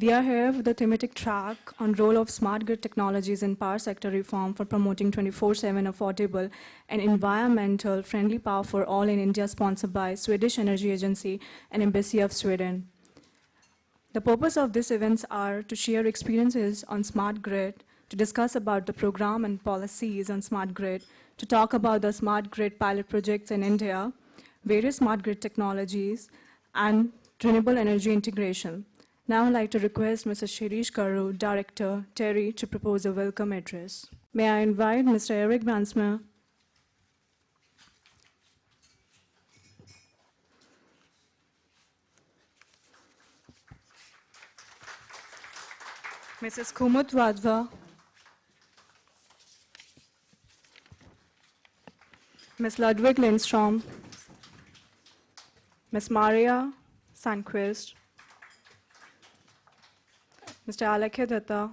We are here with the thematic track on role of smart grid technologies in power sector reform for promoting 24/7 affordable and environmental friendly power for all in India, sponsored by Swedish Energy Agency and Embassy of Sweden. The purpose of these events are to share experiences on smart grid, to discuss about the program and policies on smart grid, to talk about the smart grid pilot projects in India, various smart grid technologies, and renewable energy integration. Now I'd like to request Mr. Shirish Karu, Director, TERI, to propose a welcome address. May I invite Mr. Eric Bransma, Mrs. Kumut Wadhwa, Ms. Ludwig Lindstrom, Ms. Maria Sandquist, Mr. Alakya Datta,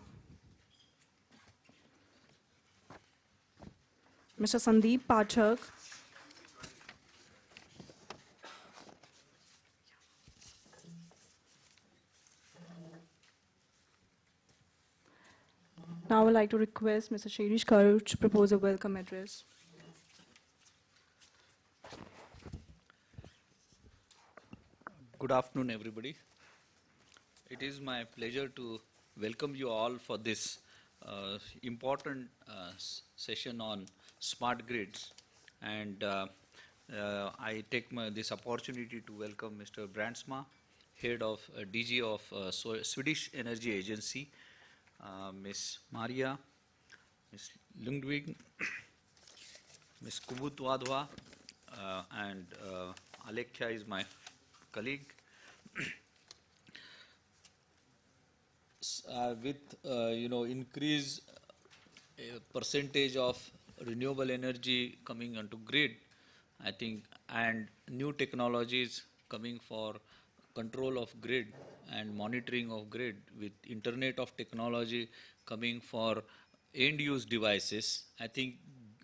Mr. Sandeep Pathak, now I would like to request Mr. Shirish Karu to propose a welcome address. Good afternoon, everybody. It is my pleasure to welcome you all for this important session on smart grids. And I take this opportunity to welcome Mr. Brandsma, Head of DG of Swedish Energy Agency, Ms. Maria, Ms. Lundvig, Ms. Kumut Wadhwa, and Alekhya is my colleague. With increase percentage of renewable energy coming onto grid, I think, and new technologies coming for control of grid and monitoring of grid, with Internet of Technology coming for end use devices, I think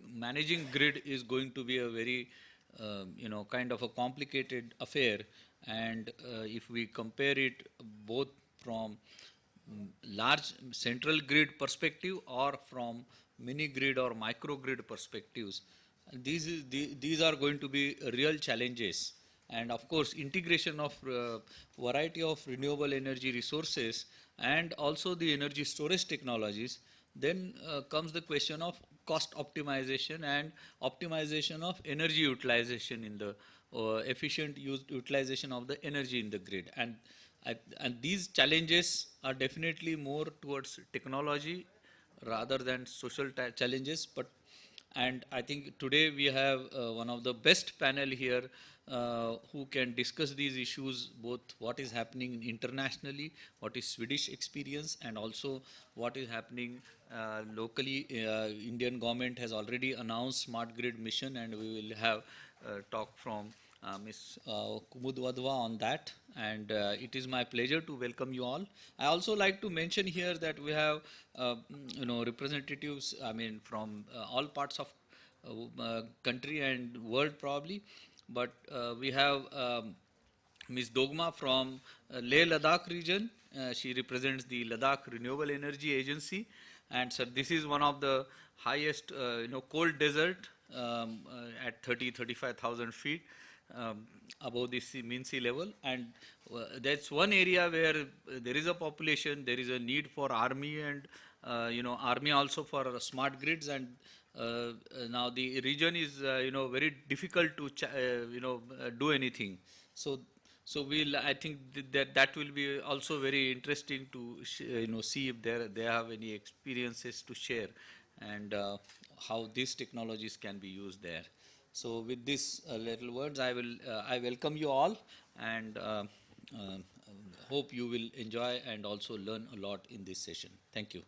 managing grid is going to be a very kind of a complicated affair. And if we compare it both from large central grid perspective or from mini grid or micro grid perspectives, these are going to be real challenges. And of course, integration of variety of renewable energy resources and also the energy storage technologies, then comes the question of cost optimization and optimization of energy utilization in the efficient utilization of the energy in the grid. And these challenges are definitely more towards technology rather than social challenges. And I think today we have one of the best panel here who can discuss these issues, both what is happening internationally, what is Swedish experience, and also what is happening locally. Indian government has already announced smart grid mission, and we will have talk from Ms. Kumut Wadhwa on that. And it is my pleasure to welcome you all. I also like to mention here that we have representatives, from all parts of country and world probably, but we have Ms. Dogma from Leh Ladakh region. She represents the Ladakh Renewable Energy Agency, and so this is one of the highest cold desert at 35,000 feet above the mean sea level. And that's one area where there is a population, there is a need for army, and army also for smart grids. And now the region is very difficult to do anything. So I think that will be also very interesting to see if they have any experiences to share, and how these technologies can be used there. So with these little words, I welcome you all, and hope you will enjoy and also learn a lot in this session. Thank you.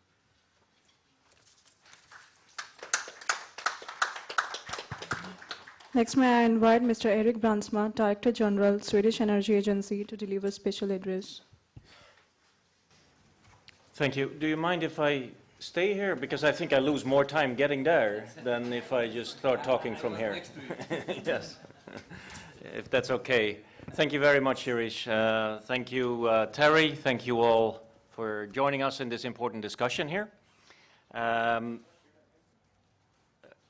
Next, may I invite Mr. Eric Bransma, Director General, Swedish Energy Agency, to deliver special address. Thank you. Do you mind if I stay here? Because I think I lose more time getting there than if I just start talking from here. Yes, if that's okay. Thank you very much, Shirish. Thank you, Terry. Thank you all for joining us in this important discussion here. Um,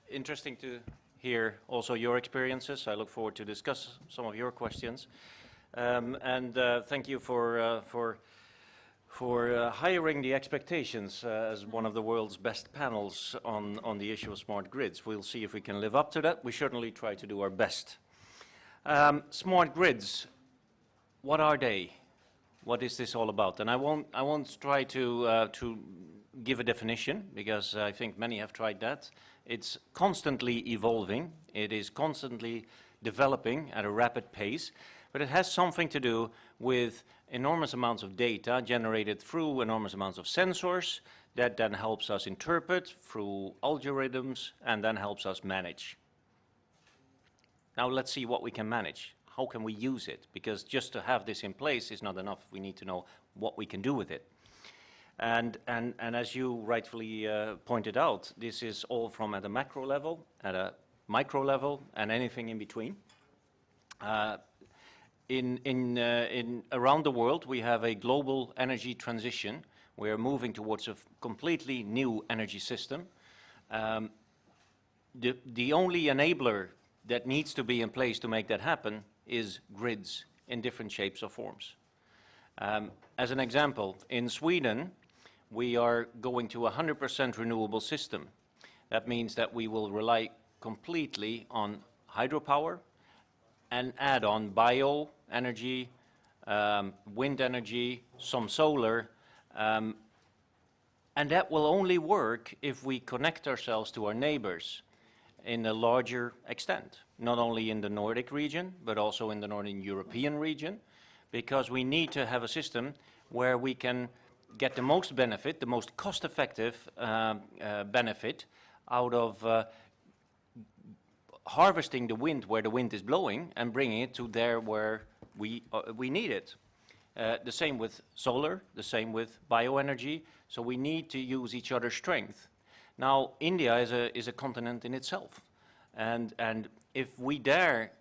Interesting to hear also your experiences. I look forward to discuss some of your questions. Thank you for hiring the expectations as one of the world's best panels on the issue of smart grids. We'll see if we can live up to that. We certainly try to do our best. Smart grids, what are they? What is this all about? And I won't try to give a definition, because I think many have tried that. It's constantly evolving. It is constantly developing at a rapid pace, but it has something to do with enormous amounts of data generated through enormous amounts of sensors that then helps us interpret through algorithms and then helps us manage. Now let's see what we can manage. How can we use it? Because just to have this in place is not enough. We need to know what we can do with it. And as you rightfully pointed out, this is all from at a macro level, at a micro level, and anything in between. Around the world, we have a global energy transition. We are moving towards a completely new energy system. The only enabler that needs to be in place to make that happen is grids in different shapes or forms. As an example, in Sweden, we are going to a 100% renewable system. That means that we will rely completely on hydropower and add on bioenergy, wind energy, some solar, and that will only work if we connect ourselves to our neighbors in a larger extent, not only in the Nordic region, but also in the Northern European region, because we need to have a system where we can get the most benefit, the most cost-effective benefit out of harvesting the wind where the wind is blowing and bringing it to there where we need it. The same with solar, the same with bioenergy, so we need to use each other's strength. Now, India is a continent in itself, and if we dare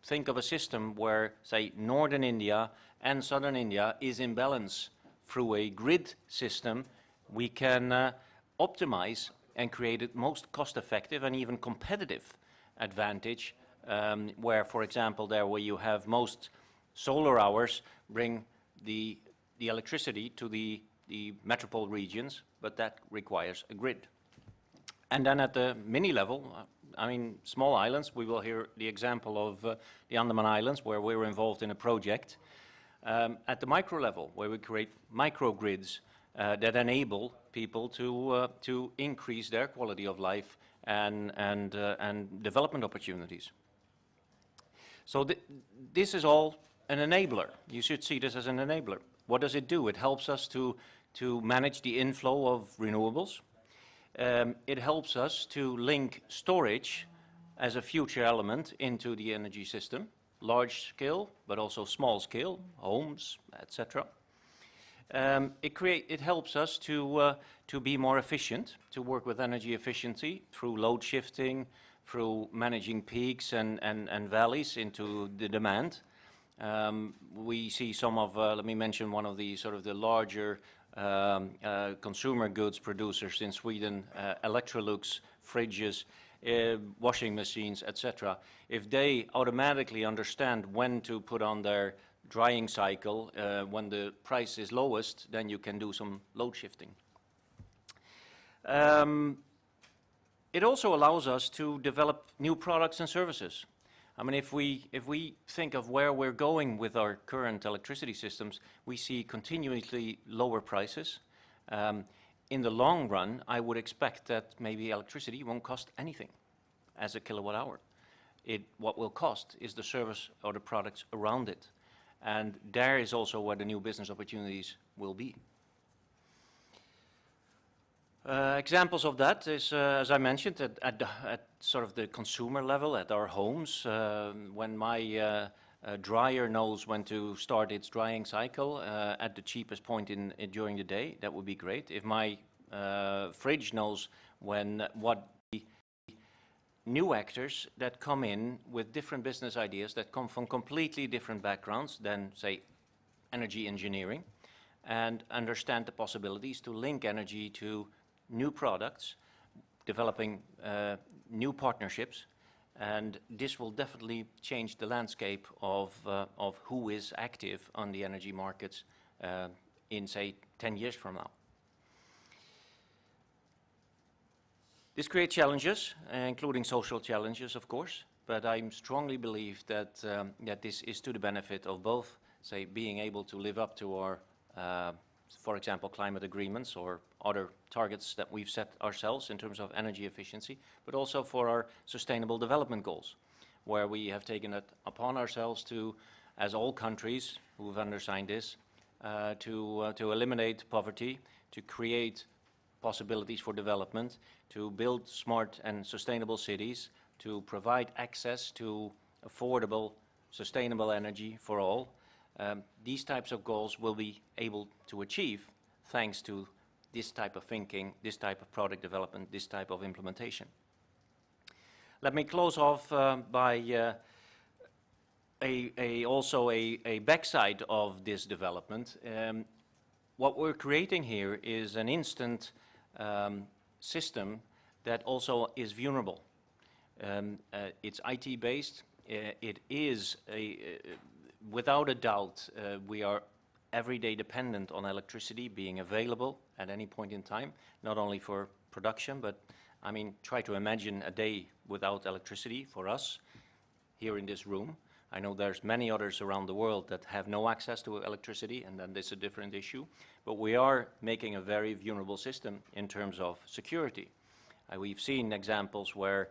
think of a system where, say, northern India and southern India is in balance through a grid system, we can optimize and create the most cost-effective and even competitive advantage, where, for example, there where you have most solar hours bring the electricity to the metropole regions, but that requires a grid. And then at the mini level, I mean, small islands, we will hear the example of the Andaman Islands, where we're involved in a project. At the micro level, where we create microgrids that enable people to increase their quality of life and development opportunities. So this is all an enabler. You should see this as an enabler. What does it do? It helps us to manage the inflow of renewables. It helps us to link storage as a future element into the energy system, large scale, but also small scale, homes, etc. It helps us to be more efficient, to work with energy efficiency through load shifting, through managing peaks and valleys into the demand. We see some of, let me mention one of the sort of the larger consumer goods producers in Sweden, Electrolux, fridges, washing machines, etc. If they automatically understand when to put on their drying cycle, when the price is lowest, then you can do some load shifting. It also allows us to develop new products and services. I mean, if we think of where we're going with our current electricity systems, we see continuously lower prices. In the long run, I would expect that maybe electricity won't cost anything as a kilowatt hour. What will cost is the service or the products around it. And there is also where the new business opportunities will be. Examples of that is, as I mentioned, at sort of the consumer level, at our homes. When my dryer knows when to start its drying cycle at the cheapest point during the day, that would be great. If my fridge knows what the new actors that come in with different business ideas that come from completely different backgrounds than, say, energy engineering, and understand the possibilities to link energy to new products, developing new partnerships, and this will definitely change the landscape of who is active on the energy markets in, say, 10 years from now. This creates challenges, including social challenges, of course, but I strongly believe that, that this is to the benefit of both, say, being able to live up to our, for example, climate agreements or other targets that we've set ourselves in terms of energy efficiency, but also for our sustainable development goals, where we have taken it upon ourselves to, as all countries who have undersigned this, to eliminate poverty, to create possibilities for development, to build smart and sustainable cities, to provide access to affordable, sustainable energy for all. These types of goals will be able to achieve thanks to this type of thinking, this type of product development, this type of implementation. Let me close off by also a backside of this development. What we're creating here is an instant system that also is vulnerable. It's IT based. It is without a doubt, we are every day dependent on electricity being available at any point in time, not only for production, but I mean, try to imagine a day without electricity for us here in this room. I know there's many others around the world that have no access to electricity, and then this is a different issue. But we are making a very vulnerable system in terms of security. We've seen examples where,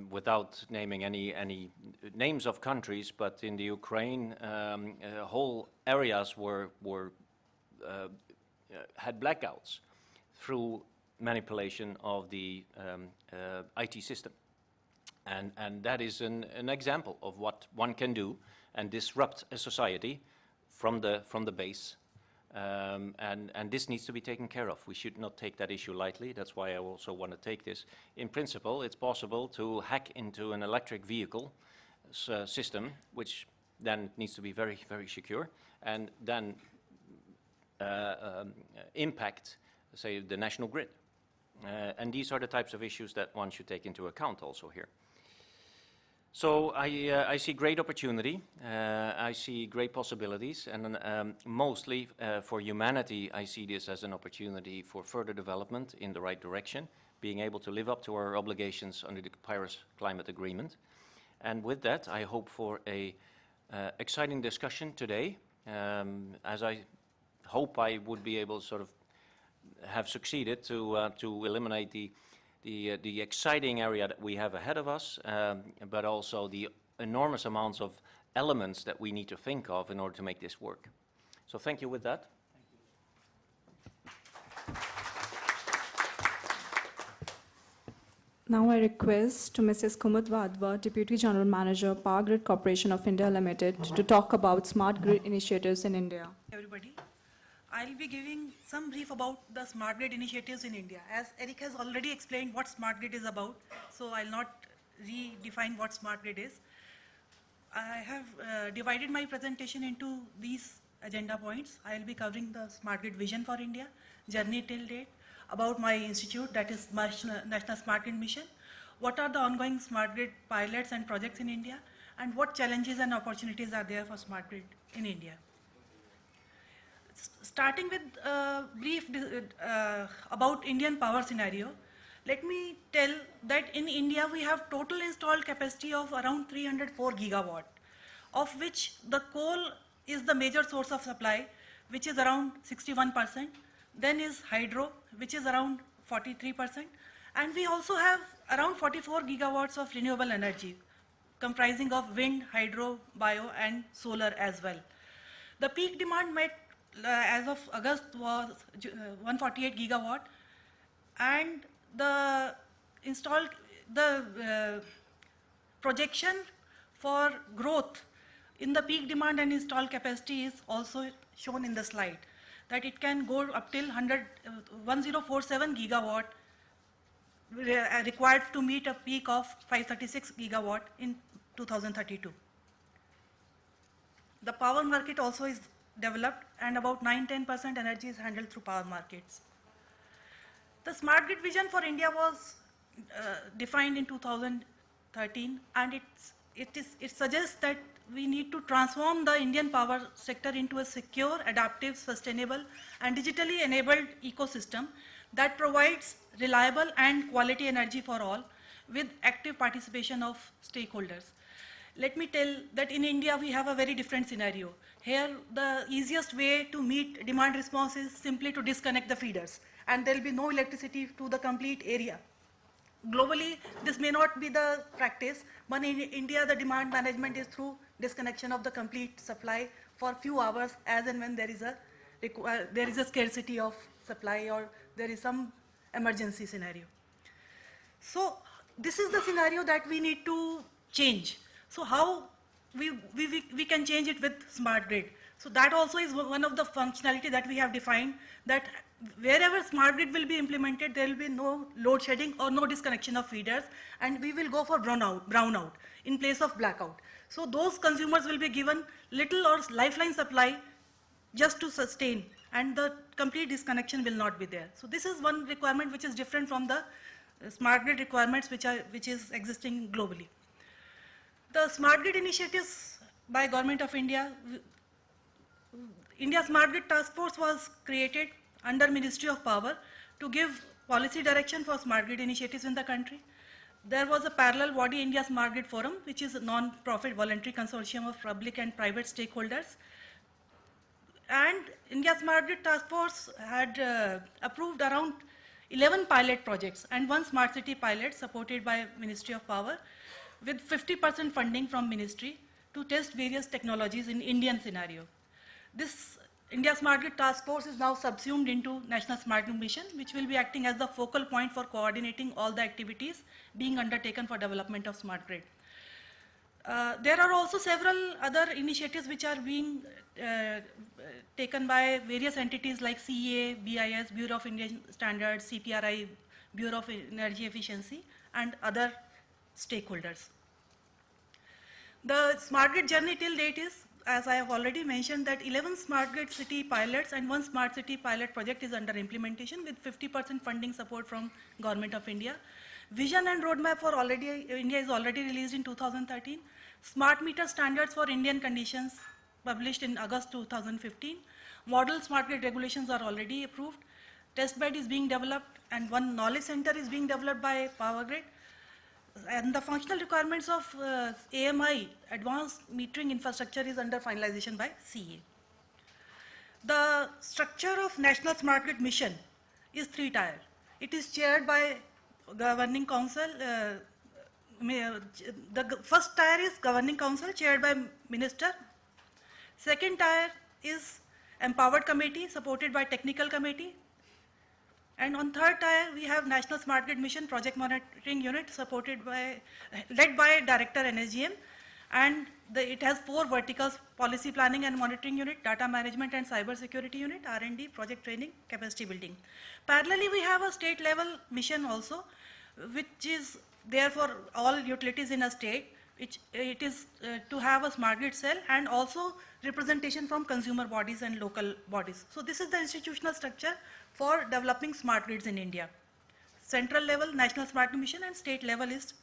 without naming any names of countries, but in the Ukraine, whole areas had blackouts through manipulation of the IT system. And that is an example of what one can do and disrupt a society from the base. And this needs to be taken care of. We should not take that issue lightly. That's why I also want to take this. In principle, it's possible to hack into an electric vehicle system, which then needs to be very, very secure, and then impact, say, the national grid. And these are the types of issues that one should take into account also here. So I see great opportunity, I see great possibilities, and mostly for humanity, I see this as an opportunity for further development in the right direction, being able to live up to our obligations under the Paris Climate Agreement. And with that, I hope for a exciting discussion today, as I hope I would be able to sort of have succeeded to eliminate the exciting area that we have ahead of us, but also the enormous amounts of elements that we need to think of in order to make this work. So thank you with that. Now I request to Mrs. Kumud Vadva, Deputy General Manager, Power Grid Corporation of India Limited, to talk about smart grid initiatives in India. Everybody, I'll be giving some brief about the smart grid initiatives in India. As Eric has already explained what smart grid is about, so I'll not redefine what smart grid is. I have divided my presentation into these agenda points. I'll be covering the smart grid vision for India, journey till date, about my institute, that is National Smart Grid Mission, what are the ongoing smart grid pilots and projects in India, and what challenges and opportunities are there for smart grid in India. Starting with a brief about Indian power scenario, let me tell that in India we have total installed capacity of around 304 gigawatt, of which the coal is the major source of supply, which is around 61%. Then is hydro, which is around 43%. And we also have around 44 gigawatts of renewable energy, comprising of wind, hydro, bio, and solar as well. The peak demand met as of August was 148 gigawatt, and the projection for growth in the peak demand and installed capacity is also shown in the slide, that it can go up till 1047 gigawatt required to meet a peak of 536 gigawatt in 2032. The power market also is developed, and about 9-10% energy is handled through power markets. The smart grid vision for India was defined in 2013, and it suggests that we need to transform the Indian power sector into a secure, adaptive, sustainable, and digitally enabled ecosystem that provides reliable and quality energy for all with active participation of stakeholders. Let me tell that in India we have a very different scenario. Here the easiest way to meet demand response is simply to disconnect the feeders, and there will be no electricity to the complete area. Globally, this may not be the practice, but in India the demand management is through disconnection of the complete supply for few hours as and when there is a scarcity of supply or there is some emergency scenario. So this is the scenario that we need to change. So how we can change it with smart grid? So that also is one of the functionality that we have defined, that wherever smart grid will be implemented, there will be no load shedding or no disconnection of feeders, and we will go for brownout in place of blackout. So those consumers will be given little or lifeline supply just to sustain, and the complete disconnection will not be there. So this is one requirement which is different from the smart grid requirements which is existing globally. The smart grid initiatives by Government of India, India Smart Grid Task Force was created under Ministry of Power to give policy direction for smart grid initiatives in the country. There was a parallel body, India Smart Grid Forum, which is a non-profit voluntary consortium of public and private stakeholders. And India Smart Grid Task Force had approved around 11 pilot projects and one smart city pilot supported by Ministry of Power with 50% funding from Ministry to test various technologies in Indian scenario. This India Smart Grid Task Force is now subsumed into National Smart Grid Mission, which will be acting as the focal point for coordinating all the activities being undertaken for development of smart grid. There are also several other initiatives which are being taken by various entities like CEA, BIS, Bureau of Indian Standards, CPRI, Bureau of Energy Efficiency, and other stakeholders. The smart grid journey till date is, as I have already mentioned, that 11 smart grid city pilots and one smart city pilot project is under implementation with 50% funding support from Government of India. Vision and roadmap for India is already released in 2013. Smart meter standards for Indian conditions published in August 2015. Model smart grid regulations are already approved. Test bed is being developed and one knowledge center is being developed by Power Grid. And the functional requirements of AMI, advanced metering infrastructure, is under finalization by CEA. The structure of National Smart Grid Mission is three-tier. It is chaired by Governing Council. The first tier is Governing Council chaired by Minister. Second tier is Empowered Committee supported by Technical Committee. And on third tier, we have National Smart Grid Mission Project Monitoring Unit led by Director NSGM, and it has 4 verticals: Policy Planning and Monitoring Unit, Data Management and Cyber Security Unit, R&D, Project Training, Capacity Building. Parallelly, we have a state level mission also, which is there for all utilities in a state. It is to have a smart grid cell and also representation from consumer bodies and local bodies. So this is the institutional structure for developing smart grids in India. Central level, National Smart Grid Mission, and state level is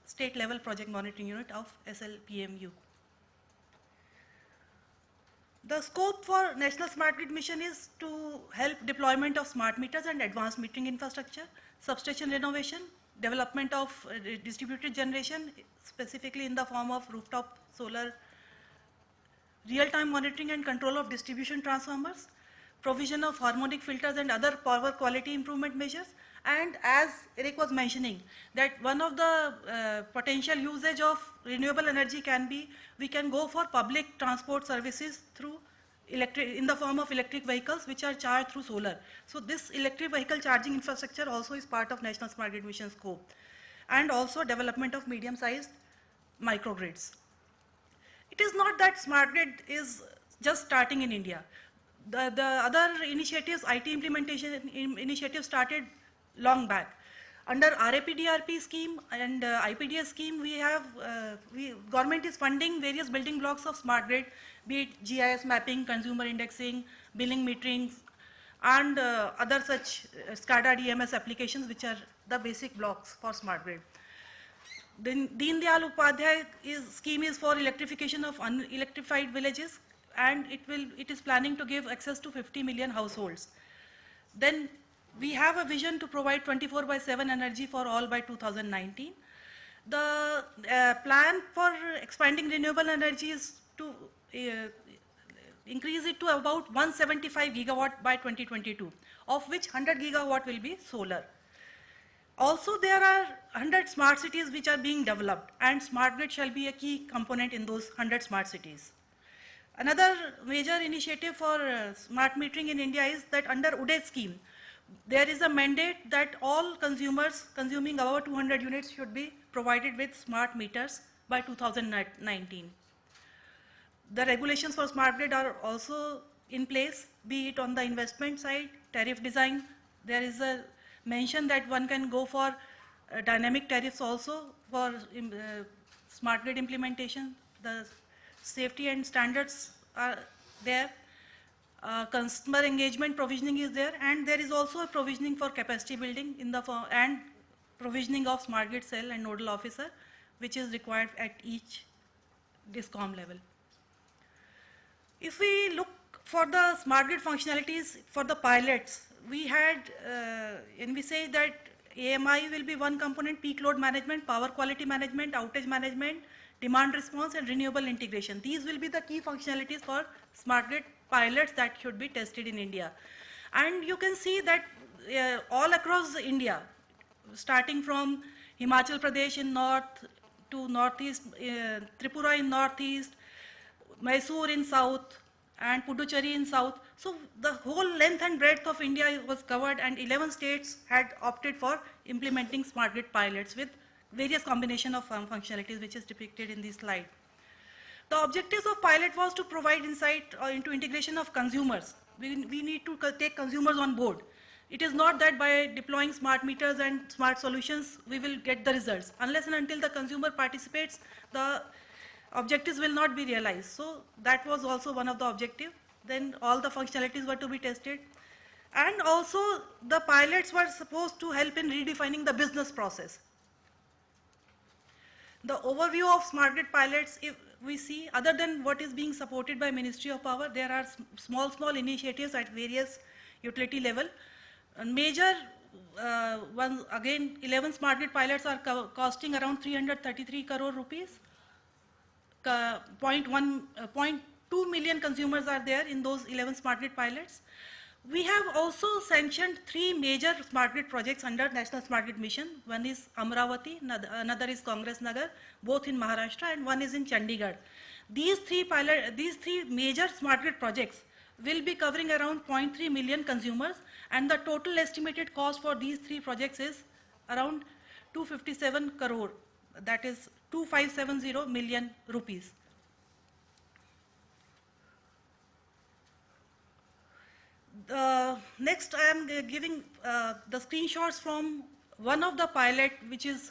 State Level Project Monitoring Unit of SLPMU. The scope for National Smart Grid Mission is to help deployment of smart meters and advanced metering infrastructure, substation renovation, development of distributed generation, specifically in the form of rooftop solar, real-time monitoring and control of distribution transformers, provision of harmonic filters and other power quality improvement measures. And as Eric was mentioning, that one of the potential usage of renewable energy can be, we can go for public transport services through in the form of electric vehicles which are charged through solar. So this electric vehicle charging infrastructure also is part of National Smart Grid Mission scope. And also development of medium-sized microgrids. It is not that smart grid is just starting in India. The other initiatives, IT implementation initiatives, started long back. Under RAPDRP scheme and IPDS scheme, government is funding various building blocks of smart grid, be it GIS mapping, consumer indexing, billing metering, and other such SCADA DMS applications, which are the basic blocks for smart grid. Then Deen Dayal Upadhyay scheme is for electrification of unelectrified villages, and it is planning to give access to 50 million households. Then we have a vision to provide 24/7 energy for all by 2019. The plan for expanding renewable energy is to increase it to about 175 gigawatt by 2022, of which 100 gigawatt will be solar. Also, there are 100 smart cities which are being developed, and smart grid shall be a key component in those 100 smart cities. Another major initiative for smart metering in India is that under UDAY scheme, there is a mandate that all consumers consuming above 200 units should be provided with smart meters by 2019. The regulations for smart grid are also in place, be it on the investment side, tariff design. There is a mention that one can go for dynamic tariffs also for smart grid implementation. The safety and standards are there. Customer engagement provisioning is there, and there is also a provisioning for capacity building in the form and provisioning of smart grid cell and nodal officer, which is required at each DISCOM level. If we look for the smart grid functionalities for the pilots, we had, and we say that AMI will be one component: peak load management, power quality management, outage management, demand response, and renewable integration. These will be the key functionalities for smart grid pilots that should be tested in India. And you can see that all across India, starting from Himachal Pradesh in north to northeast, Tripura in northeast, Mysore in south, and Puducherry in south. So the whole length and breadth of India was covered, and 11 states had opted for implementing smart grid pilots with various combination of functionalities, which is depicted in this slide. The objectives of pilot was to provide insight into integration of consumers. We need to take consumers on board. It is not that by deploying smart meters and smart solutions, we will get the results. Unless and until the consumer participates, the objectives will not be realized. So that was also one of the objectives. Then all the functionalities were to be tested. And also the pilots were supposed to help in redefining the business process. The overview of smart grid pilots, if we see, other than what is being supported by Ministry of Power, there are small initiatives at various utility level. Major ones, again, 11 smart grid pilots are costing around 333 crore rupees. 0.2 million consumers are there in those 11 smart grid pilots. We have also sanctioned 3 major smart grid projects under National Smart Grid Mission. One is Amravati, another is Congress Nagar, both in Maharashtra, and one is in Chandigarh. These three major smart grid projects will be covering around 0.3 million consumers, and the total estimated cost for these 3 projects is around 257 crore, that is 2570 million rupees. Next, I am giving the screenshots from one of the pilot which is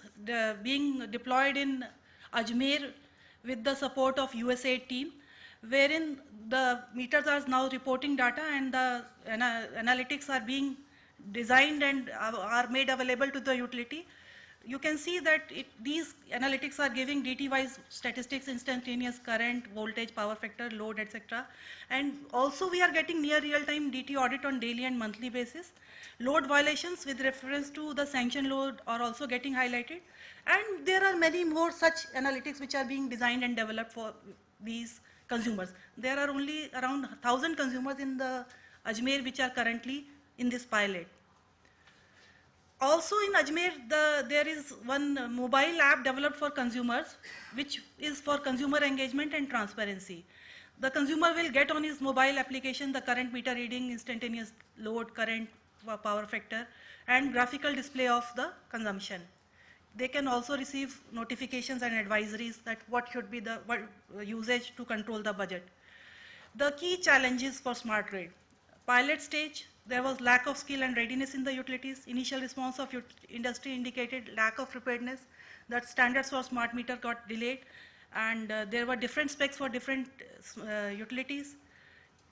being deployed in Ajmer with the support of USAID team, wherein the meters are now reporting data, and the analytics are being designed and are made available to the utility. You can see that these analytics are giving DT-wise statistics, instantaneous current, voltage, power factor, load, etc. And also we are getting near real-time DT audit on daily and monthly basis. Load violations with reference to the sanction load are also getting highlighted. And there are many more such analytics which are being designed and developed for these consumers. There are only around 1,000 consumers in the Ajmer which are currently in this pilot. Also in Ajmer, there is one mobile app developed for consumers, which is for consumer engagement and transparency. The consumer will get on his mobile application the current meter reading, instantaneous load, current, power factor, and graphical display of the consumption. They can also receive notifications and advisories that what should be the usage to control the budget. The key challenges for smart grid. pilot stage, there was lack of skill and readiness in the utilities. Initial response of industry indicated lack of preparedness. That standards for smart meter got delayed, and there were different specs for different utilities.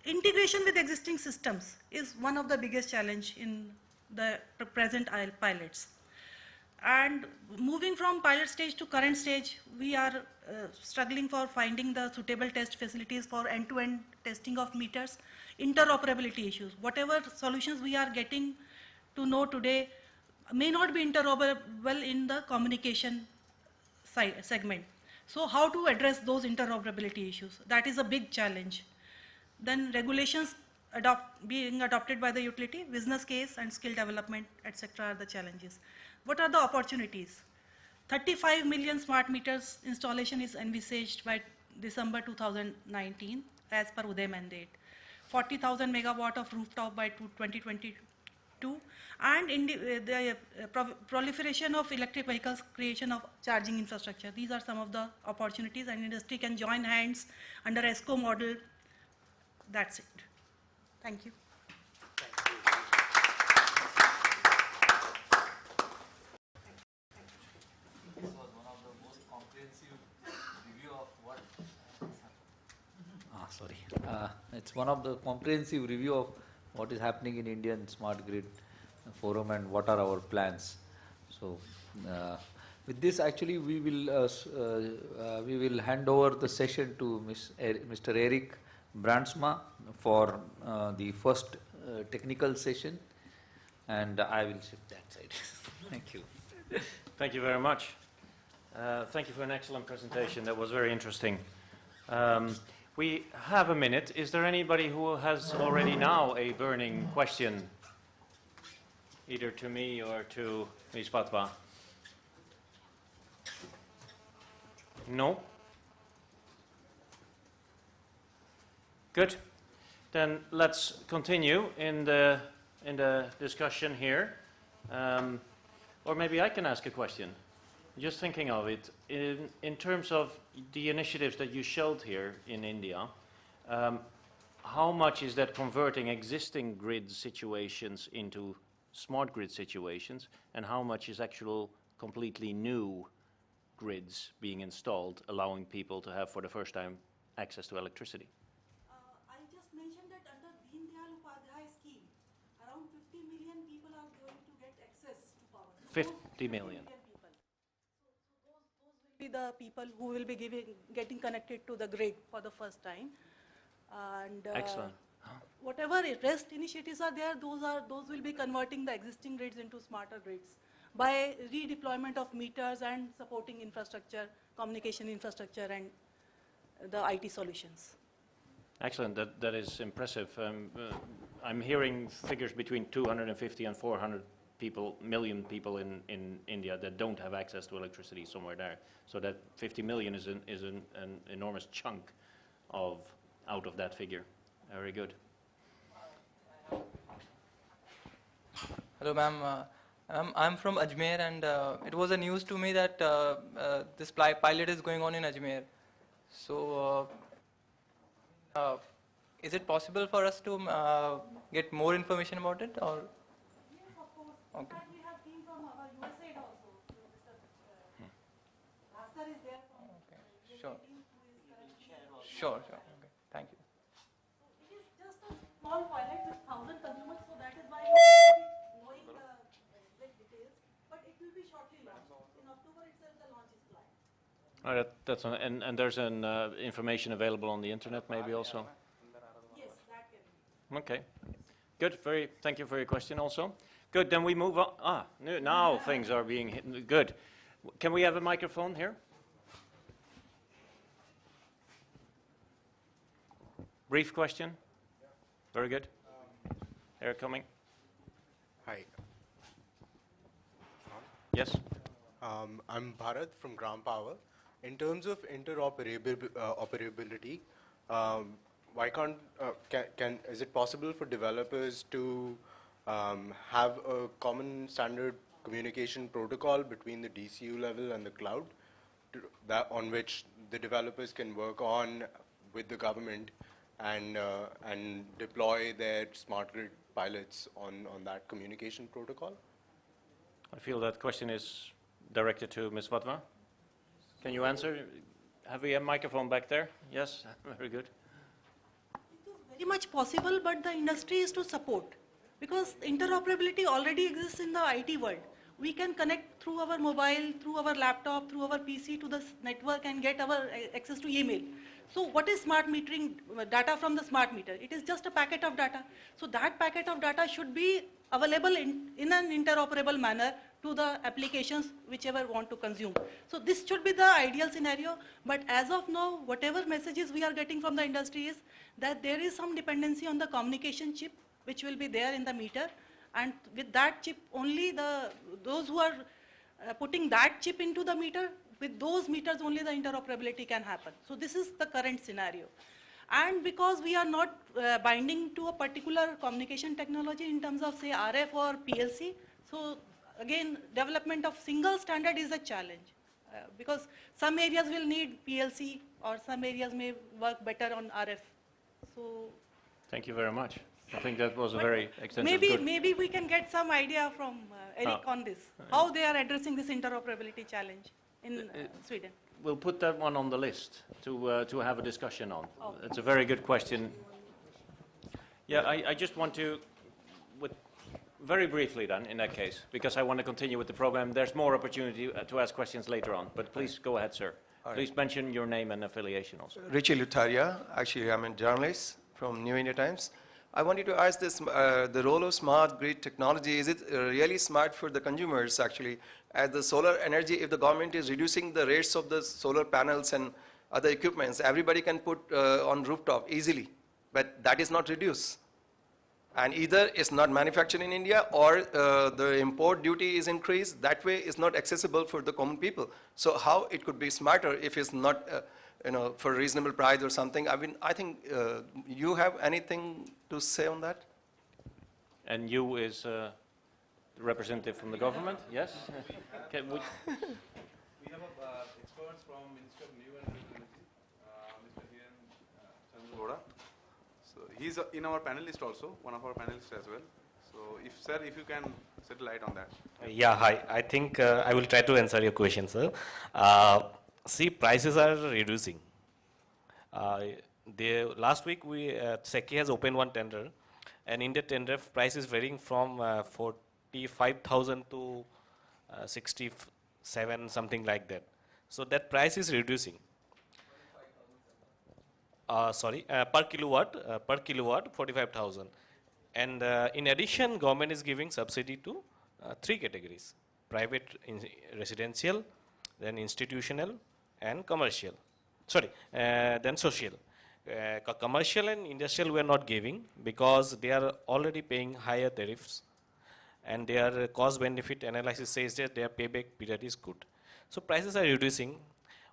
Integration with existing systems is one of the biggest challenge in the present pilots. And moving from pilot stage to current stage, we are struggling for finding the suitable test facilities for end-to-end testing of meters, interoperability issues. Whatever solutions we are getting to know today may not be interoperable in the communication segment. So how to address those interoperability issues? That is a big challenge. Then regulations being adopted by the utility, business case and skill development, etc. are the challenges. What are the opportunities? 35 million smart meters installation is envisaged by December 2019 as per Uday mandate. 40,000 megawatt of rooftop by 2022, and in the proliferation of electric vehicles, creation of charging infrastructure. These are some of the opportunities, and industry can join hands under ESCO model. That's it. Thank you. This was one of the most comprehensive review of what. It's one of the comprehensive review of what is happening in Indian Smart Grid Forum and what are our plans. So, with this, actually, we will hand over the session to Mr. Eric Brandsma for the first technical session, and I will shift that side. Thank you. Thank you very much. Thank you for an excellent presentation. That was very interesting. We have a minute. Is there anybody who has already now a burning question, either to me or to Ms. Fatwa? No? Good. Then let's continue in the discussion here. Or maybe I can ask a question. Just thinking of it, in terms of the initiatives that you showed here in India, how much is that converting existing grid situations into smart grid situations, and how much is actual completely new grids being installed, allowing people to have for the first time access to electricity? I just mentioned that under Deen Dayal Upadhyay scheme, around 50 million people are going to get access to power. 50 million. Be the people who will be getting connected to the grid for the first time, and Excellent. whatever rest initiatives are there, those will be converting the existing grids into smarter grids by redeployment of meters and supporting infrastructure, communication infrastructure, and the IT solutions. Excellent. That is impressive. I'm hearing figures between 250 and 400 million people in India that don't have access to electricity somewhere there. So that 50 million is an enormous chunk out of that figure. Very good. Hello, ma'am. I'm from Ajmer, and it was a news to me that this pilot is going on in Ajmer. So, is it possible for us to get more information about it, or? Yes, of course. Okay. And we have team from our USAID also. Mr. Bhaskar is there from Okay. Sure. team who is currently. Sure. Okay. Thank you. It is just a small pilot with 1,000 consumers, so that is why we are knowing the exact details. But it will be shortly launched. In October itself, the launch is planned. And there's an information available on the internet maybe also? Yes, that can be. Okay. Good. Thank you for your question also. Good. Then we move on. Now things are being hit. Good. Can we have a microphone here? Brief question. Very good. They're coming. Hi, Yes. I'm Bharat from Gram Power. In terms of interoperability, why can't is it possible for developers to have a common standard communication protocol between the DCU level and the cloud, on which the developers can work on with the government and deploy their smart grid pilots on that communication protocol? I feel that question is directed to Ms. Vatma. Can you answer? Have we a microphone back there? Yes, very good. Very much possible, but the industry is to support, because interoperability already exists in the IT world. We can connect through our mobile, through our laptop, through our PC to the network and get our access to email. So what is smart metering data from the smart meter? It is just a packet of data. So that packet of data should be available in an interoperable manner to the applications whichever want to consume. So this should be the ideal scenario, but as of now, whatever messages we are getting from the industry is that there is some dependency on the communication chip which will be there in the meter, and with that chip only those who are putting that chip into the meter, with those meters only the interoperability can happen. So this is the current scenario. And because we are not binding to a particular communication technology in terms of say RF or PLC, so again development of single standard is a challenge, because some areas will need PLC or some areas may work better on RF. So Thank you very much. I think that was a very extensive. maybe we can get some idea from Eric on this, how they are addressing this interoperability challenge in Sweden. We'll put that one on the list to have a discussion on. It's a very good question. Yeah, I just want to, very briefly then, in that case, because I want to continue with the program. There's more opportunity to ask questions later on, but please go ahead, sir. Please mention your name and affiliation also. Richie Lutaria. Actually, I'm a journalist from New India Times. I wanted to ask this, the role of smart grid technology, is it really smart for the consumers actually? As the solar energy, if the government is reducing the rates of the solar panels and other equipments, everybody can put on rooftop easily, but that is not reduced. And either it's not manufactured in India or the import duty is increased, that way it's not accessible for the common people. So how it could be smarter if it's not for a reasonable price or something? I mean, I think you have anything to say on that? And you is the representative from the government? Yes? Can we? We have experts from Ministry of New and Renewable Energy, Mr. Hiren Chandragowda. So he's in our panelist also, one of our panelists as well. So sir, if you can shed light on that. Yeah, hi. I think I will try to answer your question, sir. See, prices are reducing. Last week, SECI has opened one tender, and in the tender, price is varying from 45,000 to 67, something like that. So that price is reducing. Per kilowatt, 45,000. And in addition, government is giving subsidy to 3 categories: private, residential, then institutional, and commercial. Then social. Commercial and industrial we are not giving because they are already paying higher tariffs, and their cost benefit analysis says that their payback period is good. So prices are reducing.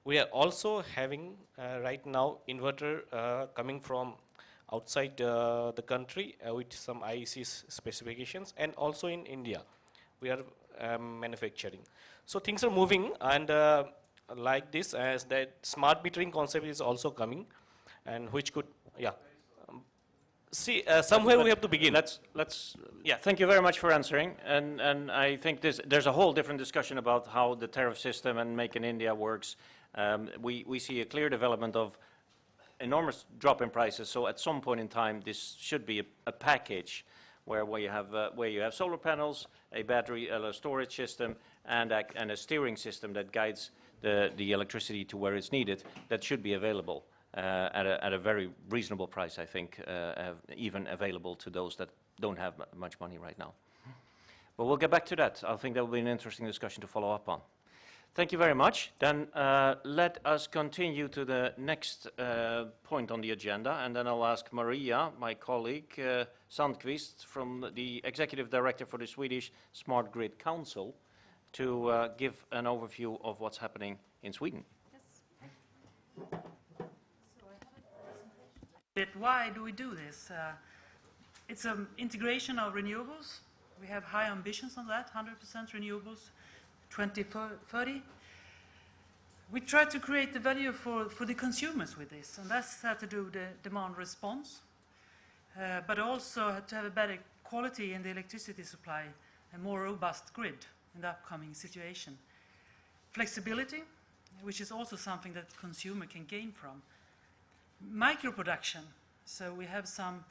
We are also having right now inverter coming from outside the country with some IEC specifications, and also in India we are manufacturing. So things are moving, and like this, as that smart metering concept is also coming, and which could, somewhere we have to begin. Thank you very much for answering. And I think there's a whole different discussion about how the tariff system and Make in India works. We see a clear development of enormous drop in prices. So at some point in time, this should be a package where you have solar panels, a battery, a storage system, and a steering system that guides the electricity to where it's needed. That should be available at a very reasonable price, I think, even available to those that don't have much money right now. But we'll get back to that. I think that will be an interesting discussion to follow up on. Thank you very much. Then let us continue to the next point on the agenda, and then I'll ask Maria, my colleague, Sandqvist, from the Executive Director for the Swedish Smart Grid Council, to give an overview of what's happening in Sweden. Why do we do this? It's an integration of renewables. We have high ambitions on that, 100% renewables, 2030. We try to create the value for the consumers with this, and that's how to do the demand response, but also to have a better quality in the electricity supply, a more robust grid in the upcoming situation. Flexibility, which is also something that the consumer can gain from. Micro-production, so we have some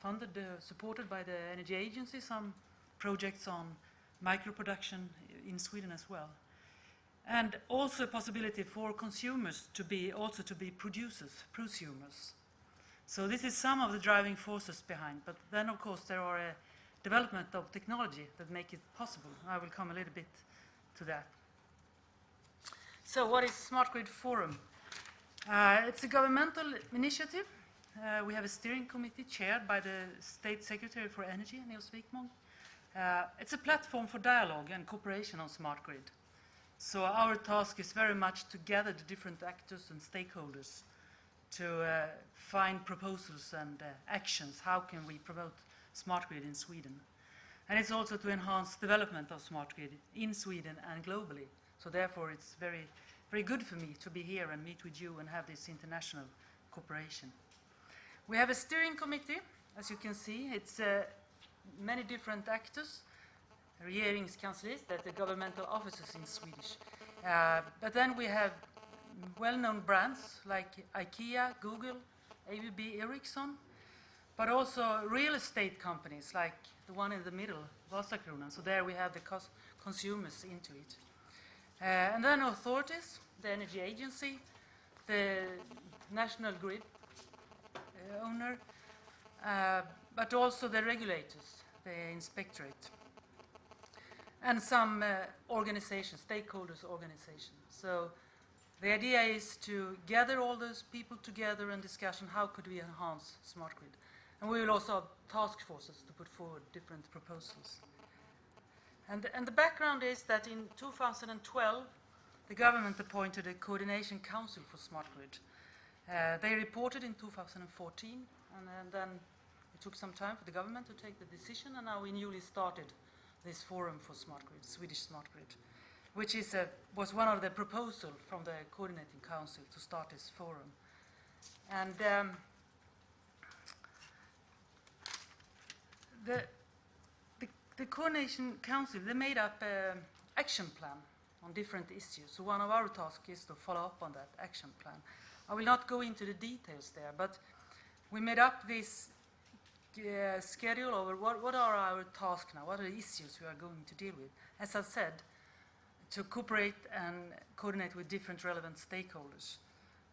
funded, supported by the Energy Agency, some projects on micro-production in Sweden as well. And also a possibility for consumers to be prosumers. So this is some of the driving forces behind, but then of course there are a development of technology that make it possible. I will come a little bit to that. So what is Smart Grid Forum? It's a governmental initiative. We have a steering committee chaired by the State Secretary for Energy, Niels Wikman. It's a platform for dialogue and cooperation on smart grid. So our task is very much to gather the different actors and stakeholders to find proposals and actions. How can we promote smart grid in Sweden? And it's also to enhance development of smart grid in Sweden and globally. So therefore it's very, very good for me to be here and meet with you and have this international cooperation. We have a steering committee, as you can see. It's many different actors, regeringskansliet, that the governmental offices in Swedish. But then we have well-known brands like IKEA, Google, ABB, Ericsson, but also real estate companies like the one in the middle, Vasakronan. So there we have the consumers into it. And then authorities, the Energy Agency, the National Grid owner, but also the regulators, the inspectorate, and some organizations, stakeholders organizations. So the idea is to gather all those people together and discussion how could we enhance smart grid. And we will also have task forces to put forward different proposals. And the background is that in 2012, the government appointed a coordination council for smart grid. They reported in 2014, and then it took some time for the government to take the decision, and now we newly started this forum for smart grid, Swedish smart grid, which was one of the proposals from the coordinating council to start this forum. And the coordination council, they made up an action plan on different issues. So one of our tasks is to follow up on that action plan. I will not go into the details there, but we made up this schedule over what are our tasks now, what are the issues we are going to deal with. As I said, to cooperate and coordinate with different relevant stakeholders.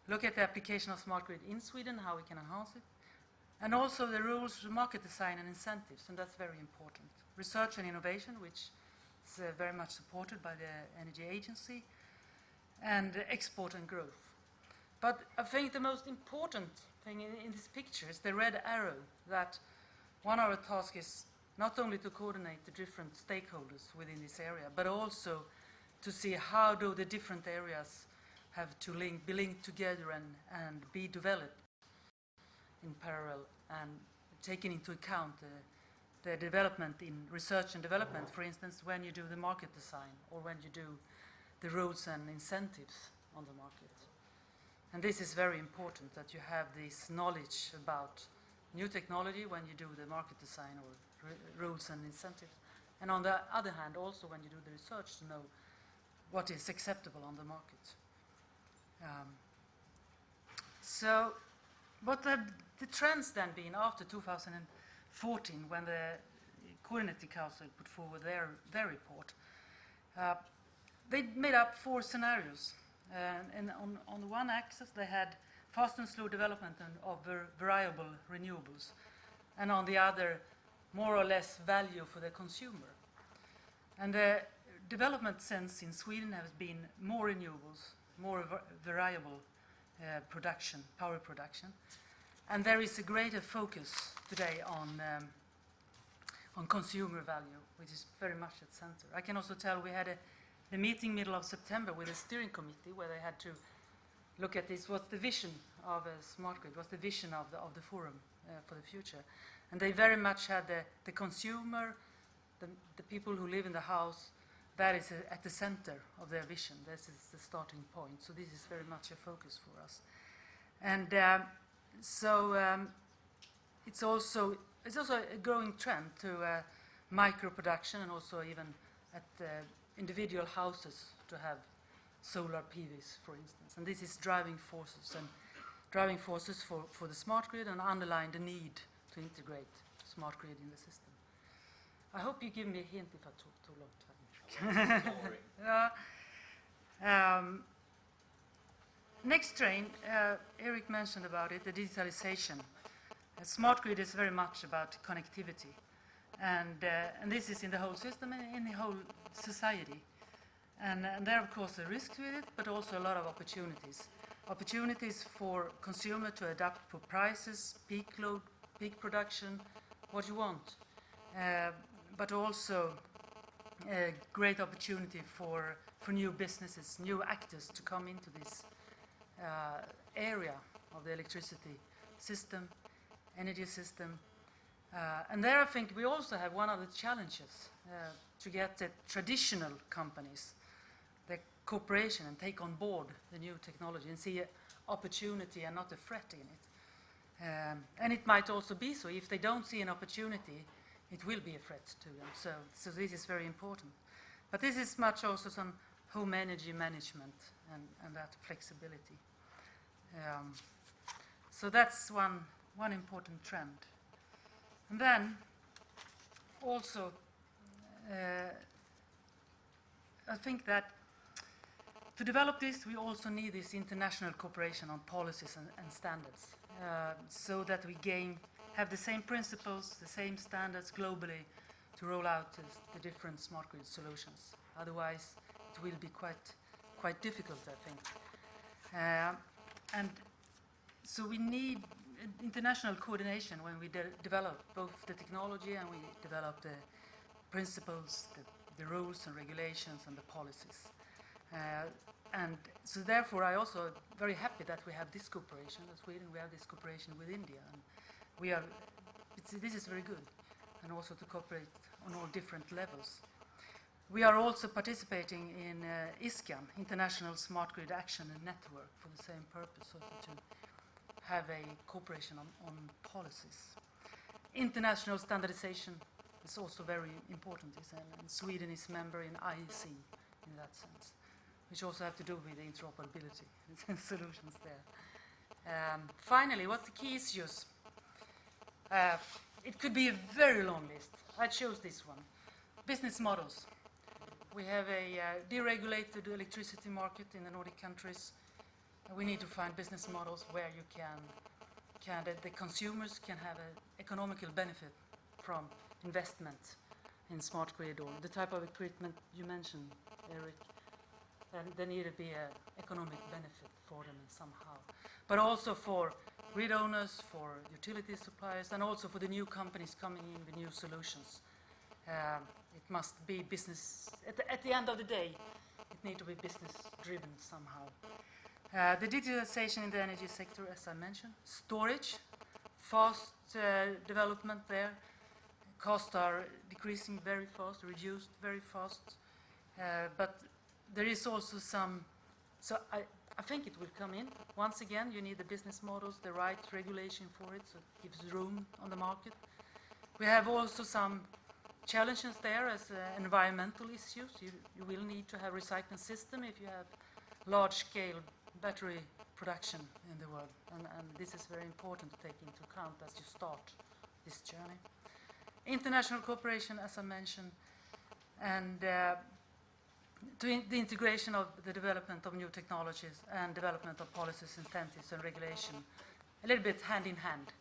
Look at the application of smart grid in Sweden, how we can enhance it, and also the rules for market design and incentives, and that's very important. Research and innovation, which is very much supported by the Energy Agency, and export and growth. But I think the most important thing in this picture is the red arrow, that one of our tasks is not only to coordinate the different stakeholders within this area, but also to see how do the different areas have to be linked together and be developed in parallel, and taking into account the development in research and development, for instance, when you do the market design or when you do the rules and incentives on the market. And this is very important, that you have this knowledge about new technology when you do the market design or rules and incentives. And on the other hand, also when you do the research, to know what is acceptable on the market. So what have the trends then been after 2014, when the Coordinating Council put forward their report? They made up 4 scenarios. And on the one axis, they had fast and slow development of variable renewables, and on the other, more or less value for the consumer. And the development sense in Sweden has been more renewables, more variable production, power production, and there is a greater focus today on consumer value, which is very much at center. I can also tell we had the meeting middle of September with a steering committee where they had to look at this, what's the vision of a smart grid, what's the vision of the forum for the future. And they very much had the consumer, the people who live in the house, that is at the center of their vision. This is the starting point. So this is very much a focus for us. And it's also a growing trend to micro production, and also even at individual houses to have solar PVs, for instance. And this is driving forces for the smart grid, and underline the need to integrate smart grid in the system. I hope you give me a hint if I talk too long time. Next train, Eric mentioned about it, the digitalization. Smart grid is very much about connectivity, and this is in the whole system and in the whole society. And there are, of course, the risks with it, but also a lot of opportunities. Opportunities for consumer to adapt for prices, peak load, peak production, what you want. But also a great opportunity for new businesses, new actors to come into this area of the electricity system, energy system. And there I think we also have one of the challenges to get the traditional companies, the cooperation, and take on board the new technology and see an opportunity and not a threat in it. And it might also be so, if they don't see an opportunity, it will be a threat to them. So this is very important. But this is much also some home energy management and that flexibility. So that's one important trend. And then also, I think that to develop this, we also need this international cooperation on policies and standards, so that we have the same principles, the same standards globally to roll out the different smart grid solutions. Otherwise, it will be quite difficult, I think. And so we need international coordination when we develop both the technology and we develop the principles, the rules and regulations and the policies. And so therefore I also very happy that we have this cooperation in Sweden, we have this cooperation with India, and this is very good, and also to cooperate on all different levels. We are also participating in ISCAN, International Smart Grid Action Network, for the same purpose, also to have a cooperation on policies. International standardization is also very important, and Sweden is member in IEC in that sense, which also have to do with the interoperability and solutions there. Finally, what's the key issues? It could be a very long list. I chose this one. Business models. We have a deregulated electricity market in the Nordic countries. We need to find business models where the consumers can have an economical benefit from investment in smart grid, or the type of equipment you mentioned, Eric. And there need to be an economic benefit for them somehow. But also for grid owners, for utility suppliers, and also for the new companies coming in with new solutions. It must be business, at the end of the day, it needs to be business driven somehow. The digitalization in the energy sector, as I mentioned, storage, fast development there. Costs are decreasing very fast, reduced very fast, but there is also some, so I think it will come in. Once again, you need the business models, the right regulation for it, so it gives room on the market. We have also some challenges there as environmental issues. You will need to have a recycling system if you have large-scale battery production in the world, and this is very important to take into account as you start this journey. International cooperation, as I mentioned, and the integration of the development of new technologies and development of policies, incentives and regulation, a little bit hand in hand.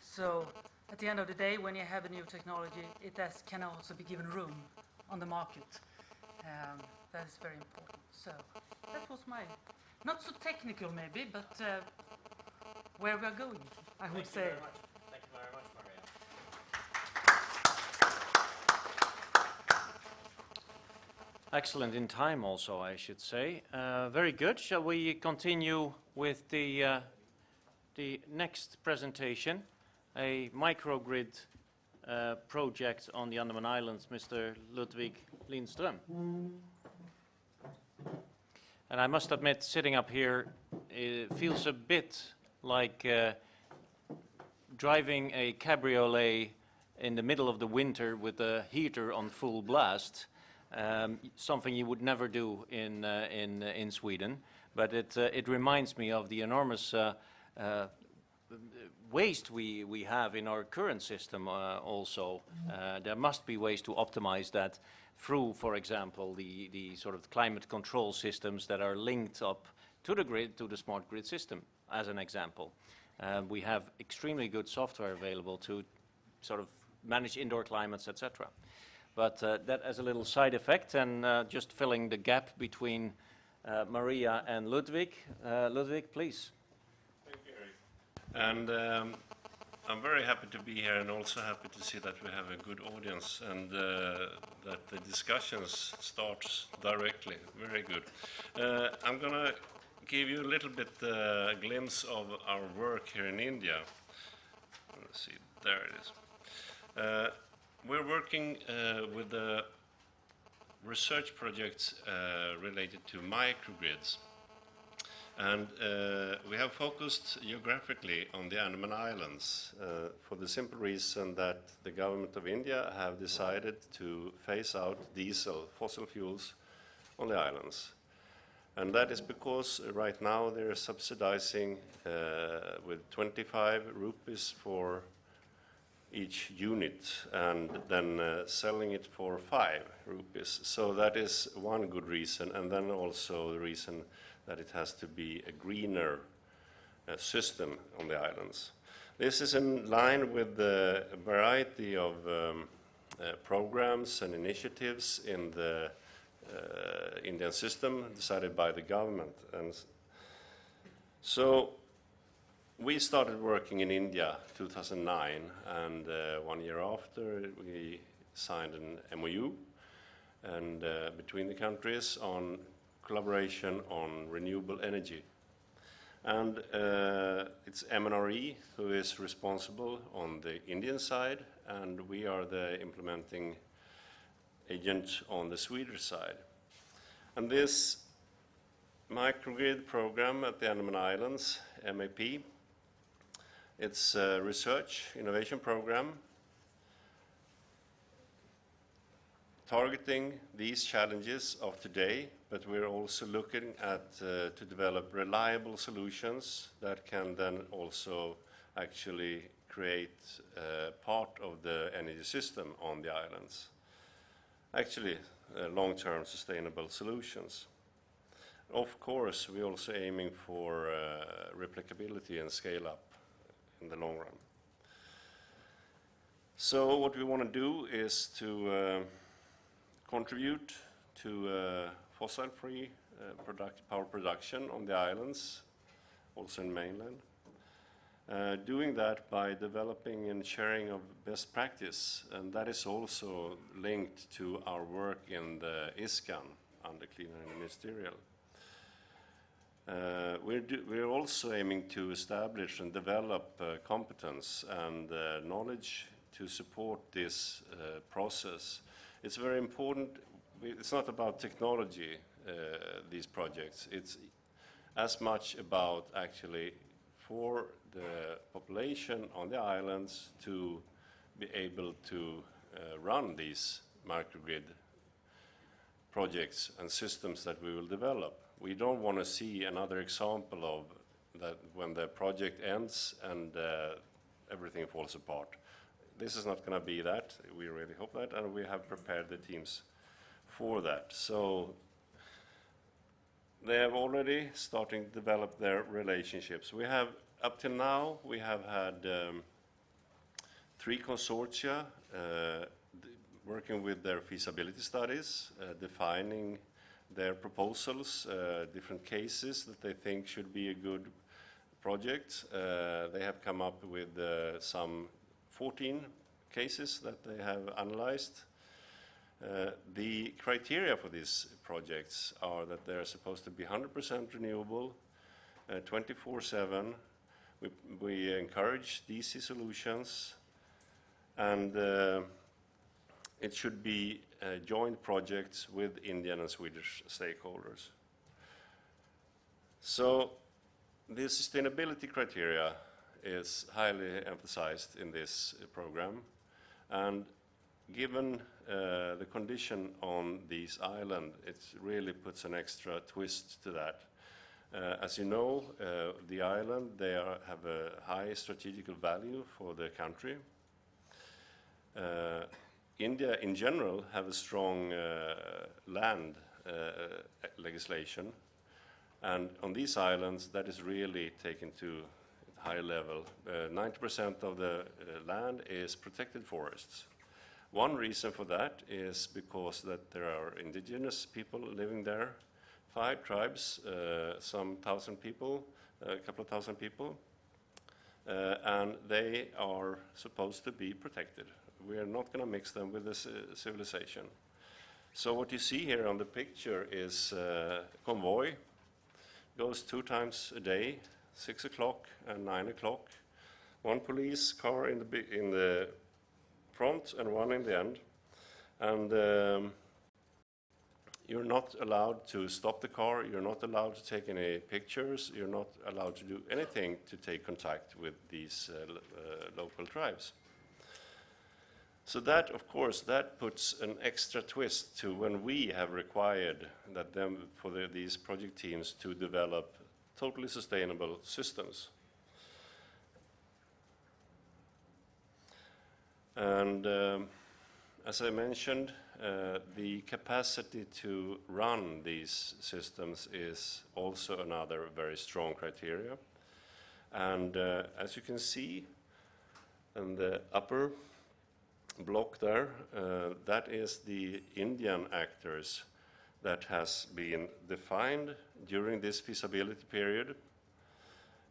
So at the end of the day, when you have a new technology, it can also be given room on the market. That is very important. So that was my, not so technical maybe, but where we're going, I would say. Thank you very much, Maria. Excellent in time also, I should say. Very good. Shall we continue with the next presentation, a microgrid project on the Andaman Islands, Mr. Ludwig Lindström. And I must admit, sitting up here, it feels a bit like driving a cabriolet in the middle of the winter with the heater on full blast. Something you would never do in Sweden, but it reminds me of the enormous waste we have in our current system also. There must be ways to optimize that through, for example, the sort of climate control systems that are linked up to the grid, to the smart grid system, as an example. We have extremely good software available to sort of manage indoor climates, etc. But that as a little side effect, and just filling the gap between Maria and Ludwig. Ludwig, please. Thank you, Eric. And I'm very happy to be here, and also happy to see that we have a good audience, and that the discussions starts directly. Very good. I'm going to give you a little bit glimpse of our work here in India. Let's see, there it is. We're working with the research projects related to microgrids. And we have focused geographically on the Andaman Islands for the simple reason that the government of India have decided to phase out diesel, fossil fuels, on the islands. And that is because right now they're subsidizing with 25 rupees for each unit, and then selling it for 5 rupees. So that is one good reason, and then also the reason that it has to be a greener system on the islands. This is in line with the variety of programs and initiatives in the Indian system decided by the government. And so we started working in India 2009, and 1 year after we signed an MOU and between the countries on collaboration on renewable energy. And it's MNRE who is responsible on the Indian side, and we are the implementing agent on the Swedish side. And this microgrid program at the Andaman Islands, MAP, it's a research innovation program targeting these challenges of today, but we're also looking at to develop reliable solutions that can then also actually create part of the energy system on the islands. Actually, long-term sustainable solutions. Of course, we're also aiming for replicability and scale-up in the long run. So what we want to do is to contribute to fossil-free power production on the islands, also in mainland. Doing that by developing and sharing of best practice, and that is also linked to our work in the ISCAN under Clean Energy Ministerial. We're also aiming to establish and develop competence and knowledge to support this process. It's very important. It's not about technology, these projects. It's as much about actually for the population on the islands to be able to run these microgrid projects and systems that we will develop. We don't want to see another example of that when the project ends and everything falls apart. This is not going to be that. We really hope that, and we have prepared the teams for that. So they have already starting to develop their relationships. We have, up till now, we have had 3 consortia working with their feasibility studies, defining their proposals, different cases that they think should be a good project. They have come up with some 14 cases that they have analyzed. The criteria for these projects are that they're supposed to be 100% renewable, 24/7. We encourage DC solutions, and it should be joint projects with Indian and Swedish stakeholders. So the sustainability criteria is highly emphasized in this program, and given the condition on this island, it really puts an extra twist to that. As you know, the island, have a high strategical value for the country. India in general have a strong land legislation, and on these islands that is really taken to a high level. 90% of the land is protected forests. One reason for that is because that there are indigenous people living there, 5 tribes, some thousand people, a couple of thousand people, and they are supposed to be protected. We are not going to mix them with this civilization. So what you see here on the picture is convoy, goes 2 times a day, 6 o'clock and 9 o'clock. 1 police car in the front and 1 in the end. And you're not allowed to stop the car, you're not allowed to take any pictures, you're not allowed to do anything to take contact with these local tribes. So that, of course, that puts an extra twist to when we have required that these project teams to develop totally sustainable systems. And as I mentioned, the capacity to run these systems is also another very strong criteria. And as you can see in the upper block there, that is the Indian actors that has been defined during this feasibility period.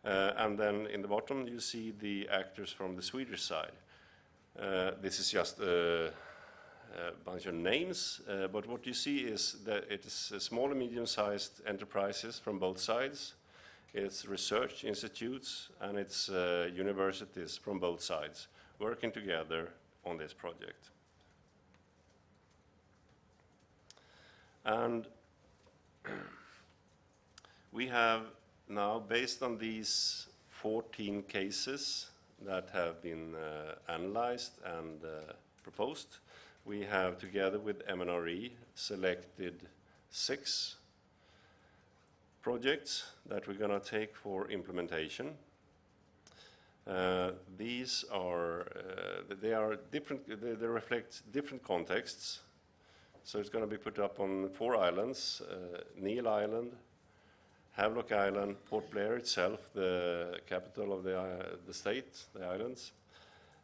And then in the bottom you see the actors from the Swedish side. This is just a bunch of names, but what you see is that it is small and medium-sized enterprises from both sides. It's research institutes and it's universities from both sides working together on this project. And we have now, based on these 14 cases that have been analyzed and proposed, we have, together with MNRE, selected 6 projects that we're going to take for implementation. These are, they are different, they reflect different contexts. So it's going to be put up on 4 islands, Neil Island, Havelock Island, Port Blair itself, the capital of the state, the islands,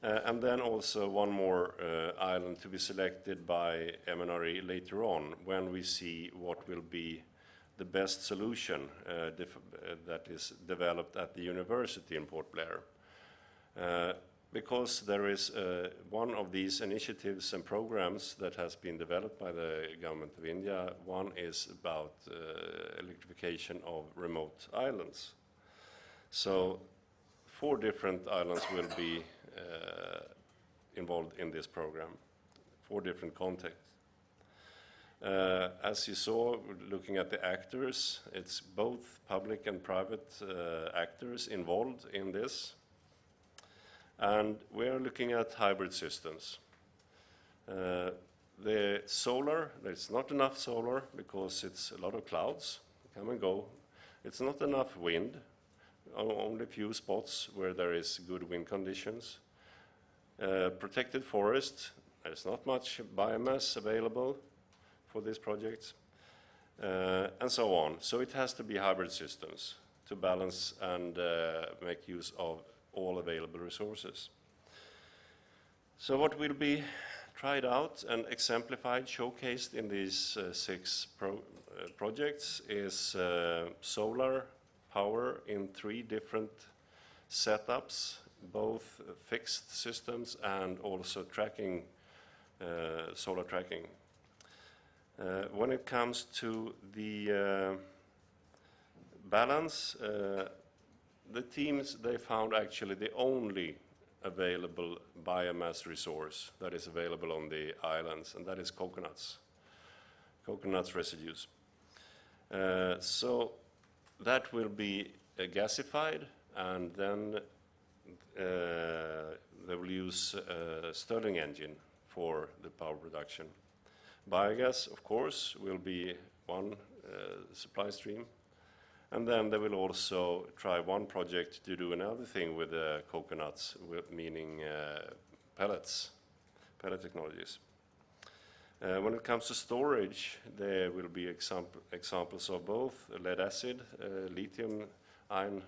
and then also 1 more island to be selected by MNRE later on when we see what will be the best solution that is developed at the university in Port Blair. Because there is one of these initiatives and programs that has been developed by the government of India. One is about electrification of remote islands. So 4 different islands will be involved in this program, 4 different contexts. As you saw, looking at the actors, it's both public and private actors involved in this. And we are looking at hybrid systems. The solar, there's not enough solar because it's a lot of clouds, come and go. It's not enough wind, only a few spots where there is good wind conditions. Protected forest, there's not much biomass available for these projects, and so on. So it has to be hybrid systems to balance and make use of all available resources. So what will be tried out and exemplified, showcased in these 6 projects is solar power in 3 different setups, both fixed systems and also tracking, solar tracking. When it comes to the balance, the teams, they found actually the only available biomass resource that is available on the islands, and that is coconuts residues. So that will be gasified, and then they will use a Stirling engine for the power production. Biogas, of course, will be one supply stream. And then they will also try one project to do another thing with the coconuts, meaning pellet technologies. When it comes to storage, there will be examples of both lead acid, lithium-ion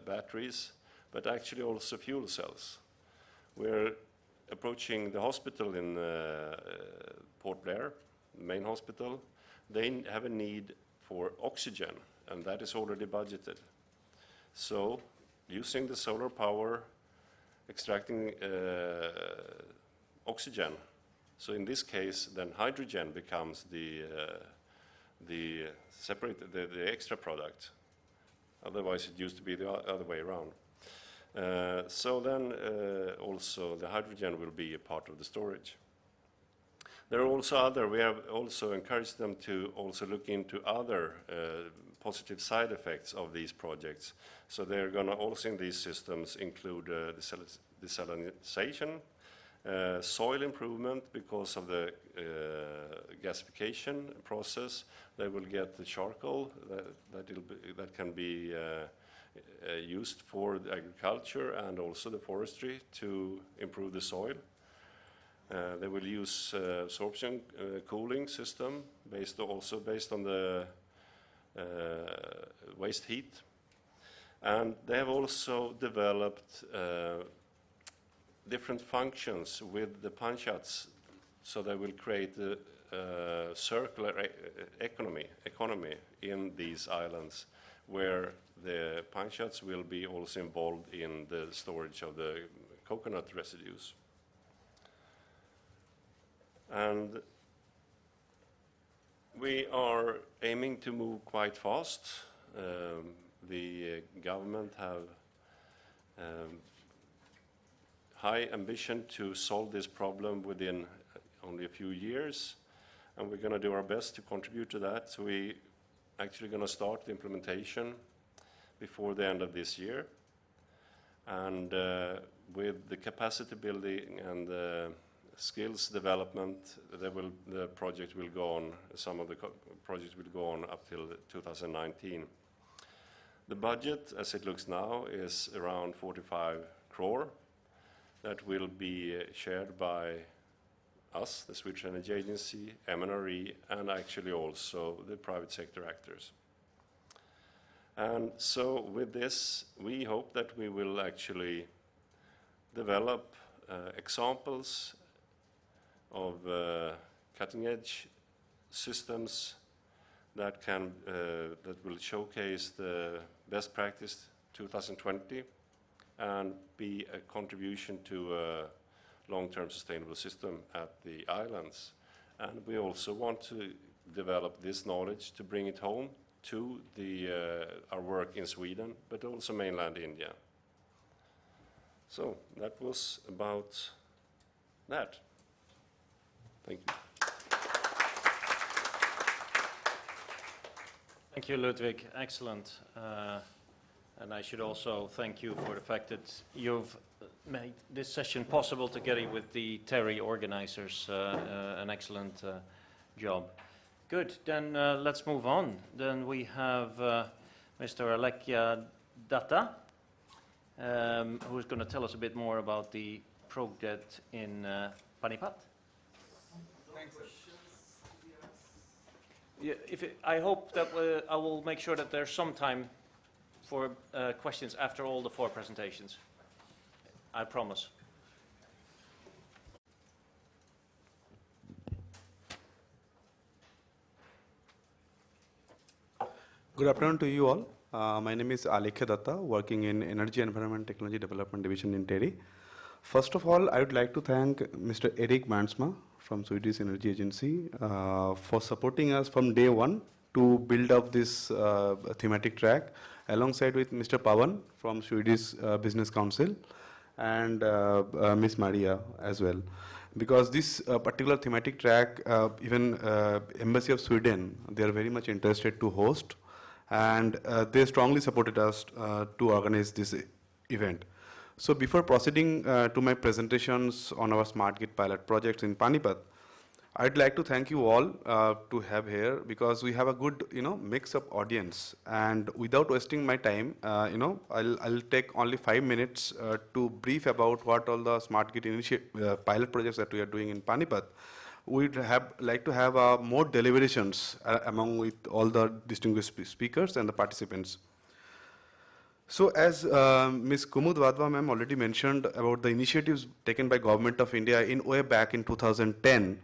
batteries, but actually also fuel cells. We're approaching the hospital in Port Blair, the main hospital. They have a need for oxygen, and that is already budgeted. So using the solar power, extracting oxygen. So in this case, then hydrogen becomes the extra product. Otherwise, it used to be the other way around. So then also the hydrogen will be a part of the storage. There are also we have also encouraged them to also look into other positive side effects of these projects. So they're going to also in these systems include desalination, soil improvement because of the gasification process. They will get the charcoal that can be used for the agriculture and also the forestry to improve the soil. They will use absorption cooling system based on the waste heat. And they have also developed different functions with the punch-outs, so they will create a circular economy in these islands, where the punch-outs will be also involved in the storage of the coconut residues. And we are aiming to move quite fast. The government have high ambition to solve this problem within only a few years, and we're going to do our best to contribute to that. So we actually going to start the implementation before the end of this year, and with the capacity building and skills development, the project will go on. Some of the projects will go on up till 2019. The budget, as it looks now, is around 45 crore. That will be shared by us, the Swedish Energy Agency, MNRE, and actually also the private sector actors. And so with this, we hope that we will actually develop examples of cutting-edge systems that will showcase the best practice 2020 and be a contribution to a long-term sustainable system at the islands. And we also want to develop this knowledge to bring it home to our work in Sweden, but also mainland India. So that was about that. Thank you. Thank you, Ludwig. Excellent. And I should also thank you for the fact that you've made this session possible together with the Terry organizers. An excellent job. Good. Then let's move on. Then we have Mr. Alekia Datta, who's going to tell us a bit more about the project in Panipat. Thanks, sir. Yeah, I hope that I will make sure that there's some time for questions after all the 4 presentations. I promise. Good afternoon to you all. My name is Alekia Datta, working in Energy Environment Technology Development Division in TERI. First of all, I would like to thank Mr. Erik Bernsma from Swedish Energy Agency for supporting us from day one to build up this thematic track, alongside with Mr. Pawan from Swedish Business Council and Miss Maria as well. Because this particular thematic track, even Embassy of Sweden, they are very much interested to host, and they strongly supported us to organize this event. So before proceeding to my presentations on our Smart Grid pilot projects in Panipat, I'd like to thank you all to have here, because we have a good, mix of audience. And without wasting my time, I'll take only 5 minutes to brief about what all the Smart Grid pilot projects that we are doing in Panipat. We'd like to have more deliberations among with all the distinguished speakers and the participants. So as Ms. Kumud Wadhwa ma'am already mentioned about the initiatives taken by Government of India in way back in 2010,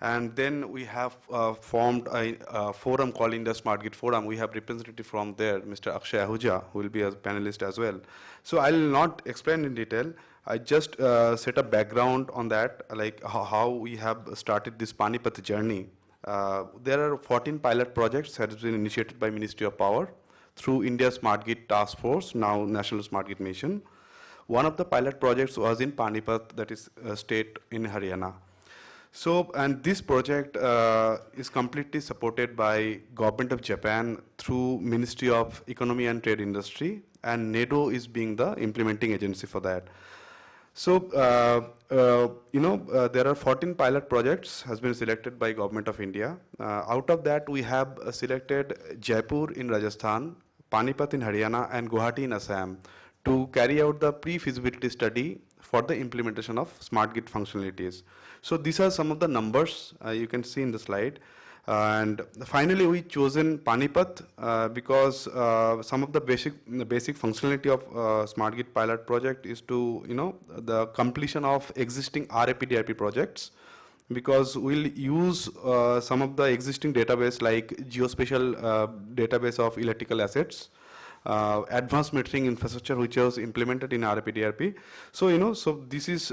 and then we have formed a forum called India Smart Grid Forum. We have representative from there, Mr. Akshay Ahuja, who will be a panelist as well. So I'll not explain in detail. I just set a background on that, like how we have started this Panipat journey. There are 14 pilot projects that have been initiated by Ministry of Power through India Smart Grid Task Force, now National Smart Grid Mission. One of the pilot projects was in Panipat, that is a state in Haryana. So, and this project is completely supported by Government of Japan through Ministry of Economy and Trade Industry, and NEDO is being the implementing agency for that. So, there are 14 pilot projects has been selected by Government of India. Out of that, we have selected Jaipur in Rajasthan, Panipat in Haryana, and Guwahati in Assam to carry out the pre-feasibility study for the implementation of smart grid functionalities. So these are some of the numbers you can see in the slide. And finally, we chosen Panipat because some of the basic functionality of Smart Grid pilot project is to, the completion of existing RAPDRP projects, because we'll use some of the existing database like geospatial database of electrical assets, advanced metering infrastructure which was implemented in RAPDRP. So, so this is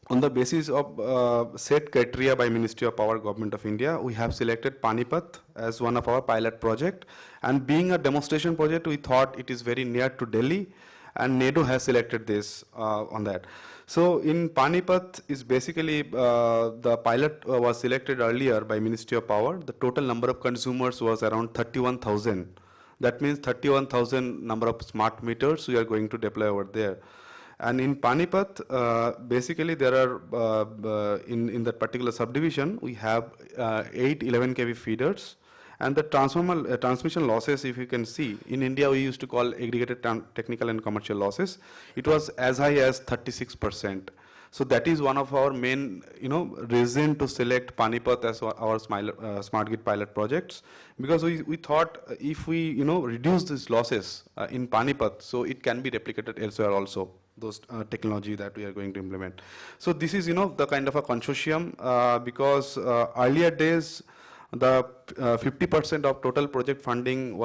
on the basis of set criteria by Ministry of Power, Government of India, we have selected Panipat as one of our pilot project. And being a demonstration project, we thought it is very near to Delhi, and NEDO has selected this on that. So in Panipat is basically, the pilot was selected earlier by Ministry of Power. The total number of consumers was around 31,000. That means 31,000 number of smart meters we are going to deploy over there. And in Panipat, basically there are, in that particular subdivision, we have 8 11 kV feeders. And the transmission losses, if you can see, in India we used to call aggregated technical and commercial losses. It was as high as 36%. So that is one of our main, reason to select Panipat as our Smart Grid pilot projects, because we thought if we, reduce these losses in Panipat, so it can be replicated elsewhere also, those technology that we are going to implement. So this is, the kind of a consortium, because earlier days, the 50% of total project funding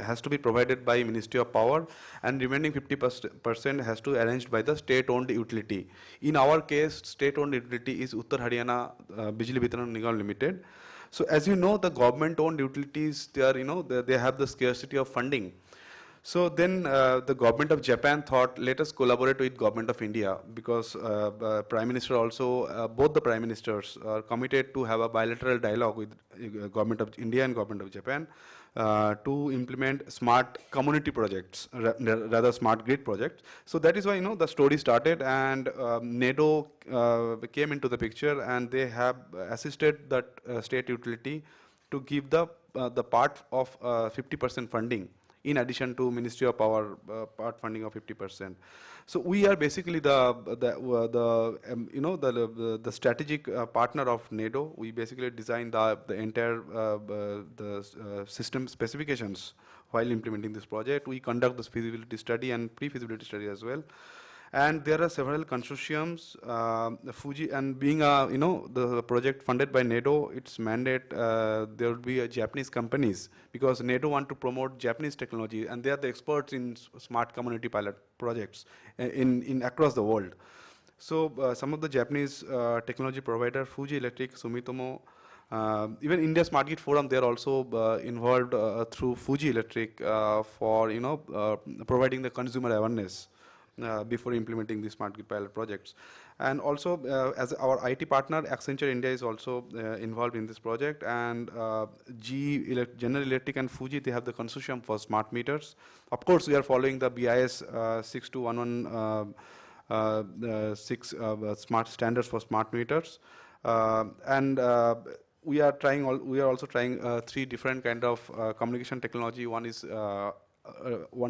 has to be provided by Ministry of Power, and remaining 50% has to be arranged by the state-owned utility. In our case, state-owned utility is Uttar Haryana Bijli Vitran Nigam Limited. So as you know, the government-owned utilities, they are, they have the scarcity of funding. So then the Government of Japan thought, let us collaborate with Government of India, because Prime Minister also, both the Prime Ministers are committed to have a bilateral dialogue with Government of India and Government of Japan to implement smart community projects, rather smart grid projects. So that is why, the story started, and NEDO came into the picture, and they have assisted that state utility to give the part of 50% funding, in addition to Ministry of Power part funding of 50%. So we are basically the strategic partner of NEDO. We basically design the entire system specifications while implementing this project. We conduct this feasibility study and pre-feasibility study as well. And there are several consortiums, Fuji, and being the project funded by NEDO, its mandate, there will be Japanese companies, because NEDO want to promote Japanese technology, and they are the experts in smart community pilot projects in across the world. So some of the Japanese technology provider, Fuji Electric, Sumitomo, even India Smart Grid Forum, they are also involved through Fuji Electric for providing the consumer awareness before implementing the smart grid pilot projects. And also, as our IT partner, Accenture India is also involved in this project, and General Electric and Fuji, they have the consortium for smart meters. Of course, we are following the BIS 62116 smart standards for smart meters, and we are also trying 3 different kind of communication technology. One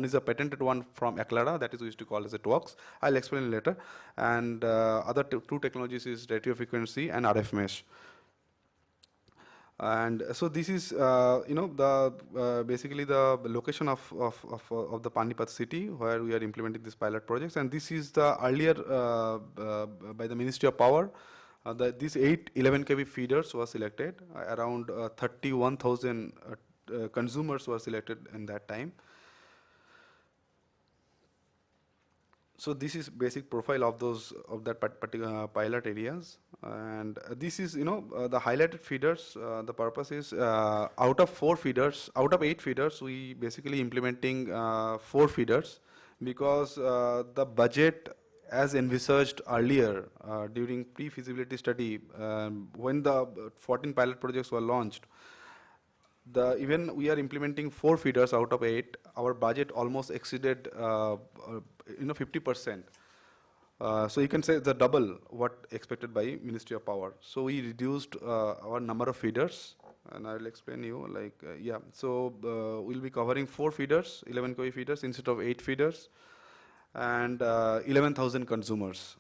is a patented one from Aclara, that is we used to call as a TWOX. I'll explain later. And other 2 technologies is radio frequency and RF mesh. And so this is, basically the location of the Panipat city where we are implementing this pilot projects. And this is the earlier by the Ministry of Power. These 8 11 kV feeders were selected. Around 31,000 consumers were selected in that time. So this is basic profile of that particular pilot areas, and this is the highlighted feeders. The purpose is out of 8 feeders, we basically implementing 4 feeders because the budget as envisaged earlier during pre-feasibility study when the 14 pilot projects were launched. Even we are implementing 4 feeders out of 8, our budget almost exceeded 50%. So you can say the double what expected by Ministry of Power. So we reduced our number of feeders, and I will explain you So we'll be covering 4 feeders, 11 kV feeders instead of 8 feeders, and 11,000 consumers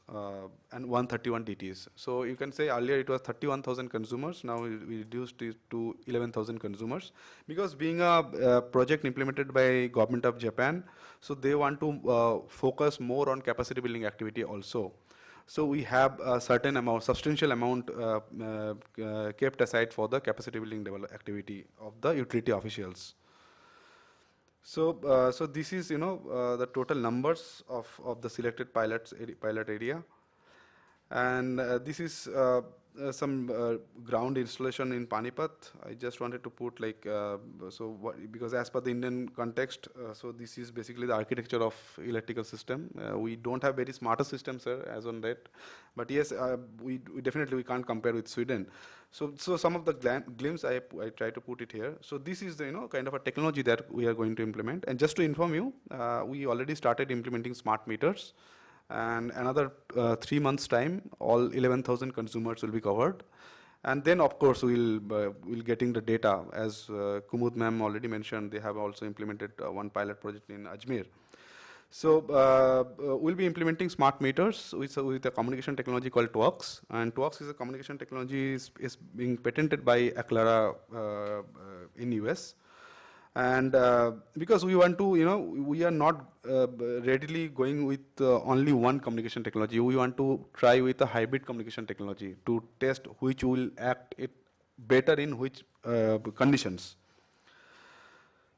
and 131 DTs. So you can say earlier it was 31,000 consumers, now we reduced it to 11,000 consumers, because being a project implemented by government of Japan, so they want to focus more on capacity building activity also. So we have a certain amount, substantial amount kept aside for the capacity building activity of the utility officials. So, so this is the total numbers of the selected pilot area, and this is some ground installation in Panipat. I just wanted to put because as per the Indian context, so this is basically the architecture of electrical system. We don't have very smarter systems, sir, as on that, but yes, we definitely can't compare with Sweden. So some of the glimpse I try to put it here. So this is the kind of a technology that we are going to implement. And just to inform you, we already started implementing smart meters. And another 3 months' time, all 11,000 consumers will be covered. And then, of course, we'll getting the data. As Kumud ma'am already mentioned, they have also implemented one pilot project in Ajmer. So we'll be implementing smart meters with a communication technology called TWOX. And TWOX is a communication technology is being patented by Aclara in US. And because we want to, we are not readily going with only one communication technology. We want to try with a hybrid communication technology to test which will act it better in which conditions.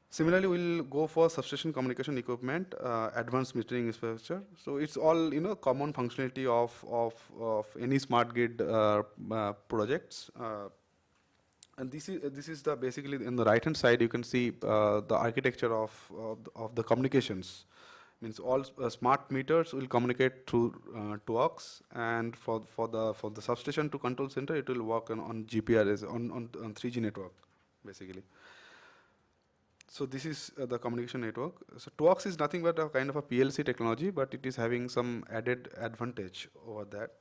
Similarly, we'll go for substation communication equipment, advanced metering infrastructure. So it's all common functionality of any smart grid projects. And this is the basically in the right hand side you can see the architecture of the communications. Means all smart meters will communicate through TWOX, and for the substation to control center it will work on GPRS on 3G network basically. So this is the communication network. So TWOX is nothing but a kind of a PLC technology, but it is having some added advantage over that.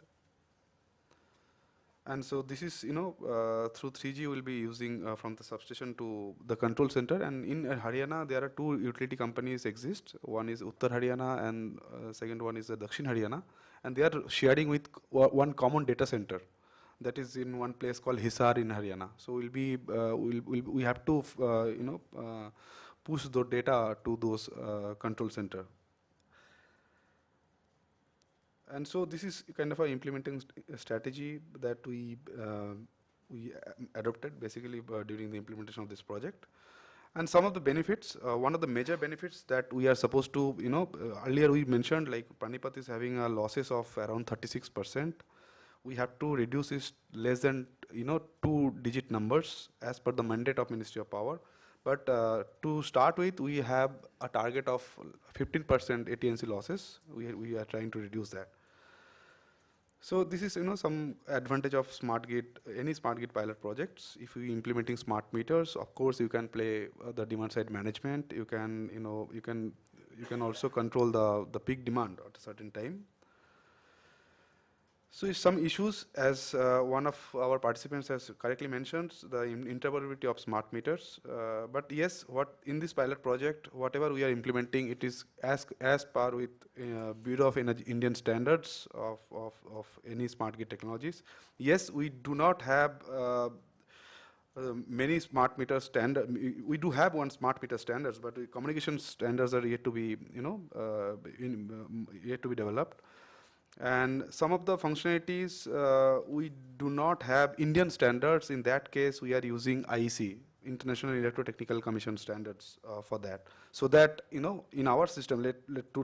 And so this is, through 3G we'll be using from the substation to the control center. And in Haryana, there are 2 utility companies exist. One is Uttar Haryana and second one is Dakshin Haryana. And they are sharing with one common data center that is in one place called Hisar in Haryana. So we'll be, we have to, push the data to those control center. And so this is kind of a implementing strategy that we adopted basically during the implementation of this project. And some of the benefits, one of the major benefits that we are supposed to, earlier we mentioned like Panipat is having a losses of around 36%. We have to reduce it less than 2-digit numbers as per the mandate of Ministry of Power. But to start with, we have a target of 15% AT&C losses. We are trying to reduce that. So this is, some advantage of smart grid, any smart grid pilot projects. If you implementing smart meters, of course you can play the demand side management. You can, you can also control the peak demand at a certain time. So some issues, as one of our participants has correctly mentioned, the interoperability of smart meters. But yes, what in this pilot project, whatever we are implementing, it is as par with Bureau of Indian standards of any smart grid technologies. Yes, we do not have many smart meter standard. We do have one smart meter standards, but the communication standards are yet to be, yet to be developed. And some of the functionalities, we do not have Indian standards. In that case, we are using IEC, International Electrotechnical Commission standards for that. So that, in our system,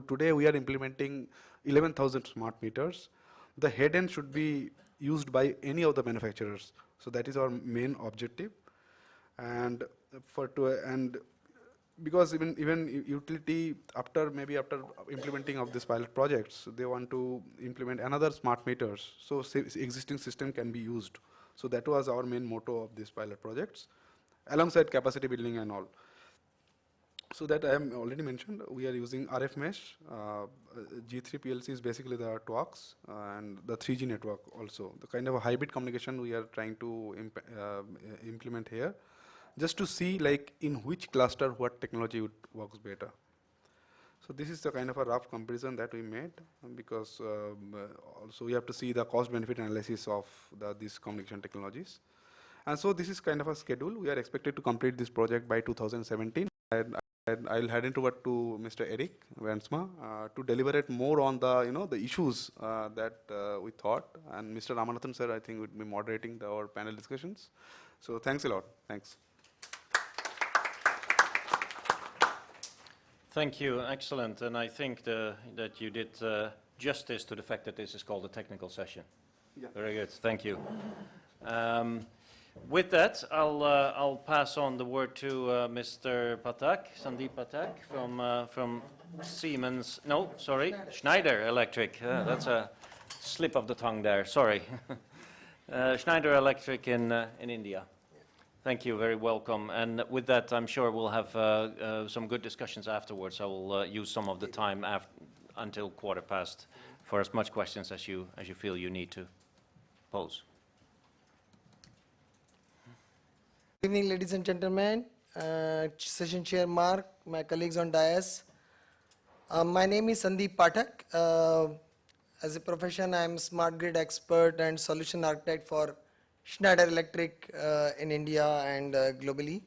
today we are implementing 11,000 smart meters. The head end should be used by any of the manufacturers. So that is our main objective. And because even utility, maybe after implementing of this pilot projects, they want to implement another smart meters, so existing system can be used. So that was our main motto of these pilot projects, alongside capacity building and all. So that I have already mentioned, we are using RF mesh. G3 PLC is basically the TWAX and the 3G network also. The kind of a hybrid communication we are trying to implement here, just to see in which cluster what technology works better. So this is the kind of a rough comparison that we made, because also we have to see the cost benefit analysis of these communication technologies. And so this is kind of a schedule. We are expected to complete this project by 2017. And I'll hand it over to Mr. Eric Wernsma to deliberate more on the the issues that we thought. And Mr. Ramanathan sir, I think, would be moderating our panel discussions. So thanks a lot. Thanks. Thank you, excellent, and I think that you did justice to the fact that this is called a technical session. Yeah. Very good, thank you. With that, I'll pass on the word to Mr. Pathak, Sandeep Pathak from Siemens. No, sorry, Schneider Electric. That's a slip of the tongue there. Sorry, Schneider Electric in India. Thank you, very welcome. And with that, I'm sure we'll have some good discussions afterwards. I will use some of the time until 15:15 for as much questions as you feel you need to pose. Good evening, ladies and gentlemen, session chair Mark, my colleagues on dais. My name is Sandeep Pathak. As a profession, I am smart grid expert and solution architect for Schneider Electric in India and globally.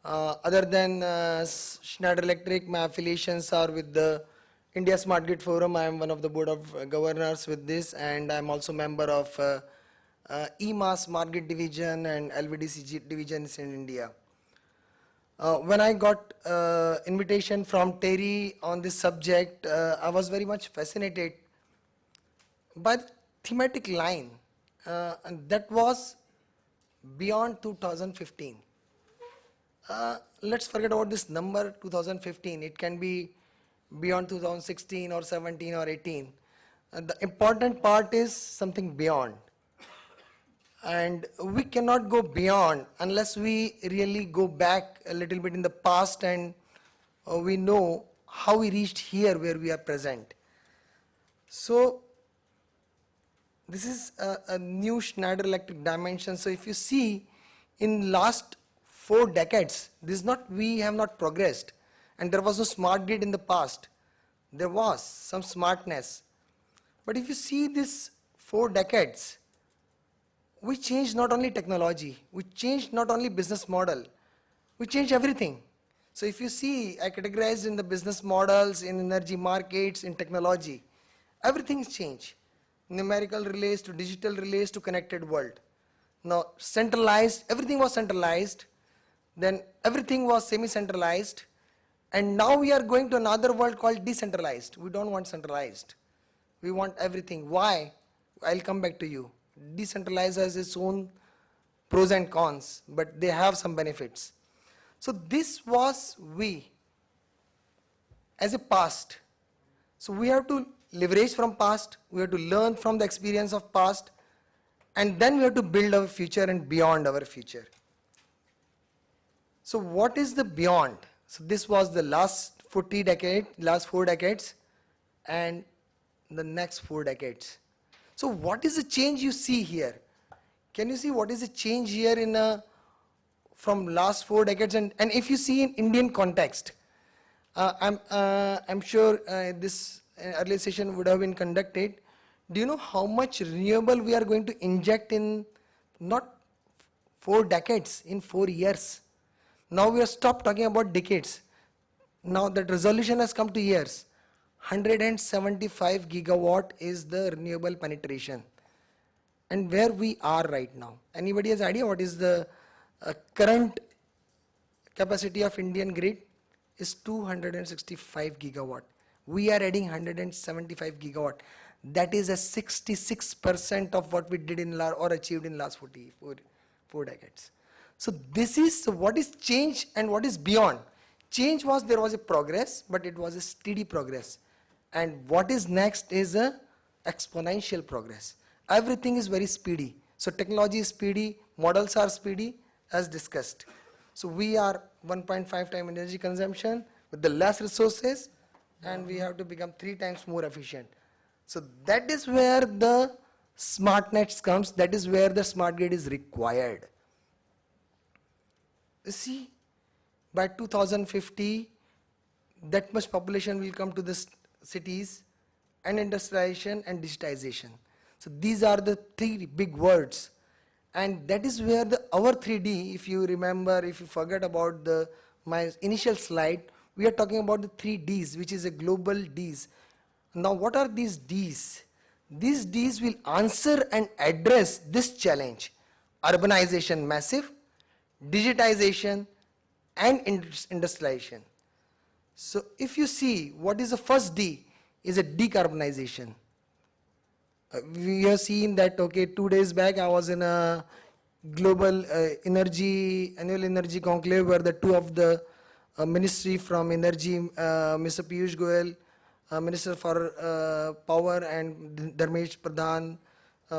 Other than Schneider Electric, my affiliations are with the India Smart Grid Forum. I am one of the board of governors with this, and I am also member of EMA Smart Grid Division and LVDC divisions in India. When I got invitation from Terry on this subject, I was very much fascinated by the thematic line. And that was beyond 2015. Let's forget about this number 2015. It can be beyond 2016 or 17 or 18. The important part is something beyond. And we cannot go beyond unless we really go back a little bit in the past and we know how we reached here where we are present. So this is a new Schneider Electric dimension. So if you see in last 4 decades, we have not progressed, and there was no smart grid in the past. There was some smartness. But if you see this 4 decades, we changed not only technology, we changed not only business model, we changed everything. So if you see, I categorized in the business models, in energy markets, in technology, everything's changed. Numerical relays to digital relays to connected world. Now centralized, everything was centralized, then everything was semi-centralized, and now we are going to another world called decentralized. We don't want centralized. We want everything. Why? I'll come back to you. Decentralized has its own pros and cons, but they have some benefits. So this was we as a past. So we have to leverage from past, we have to learn from the experience of past, and then we have to build our future and beyond our future. So what is the beyond? So this was the last 4 decades, and the next 4 decades. So what is the change you see here? Can you see what is the change here from last 4 decades? And if you see in Indian context, I'm sure this earlier session would have been conducted. Do you know how much renewable we are going to inject in not 4 decades, in 4 years? Now we have stopped talking about decades. Now that resolution has come to years. 175 gigawatt is the renewable penetration. And where we are right now. Anybody has idea what is the current capacity of Indian grid? Is 265 gigawatt. We are adding 175 gigawatt. That is a 66% of what we did or achieved in last 4 decades. So this is what is change and what is beyond. Change was there was a progress, but it was a steady progress. And what is next is a exponential progress. Everything is very speedy. So technology is speedy, models are speedy as discussed. So we are 1.5 times energy consumption with the less resources, and we have to become 3 times more efficient. So that is where the smart nets comes, that is where the smart grid is required. You see, by 2050, that much population will come to the cities, and industrialization and digitization. So these are the 3 big words. And that is where our 3D, if you remember, if you forget about my initial slide, we are talking about the 3 Ds, which is a global Ds. Now what are these Ds? These Ds will answer and address this challenge. Urbanization massive, digitization, and industrialization. So if you see what is the first D is a decarbonization. We have seen that, okay, 2 days back I was in a global annual energy conclave where the 2 of the ministry from energy, Mr. Piyush Goyal, Minister for Power, and Dharmesh Pradhan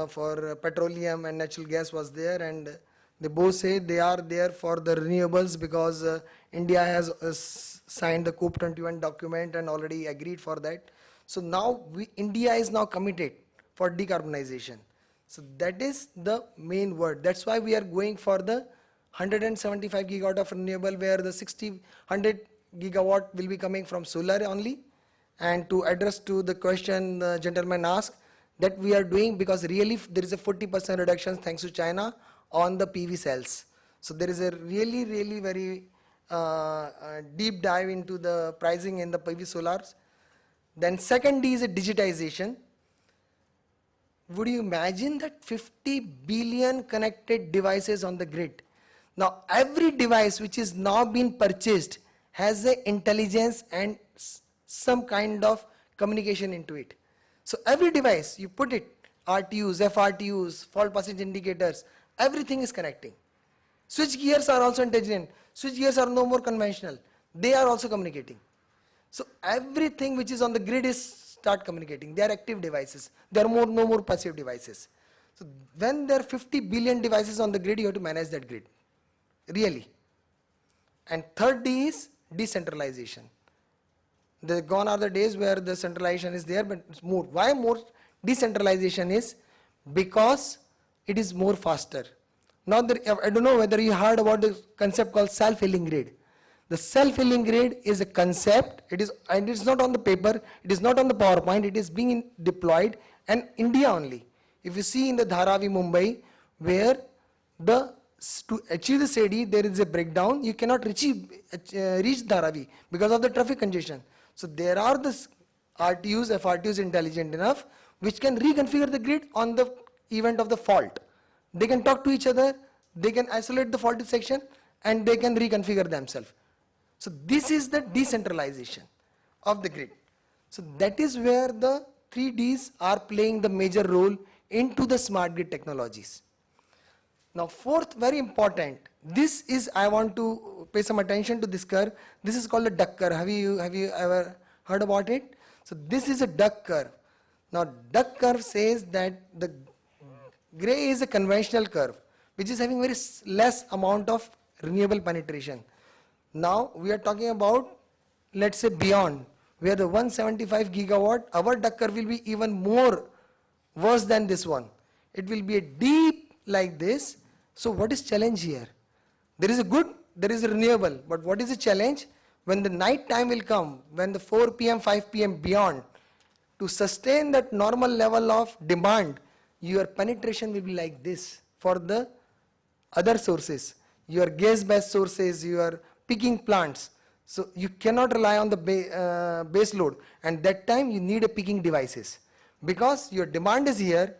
for Petroleum and Natural Gas was there, and they both say they are there for the renewables because India has signed the COP21 document and already agreed for that. So now India is now committed for decarbonization. So that is the main word. That's why we are going for the 175 gigawatt of renewable, where the 100 gigawatt will be coming from solar only. And to address to the question the gentleman asked, that we are doing because really there is a 40% reduction thanks to China on the PV cells. So there is a really very deep dive into the pricing in the PV solars. Then second D is a digitization. Would you imagine that 50 billion connected devices on the grid? Now every device which is now being purchased has a intelligence and some kind of communication into it. So every device you put it, RTUs, FRTUs, fault passage indicators, everything is connecting. Switch gears are also intelligent. Switch gears are no more conventional. They are also communicating. So everything which is on the grid is start communicating. They are active devices. There are no more passive devices. So when there are 50 billion devices on the grid, you have to manage that grid. Really. And third D is decentralization. Gone are the days where the centralization is there, but it's more. Why more decentralization is? Because it is more faster. Now, I don't know whether you heard about the concept called self-healing grid. The self-healing grid is a concept, and it's not on the paper, it is not on the PowerPoint, it is being deployed in India only. If you see in the Dharavi, Mumbai, where to achieve the SEDI, there is a breakdown, you cannot reach Dharavi because of the traffic congestion. So there are the RTUs, FRTUs intelligent enough, which can reconfigure the grid on the event of the fault. They can talk to each other, they can isolate the faulty section, and they can reconfigure themselves. So this is the decentralization of the grid. So that is where the 3 Ds are playing the major role into the smart grid technologies. Now fourth, very important, This is, I want to pay some attention to this curve. This is called a duck curve. Have you ever heard about it? So this is a duck curve. Now duck curve says that the gray is a conventional curve, which is having very less amount of renewable penetration. Now we are talking about, let's say, beyond, where the 175 gigawatt, our duck curve will be even more worse than this one. It will be a deep like this. So what is challenge here? There is a good, there is a renewable, but what is the challenge? When the night time will come, when the 4 p.m., 5 p.m. beyond, to sustain that normal level of demand, your penetration will be like this for the other sources, your gas-based sources, your peaking plants. So you cannot rely on the base load, and that time you need a peaking devices, because your demand is here,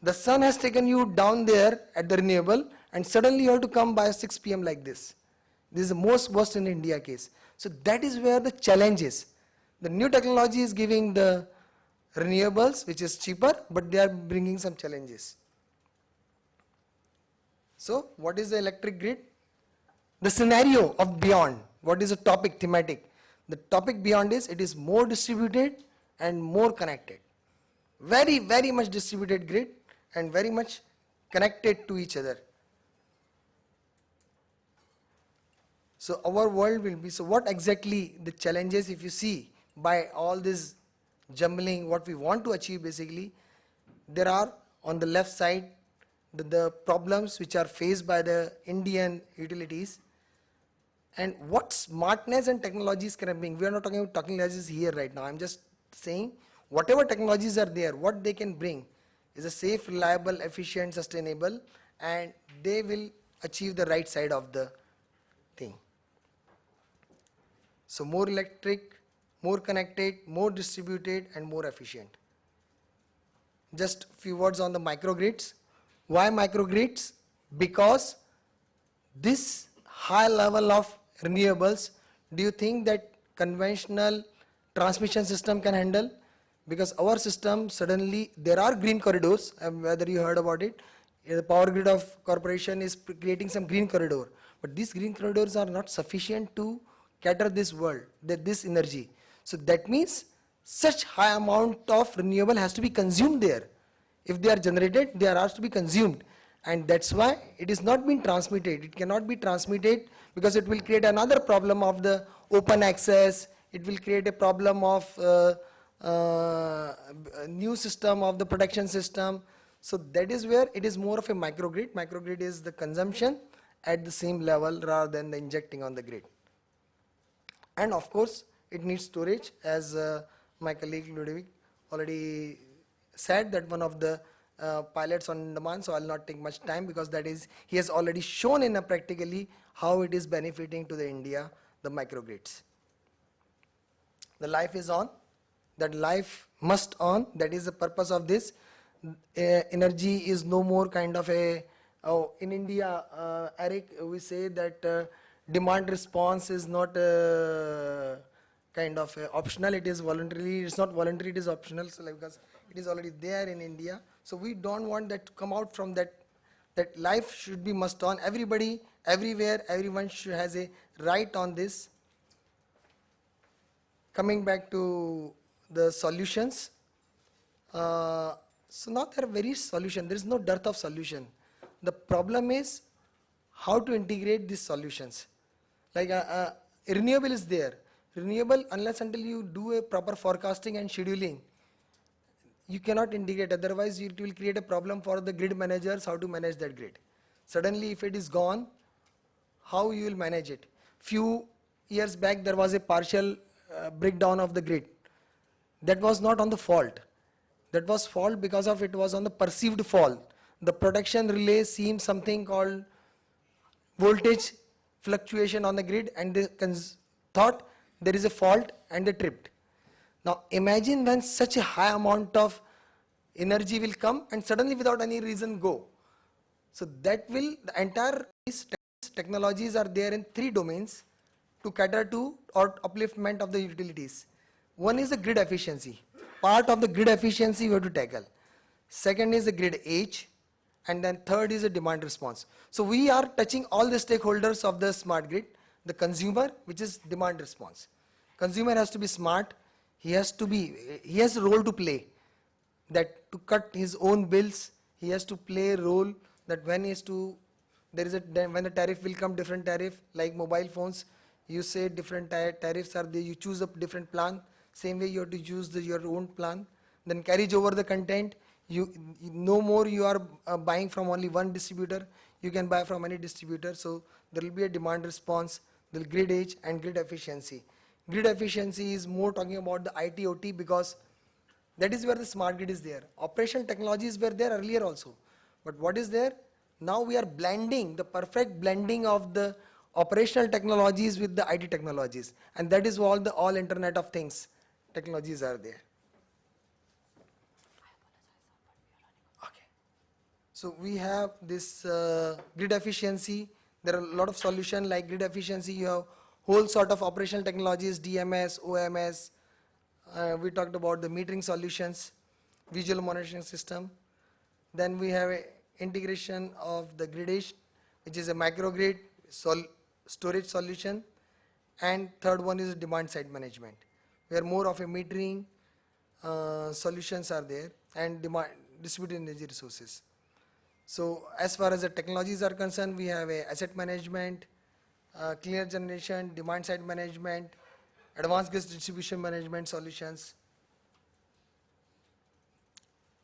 the sun has taken you down there at the renewable, and suddenly you have to come by 6 p.m. like this. This is the most worst in India case. So that is where the challenge is. The new technology is giving the renewables, which is cheaper, but they are bringing some challenges. So what is the electric grid? The scenario of beyond. What is the topic, thematic? The topic beyond is, it is more distributed and more connected. Very, very much distributed grid and very much connected to each other. So our world will be, so what exactly the challenges, if you see by all this jumbling, what we want to achieve basically, there are on the left side the problems which are faced by the Indian utilities, and what smartness and technologies can bring. We are not talking about technologies here right now. I'm just saying whatever technologies are there, what they can bring is a safe, reliable, efficient, sustainable, and they will achieve the right side of the thing. So more electric, more connected, more distributed, and more efficient. Just a few words on the microgrids. Why microgrids? Because this high level of renewables, do you think that conventional transmission system can handle? Because our system, suddenly there are green corridors, whether you heard about it, the Power Grid of Corporation is creating some green corridor, but these green corridors are not sufficient to cater this world, this energy. So that means such high amount of renewable has to be consumed there. If they are generated, they are asked to be consumed, and that's why it is not being transmitted. It cannot be transmitted because it will create another problem of the open access. It will create a problem of a new system of the protection system. So that is where it is more of a microgrid. Microgrid is the consumption at the same level rather than the injecting on the grid. And of course, it needs storage, as my colleague Ludovic already said, that one of the pilots on demand, so I'll not take much time, because that is, he has already shown in a practically how it is benefiting to the India, the microgrids. The life is on, that life must on, that is the purpose of this. Energy is no more kind of a, in India, Eric, we say that demand response is not kind of optional, it is voluntary, it's not voluntary, it is optional, so like, because it is already there in India. So we don't want that to come out from that, that life should be must on. Everybody, everywhere, everyone should has a right on this. Coming back to the solutions, so now there are various solutions, there is no dearth of solution. The problem is how to integrate these solutions. Like renewable is there. Renewable, unless until you do a proper forecasting and scheduling, you cannot integrate, otherwise it will create a problem for the grid managers how to manage that grid. Suddenly if it is gone, how you will manage it? Few years back there was a partial breakdown of the grid. That was not on the fault. That was fault because of it was on the perceived fault. The protection relay seems something called voltage fluctuation on the grid, and they thought there is a fault and they tripped. Now imagine when such a high amount of energy will come and suddenly without any reason go. So that will, the entire technologies are there in 3 domains to cater to or upliftment of the utilities. One is the grid efficiency. Part of the grid efficiency we have to tackle. Second is the grid age, and then third is a demand response. So we are touching all the stakeholders of the smart grid, the consumer, which is demand response. Consumer has to be smart, he has a role to play, that to cut his own bills, he has to play a role that when when the tariff will come, different tariff, like mobile phones, you say different tariffs are there, you choose a different plan, same way you have to choose your own plan, then carries over the content, no more you are buying from only one distributor, you can buy from any distributor, so there will be a demand response, the grid age and grid efficiency. Grid efficiency is more talking about the IT OT because that is where the smart grid is there. Operation technologies were there earlier also, but what is there? Now we are blending, the perfect blending of the operational technologies with the IT technologies, and that is all Internet of Things technologies are there. Okay. So we have this grid efficiency. There are a lot of solutions like grid efficiency. You have whole sort of operational technologies, DMS, OMS. We talked about the metering solutions, visual monitoring system. Then we have a integration of the grid edge, which is a microgrid storage solution, and third one is demand side management, where more of a metering solutions are there and distributed energy resources. So as far as the technologies are concerned, we have a asset management, cleaner generation, demand side management, advanced gas distribution management solutions.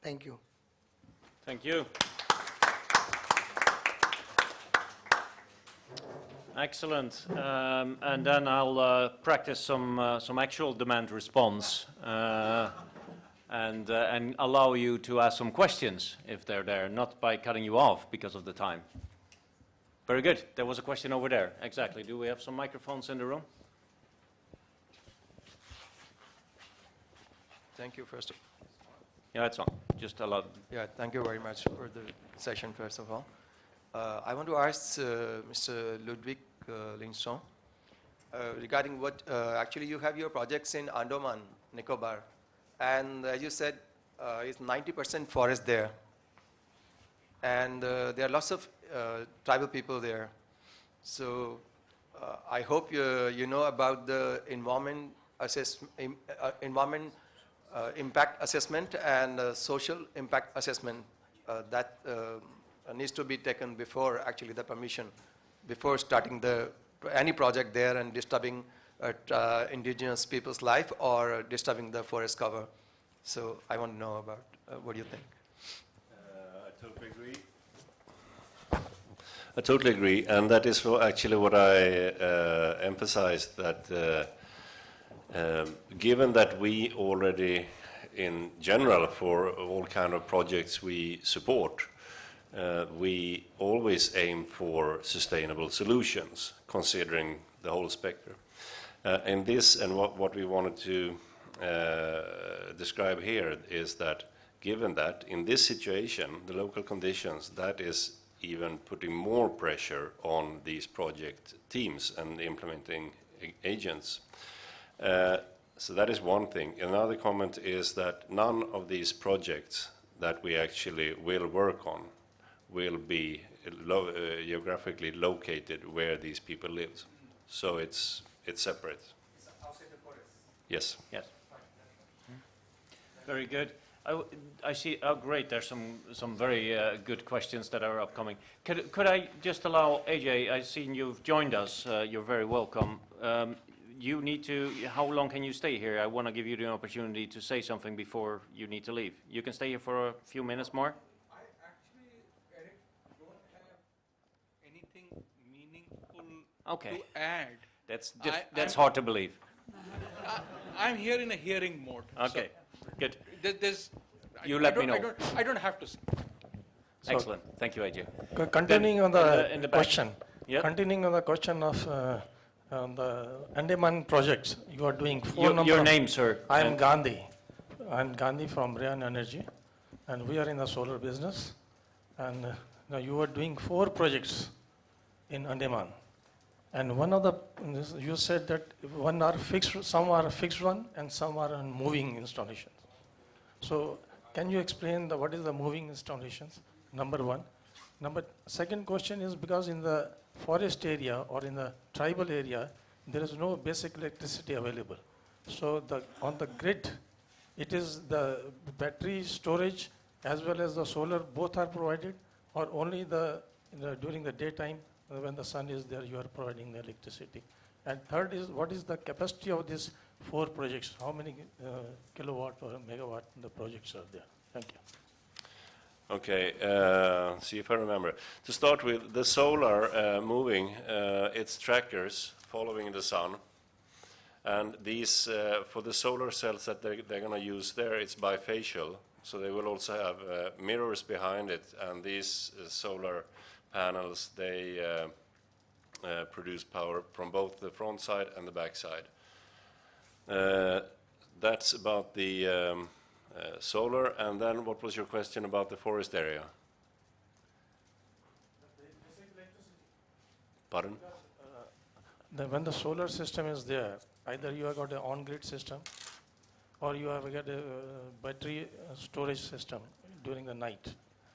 Thank you. Thank you. Excellent. And then I'll practice some actual demand response and allow you to ask some questions if they're there, not by cutting you off because of the time. Very good. There was a question over there. Exactly. Do we have some microphones in the room? Thank you, first of Yeah, it's on. Just allow. Yeah, thank you very much for the session, first of all. I want to ask Mr. Ludwig Lindström regarding what, actually you have your projects in Andaman, Nicobar, and as you said, it's 90% forest there. And there are lots of tribal people there. So I hope you know about the environment impact assessment and social impact assessment that needs to be taken before actually the permission, before starting any project there and disturbing indigenous people's life or disturbing the forest cover. So I want to know about what do you think? I totally agree. I totally agree, and that is actually what I emphasized, that given that we already, in general, for all kind of projects we support, we always aim for sustainable solutions, considering the whole spectrum. And this, and what we wanted to describe here is that, given that in this situation, the local conditions, that is even putting more pressure on these project teams and implementing agents. So that is one thing. Another comment is that none of these projects that we actually will work on will be geographically located where these people live. So it's separate. It's outside the forest. Yes. Yes. Very good. I see. Oh, great. There's some very good questions that are upcoming. Could I just allow AJ? I've seen you've joined us. You're very welcome. You need to. How long can you stay here? I want to give you the opportunity to say something before you need to leave. You can stay here for a few minutes more. I actually, Eric, don't have anything meaningful to add. That's hard to believe. I'm here in a hearing mode. Okay. Good. You let me know. I don't have to say. Excellent. Thank you, AJ. Continuing on the in the question, Yep. continuing on the question of the Andaman projects, you are doing Your name, sir. I am Gandhi. I'm Gandhi from Rayan Energy, and we are in the solar business. And now you are doing 4 projects in Andaman. And one of the, you said that some are fixed one and some are on moving installations. So can you explain what is the moving installations number one. Second question is because in the forest area or in the tribal area, there is no basic electricity available. So on the grid, it is the battery storage as well as the solar, both are provided, or only during the daytime when the sun is there, you are providing the electricity. And third is, what is the capacity of these 4 projects? How many kilowatt or megawatt the projects are there? Thank you. Okay, see if I remember. To start with, the solar moving its trackers following the sun. And these, for the solar cells that they're going to use there, it's bifacial. So they will also have mirrors behind it. And these solar panels, they produce power from both the front side and the back side. That's about the solar. And then what was your question about the forest area? Pardon? When the solar system is there, either you have got an on-grid system or you have got a battery storage system during the night.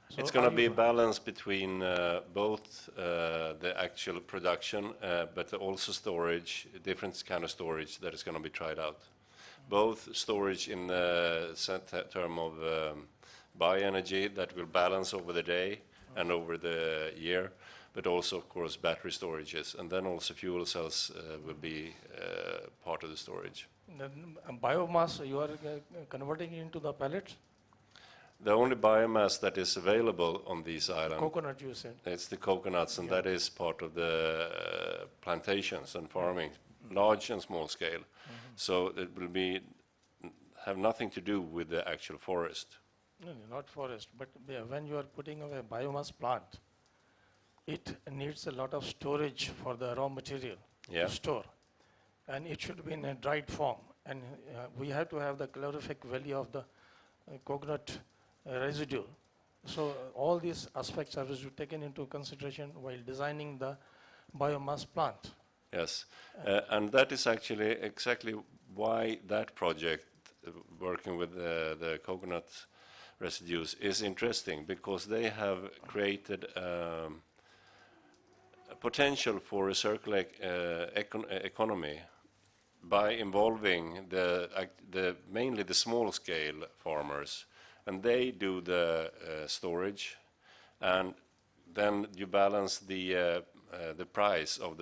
So it's going to be a balance between both the actual production, but also storage, different kind of storage that is going to be tried out. Both storage in the term of bioenergy that will balance over the day and over the year, but also, of course, battery storages, and then also fuel cells will be part of the storage. The biomass, you are converting into the pellets? The only biomass that is available on these islands, Coconut, you said. it's the coconuts, and that is part of the plantations and farming, large and small scale. So it will have nothing to do with the actual forest. No, not forest, but when you are putting up a biomass plant, it needs a lot of storage for the raw material Yeah. to store. And it should be in a dried form. And we have to have the calorific value of the coconut residue. So all these aspects are taken into consideration while designing the biomass plant. Yes, and that is actually exactly why that project, working with the coconut residues, is interesting, because they have created a potential for a circular economy by involving mainly the small-scale farmers, and they do the storage, and then you balance the price of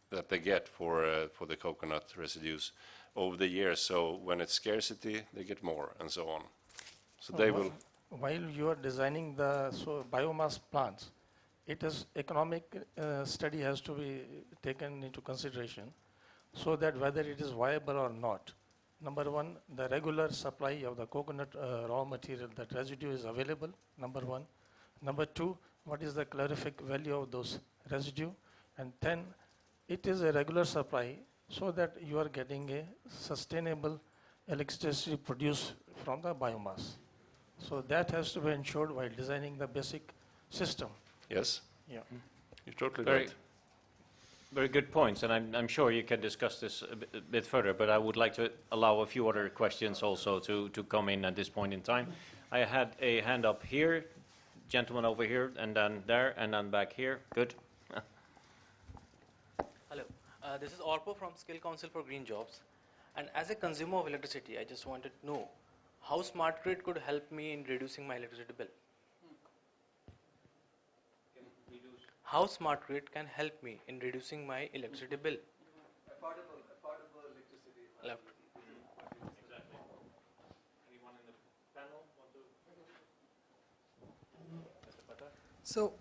that they get for the coconut residues over the years. So when it's scarcity, they get more, and so on. So they will. While you are designing the biomass plants, it is economic study has to be taken into consideration, so that whether it is viable or not. Number one, the regular supply of the coconut raw material, that residue is available, number one. Number two, what is the calorific value of those residue? And then it is a regular supply, so that you are getting a sustainable electricity produced from the biomass. So that has to be ensured while designing the basic system. Yes. Yeah. You're totally Very, right. very good points, and I'm sure you can discuss this a bit further, but I would like to allow a few other questions also to come in at this point in time. I had a hand up here, gentleman over here, and then there, and then back here. Good. Hello, this is Orpo from Skill Council for Green Jobs. And as a consumer of electricity, I just wanted to know how smart grid could help me in reducing my electricity bill. How smart grid can help me in reducing my electricity bill? Affordable electricity. Left. Exactly. Anyone in the panel want to? So,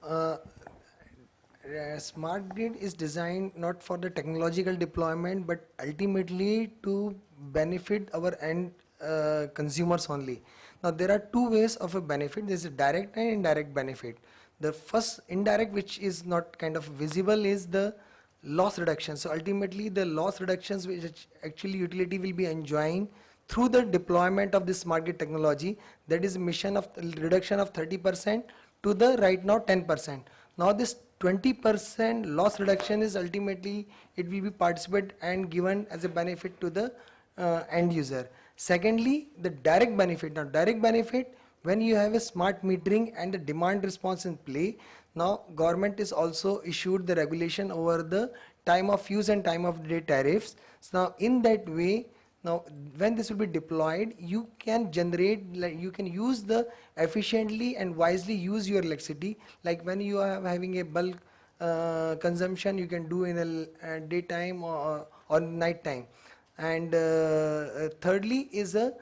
smart grid is designed not for the technological deployment, but ultimately to benefit our end consumers only. Now, there are two ways of a benefit. There is a direct and indirect benefit. The first indirect, which is not kind of visible, is the loss reduction. So ultimately the loss reductions which actually utility will be enjoying through the deployment of this smart grid technology, that is mission of reduction of 30% to the right now 10%. Now this 20% loss reduction is ultimately, it will be participated and given as a benefit to the end user. Secondly, the direct benefit. Now direct benefit, when you have a smart metering and the demand response in play, now government is also issued the regulation over the time of use and time of day tariffs. So now in that way, now when this will be deployed, you can generate, like you can use the efficiently and wisely use your electricity. Like when you are having a bulk consumption, you can do in a daytime or night time. And thirdly is a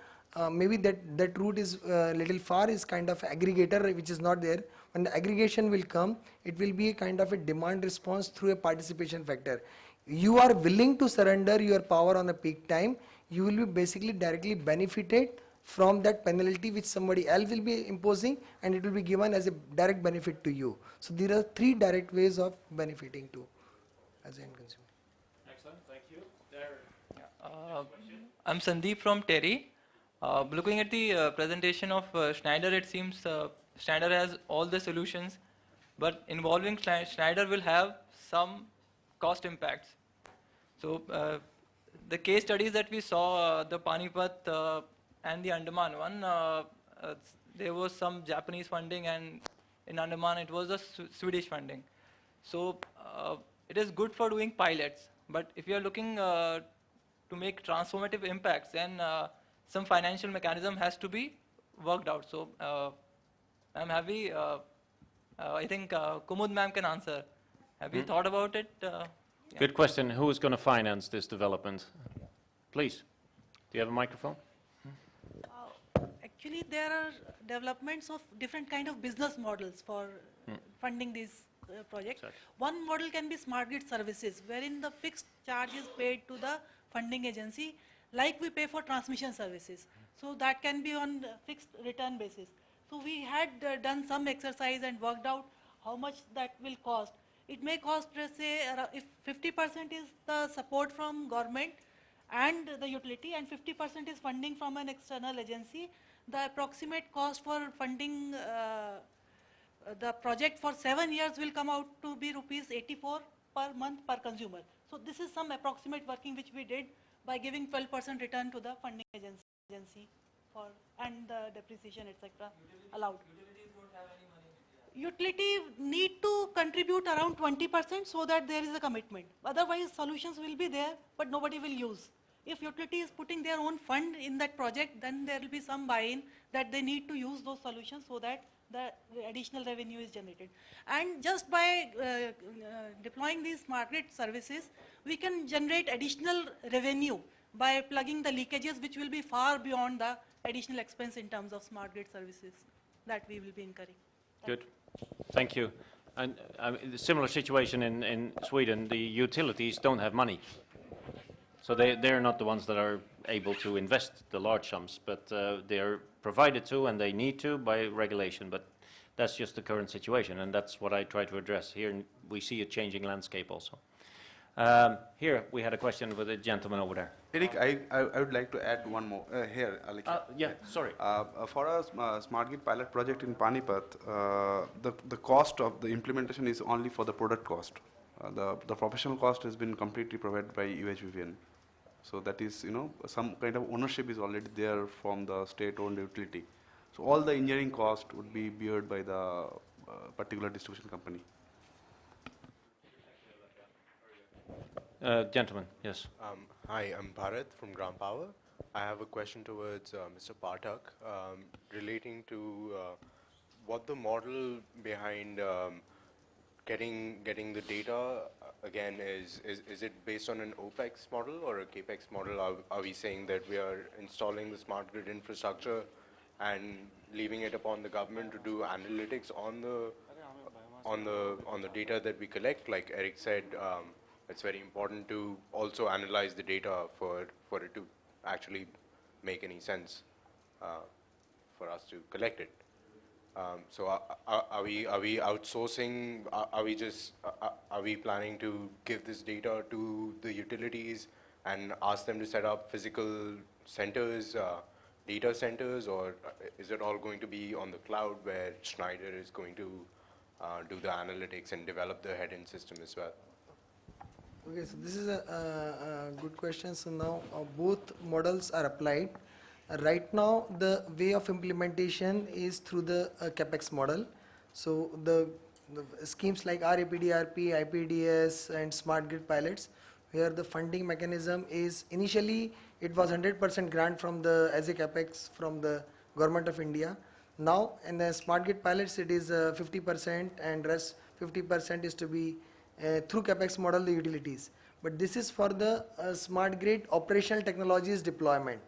maybe that route is little far, is kind of aggregator which is not there. When the aggregation will come, it will be a kind of a demand response through a participation factor. You are willing to surrender your power on a peak time, you will be basically directly benefited from that penalty which somebody else will be imposing, and it will be given as a direct benefit to you. So there are 3 direct ways of benefiting to as an end consumer. Excellent, thank you. I'm Sandeep from Terry. Looking at the presentation of Schneider, it seems Schneider has all the solutions, but involving Schneider will have some cost impacts. So the case studies that we saw, the Panipat and the Andaman one, there was some Japanese funding, and in Andaman it was the Swedish funding. So it is good for doing pilots, but if you are looking to make transformative impacts, then some financial mechanism has to be worked out. So I'm happy, I think Kumud ma'am can answer. Have you thought about it? Yeah. Good question. Who is going to finance this development? Please. Do you have a microphone? Actually, there are developments of different kind of business models for funding these projects. Exactly. One model can be smart grid services, wherein the fixed charge is paid to the funding agency, like we pay for transmission services. So that can be on fixed return basis. So we had done some exercise and worked out how much that will cost. It may cost, let's say, if 50% is the support from government and the utility, and 50% is funding from an external agency, the approximate cost for funding the project for 7 years will come out to be rupees 84 per month per consumer. So this is some approximate working which we did by giving 12% return to the funding agency for, and the depreciation, etc. allowed. Utility need to contribute around 20% so that there is a commitment. Otherwise, solutions will be there, but nobody will use. If utility is putting their own fund in that project, then there will be some buy-in that they need to use those solutions so that the additional revenue is generated. And just by deploying these smart grid services, we can generate additional revenue by plugging the leakages, which will be far beyond the additional expense in terms of smart grid services that we will be incurring. Good. Thank you. And the similar situation in Sweden, the utilities don't have money. So they're not the ones that are able to invest the large sums, but they're provided to, and they need to by regulation. But that's just the current situation, and that's what I try to address here. And we see a changing landscape also. Here we had a question with a gentleman over there. Eric, I would like to add one more here. Yeah, sorry. For a smart grid pilot project in Panipat, the cost of the implementation is only for the product cost. The professional cost has been completely provided by UHVVN. So that is, some kind of ownership is already there from the state-owned utility. So all the engineering cost would be beared by the particular distribution company. Gentleman, yes. Hi, I'm Bharat from Gram Power. I have a question towards Mr. Pathak relating to what the model behind getting the data again is it based on an OPEX model or a CAPEX model? Are we saying that we are installing the smart grid infrastructure and leaving it upon the government to do analytics on the data that we collect? Like Eric said, it's very important to also analyze the data for it to actually make any sense for us to collect it. So are we outsourcing? Are we planning to give this data to the utilities and ask them to set up physical centers, data centers, or is it all going to be on the cloud where Schneider is going to do the analytics and develop the head-end system as well? Okay, so this is a good question. So now both models are applied. Right now, the way of implementation is through the capex model. So the schemes like RAPDRP, IPDS, and smart grid pilots, where the funding mechanism is initially it was 100% grant from the as a capex from the government of India. Now in the smart grid pilots it is 50% and rest 50% is to be through capex model the utilities. But this is for the smart grid operational technologies deployment.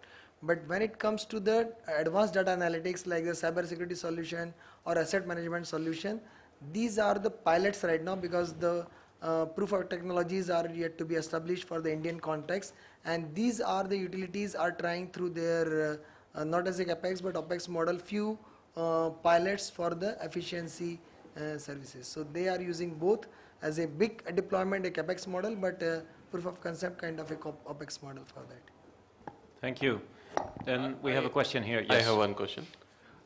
But when it comes to the advanced data analytics like the cyber security solution or asset management solution, these are the pilots right now because the proof of technologies are yet to be established for the Indian context, and these are the utilities are trying through their not as a capex but opex model few pilots for the efficiency services. So they are using both as a big deployment a capex model but proof of concept kind of a opex model for that. Thank you. Then we have a question here. I Yes. have one question.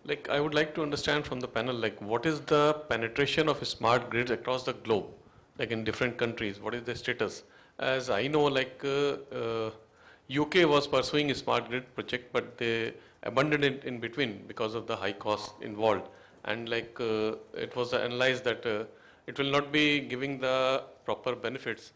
Like, I would like to understand from the panel, like, what is the penetration of smart grids across the globe, like in different countries? What is the status? As I know, like, UK was pursuing a smart grid project, but they abandoned it in between because of the high cost involved. And like, it was analyzed that it will not be giving the proper benefits.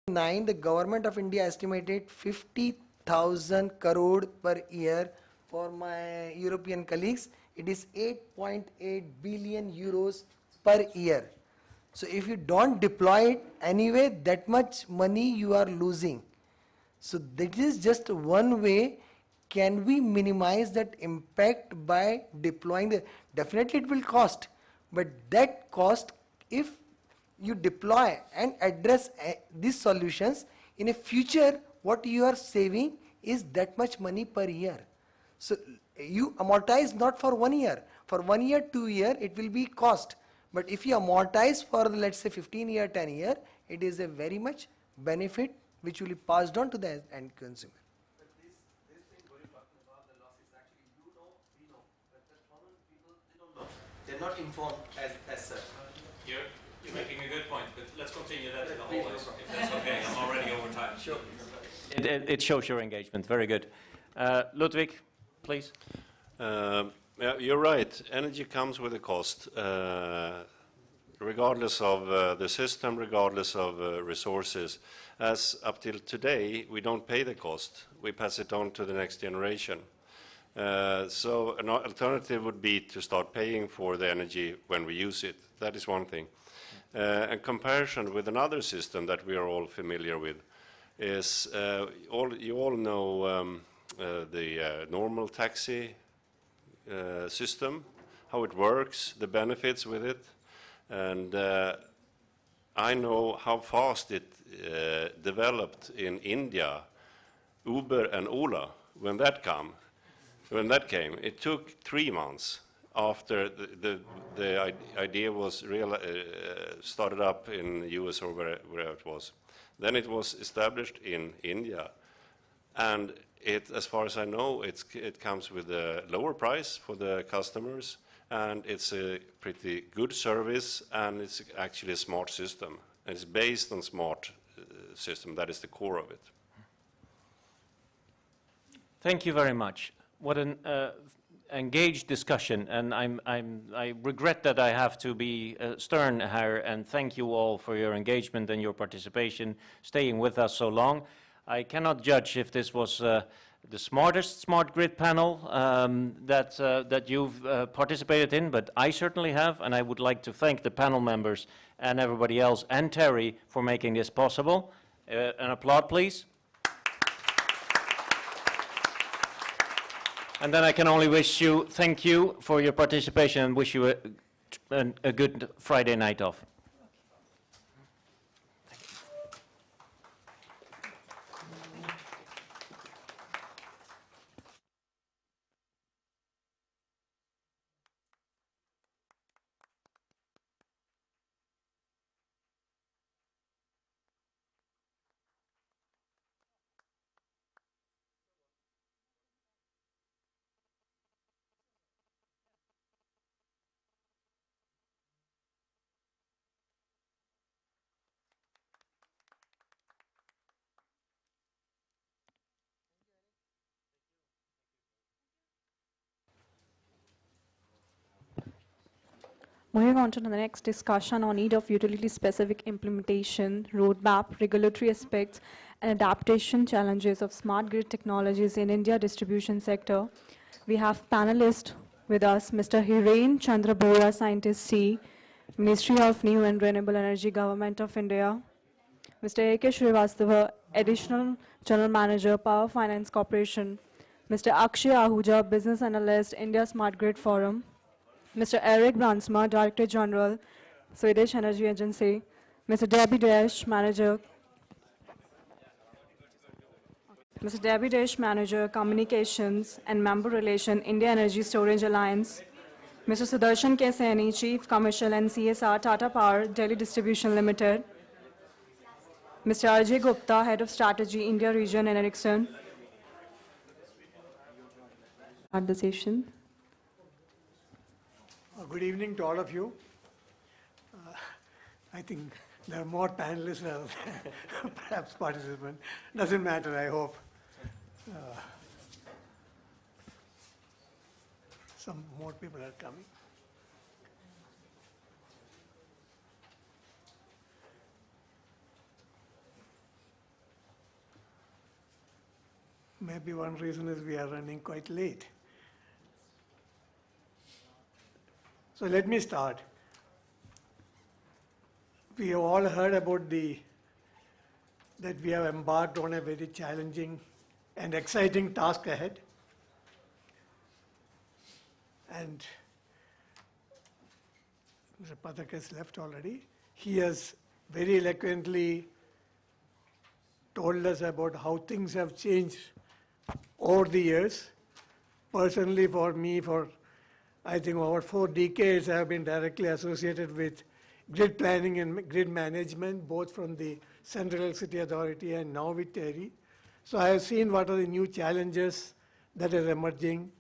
The government of India estimated 50,000 crore per year. For my European colleagues, it is 8.8 billion euros per year. So if you don't deploy it anyway, that much money you are losing. So that is just one way. Can we minimize that impact by deploying the, definitely it will cost, but that cost, if you deploy and address these solutions in a future, what you are saving is that much money per year. So you amortize not for 1 year, for 1 year, 2 year, it will be cost. But if you amortize for let's say 15 year, 10 year, it is a very much benefit which will be passed on to the end consumer. They're not informed as such. You're making a good point, but let's continue that in the hallways, if that's okay. I'm already over time. Sure. It shows your engagement. Very good. Ludwig, please. Yeah, you're right. Energy comes with a cost, regardless of the system, regardless of resources. As up till today, we don't pay the cost. We pass it on to the next generation. So an alternative would be to start paying for the energy when we use it. That is one thing. In comparison with another system that we are all familiar with is, you all know the normal taxi system, how it works, the benefits with it, and I know how fast it developed in India, Uber and Ola, when that came. It took 3 months after the idea was started up in the US or wherever it was. Then it was established in India, and as far as I know, it comes with a lower price for the customers, and it's a pretty good service, and it's actually a smart system. And it's based on smart system. That is the core of it. Thank you very much. What an engaged discussion, and I regret that I have to be stern here, and thank you all for your engagement and your participation, staying with us so long. I cannot judge if this was the smartest smart grid panel that you've participated in, but I certainly have, and I would like to thank the panel members and everybody else and Terry for making this possible. An applaud, please. And then I can only thank you for your participation and wish you a good Friday night off. Moving on to the next discussion on need of utility-specific implementation, roadmap, regulatory aspects, and adaptation challenges of smart grid technologies in India distribution sector. We have panelists with us, Mr. Hiren Chandra Bora, Scientist C, Ministry of New and Renewable Energy, Government of India. Mr. A.K. Srivastava, Additional General Manager, Power Finance Corporation. Mr. Akshay Ahuja, Business Analyst, India Smart Grid Forum. Mr. Eric Bransma, Director General, Swedish Energy Agency. Mr. Debbie Dash, Manager. Mr. Debbie Dash, Manager, Communications and Member Relation, India Energy Storage Alliance. Mr. Sudarshan K. Saini, Chief Commercial and CSR, Tata Power, Delhi Distribution Limited. Mr. Ajay Gupta, Head of Strategy, India Region and Ericsson. Start the session. Good evening to all of you. I think there are more panelists rather than perhaps participants. Doesn't matter, I hope. Some more people are coming. Maybe one reason is we are running quite late. So let me start. We have all heard about that we have embarked on a very challenging and exciting task ahead. And Mr. Pathak has left already. He has very eloquently told us about how things have changed over the years. Personally, for me, for I think over 4 decades, I have been directly associated with grid planning and grid management, both from the Central Electricity Authority and now with TERI. So I have seen what are the new challenges that are emerging,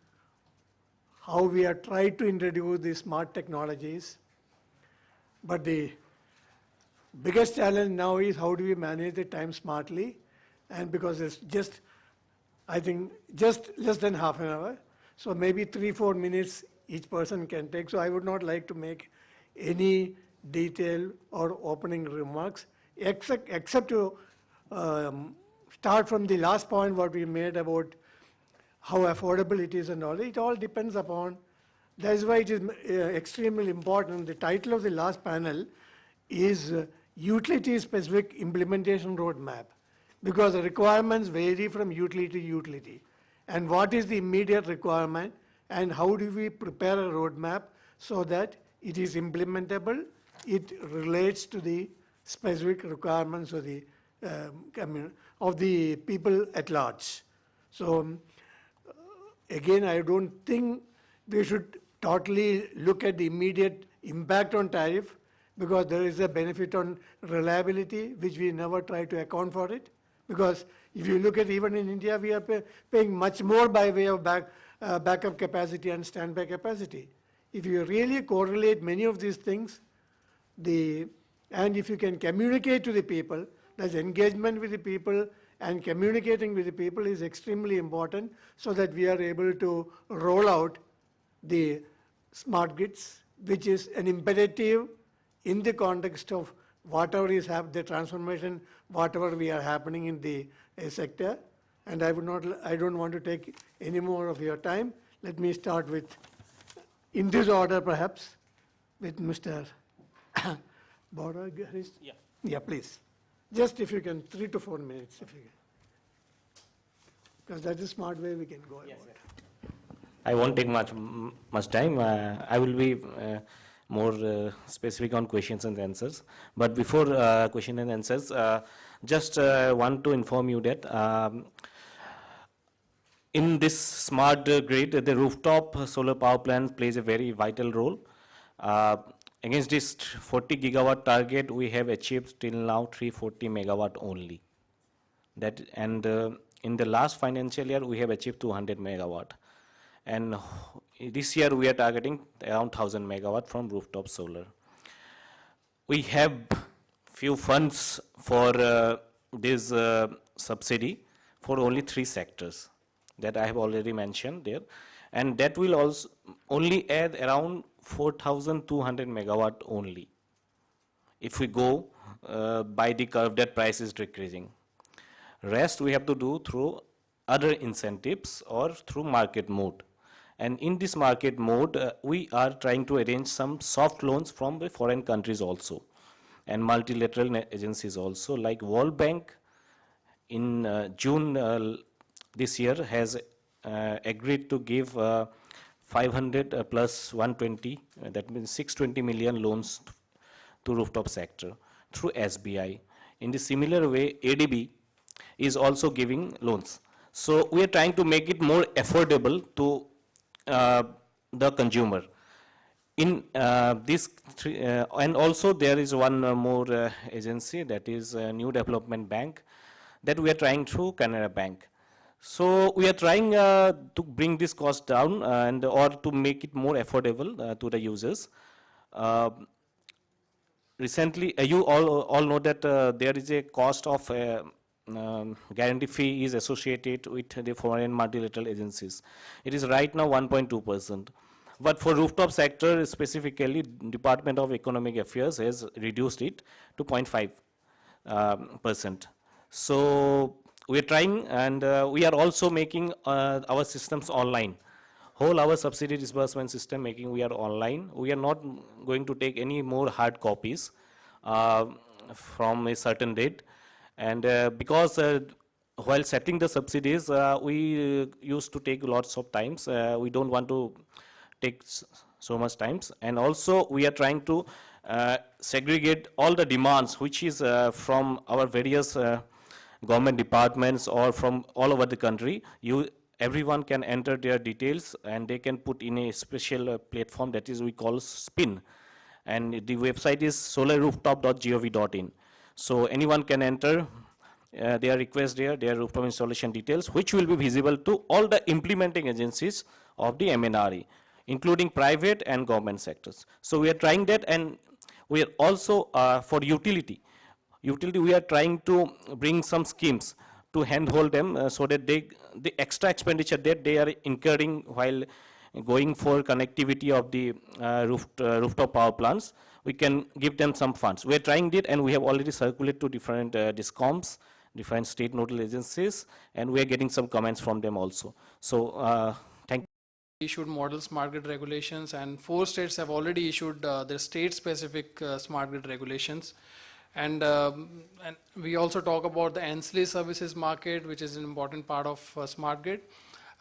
how we have tried to introduce these smart technologies. But the biggest challenge now is how do we manage the time smartly, and because it's just, I think, just less than half an hour, so maybe 3-4 minutes each person can take. So I would not like to make any detail or opening remarks, except to start from the last point what we made about how affordable it is and all. It all depends upon, that's why it is extremely important. The title of the last panel is Utility-Specific Implementation Roadmap, because the requirements vary from utility to utility. And what is the immediate requirement, and how do we prepare a roadmap so that it is implementable, it relates to the specific requirements of the people at large. So again, I don't think we should totally look at the immediate impact on tariff, because there is a benefit on reliability, which we never try to account for it. Because if you look at even in India, we are paying much more by way of backup capacity and standby capacity. If you really correlate many of these things, and if you can communicate to the people, that's engagement with the people, and communicating with the people is extremely important, so that we are able to roll out the smart grids, which is an imperative in the context of whatever is the transformation, whatever we are happening in the sector. And I don't want to take any more of your time. Let me start with, in this order perhaps, with Mr. Bora. Yeah. Yeah, please. Just if you can, 3 to 4 minutes, if you can. Because that's a smart way we can go about it. I won't take much time. I will be more specific on questions and answers. But before question and answers, just want to inform you that in this smart grid, the rooftop solar power plant plays a very vital role. Against this 40 gigawatt target, we have achieved till now 340 megawatt only. And in the last financial year, we have achieved 200 megawatt. And this year, we are targeting around 1000 megawatt from rooftop solar. We have few funds for this subsidy for only 3 sectors that I have already mentioned there. And that will also only add around 4,200 megawatt only. If we go by the curve that price is decreasing. Rest we have to do through other incentives or through market mode. And in this market mode, we are trying to arrange some soft loans from the foreign countries also, and multilateral agencies also, like World Bank in June this year has agreed to give 500 plus 120, that means 620 million loans to rooftop sector through SBI. In the similar way, ADB is also giving loans. So we are trying to make it more affordable to the consumer. In this, and also there is one more agency, that is New Development Bank, that we are trying through Canara Bank. So we are trying to bring this cost down and or to make it more affordable to the users. Recently, you all know that there is a cost of guarantee fee is associated with the foreign multilateral agencies. It is right now 1.2%. But for rooftop sector specifically, Department of Economic Affairs has reduced it to 0.5%. So we are trying, and we are also making our systems online. Whole our subsidy disbursement system making we are online. We are not going to take any more hard copies from a certain date. And because while setting the subsidies, we used to take lots of times. We don't want to take so much times. And also we are trying to segregate all the demands which is from our various government departments or from all over the country. Everyone can enter their details and they can put in a special platform that is we call SPIN. And the website is solarrooftop.gov.in. So anyone can enter their request there, their rooftop installation details, which will be visible to all the implementing agencies of the MNRE, including private and government sectors. So we are trying that, and we are also for utility we are trying to bring some schemes to handhold them so that the extra expenditure that they are incurring while going for connectivity of the rooftop power plants, we can give them some funds. We are trying it, and we have already circulated to different DISCOMs, different state nodal agencies, and we are getting some comments from them also. So thank you. Issued model smart grid regulations, and 4 states have already issued their state-specific smart grid regulations. And we also talk about the ancillary services market, which is an important part of smart grid.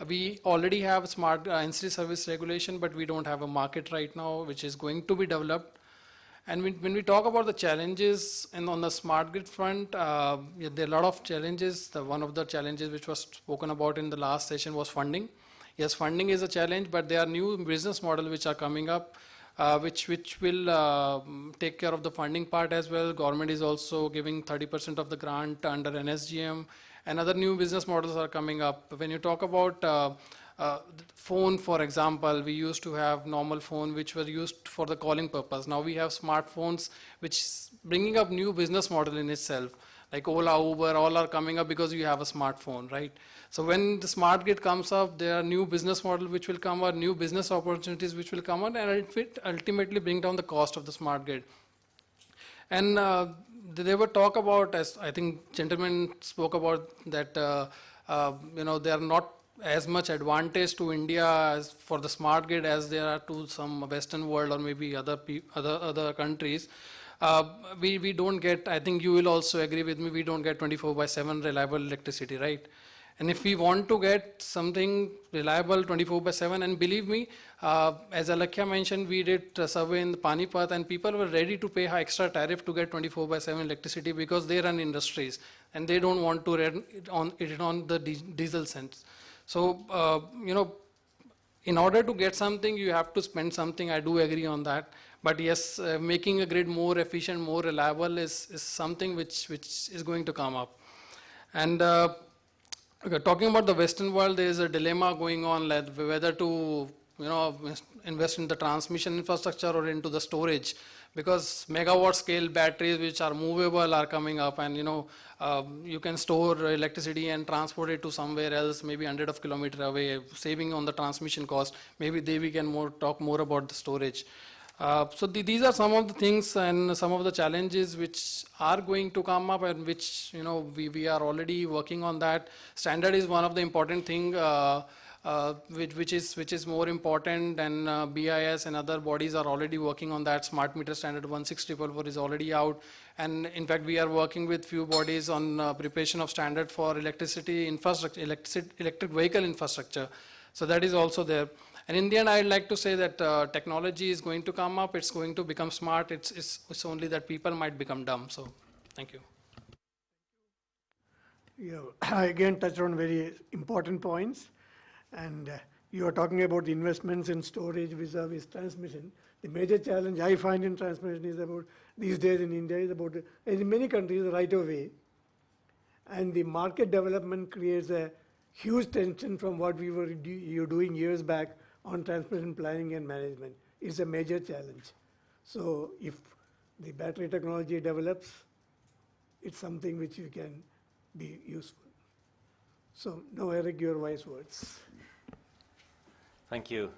We already have smart ancillary service regulation, but we don't have a market right now, which is going to be developed. And when we talk about the challenges and on the smart grid front, there are a lot of challenges. One of the challenges which was spoken about in the last session was funding. Yes, funding is a challenge, but there are new business models which are coming up, which will take care of the funding part as well. Government is also giving 30% of the grant under NSGM, and other new business models are coming up. When you talk about phone, for example, we used to have normal phone which were used for the calling purpose. Now we have smartphones which is bringing up new business model in itself. Like Ola, Uber, all are coming up because you have a smartphone, right? So when the smart grid comes up, there are new business models which will come out, new business opportunities which will come out, and it will ultimately bring down the cost of the smart grid. And they were talk about, as I think gentlemen spoke about, that they are not as much advantage to India as for the smart grid as there are to some Western world or maybe other countries. We don't get, I think you will also agree with me, we don't get 24/7 reliable electricity, right? And if we want to get something reliable 24/7, and believe me, as Alakhya mentioned, we did a survey in Panipat, and people were ready to pay high extra tariff to get 24/7 electricity because they run industries and they don't want to run it on the diesel sense. So, in order to get something, you have to spend something. I do agree on that. But yes, making a grid more efficient, more reliable is something which is going to come up. And talking about the Western world, there is a dilemma going on whether to invest in the transmission infrastructure or into the storage, because megawatt scale batteries which are movable are coming up, and you can store electricity and transport it to somewhere else, maybe 100 of kilometer away, saving on the transmission cost. Maybe we can talk more about the storage. So these are some of the things and some of the challenges which are going to come up, and which we are already working on that. Standard is one of the important thing. Which is more important, and BIS and other bodies are already working on that. Smart meter standard 16444 is already out, and in fact we are working with few bodies on preparation of standard for electricity infrastructure, electric vehicle infrastructure. So that is also there. And in the end, I'd like to say that technology is going to come up. It's going to become smart. It's only that people might become dumb. So thank you. I again touched on very important points. And you are talking about the investments in storage vis-a-vis transmission. The major challenge I find in transmission is about, these days in India, is about, in many countries, the right of way. And the market development creates a huge tension from what we were doing years back on transmission planning and management. It's a major challenge. So if the battery technology develops, it's something which you can be useful. So now, Eric, your wise words. Thank you.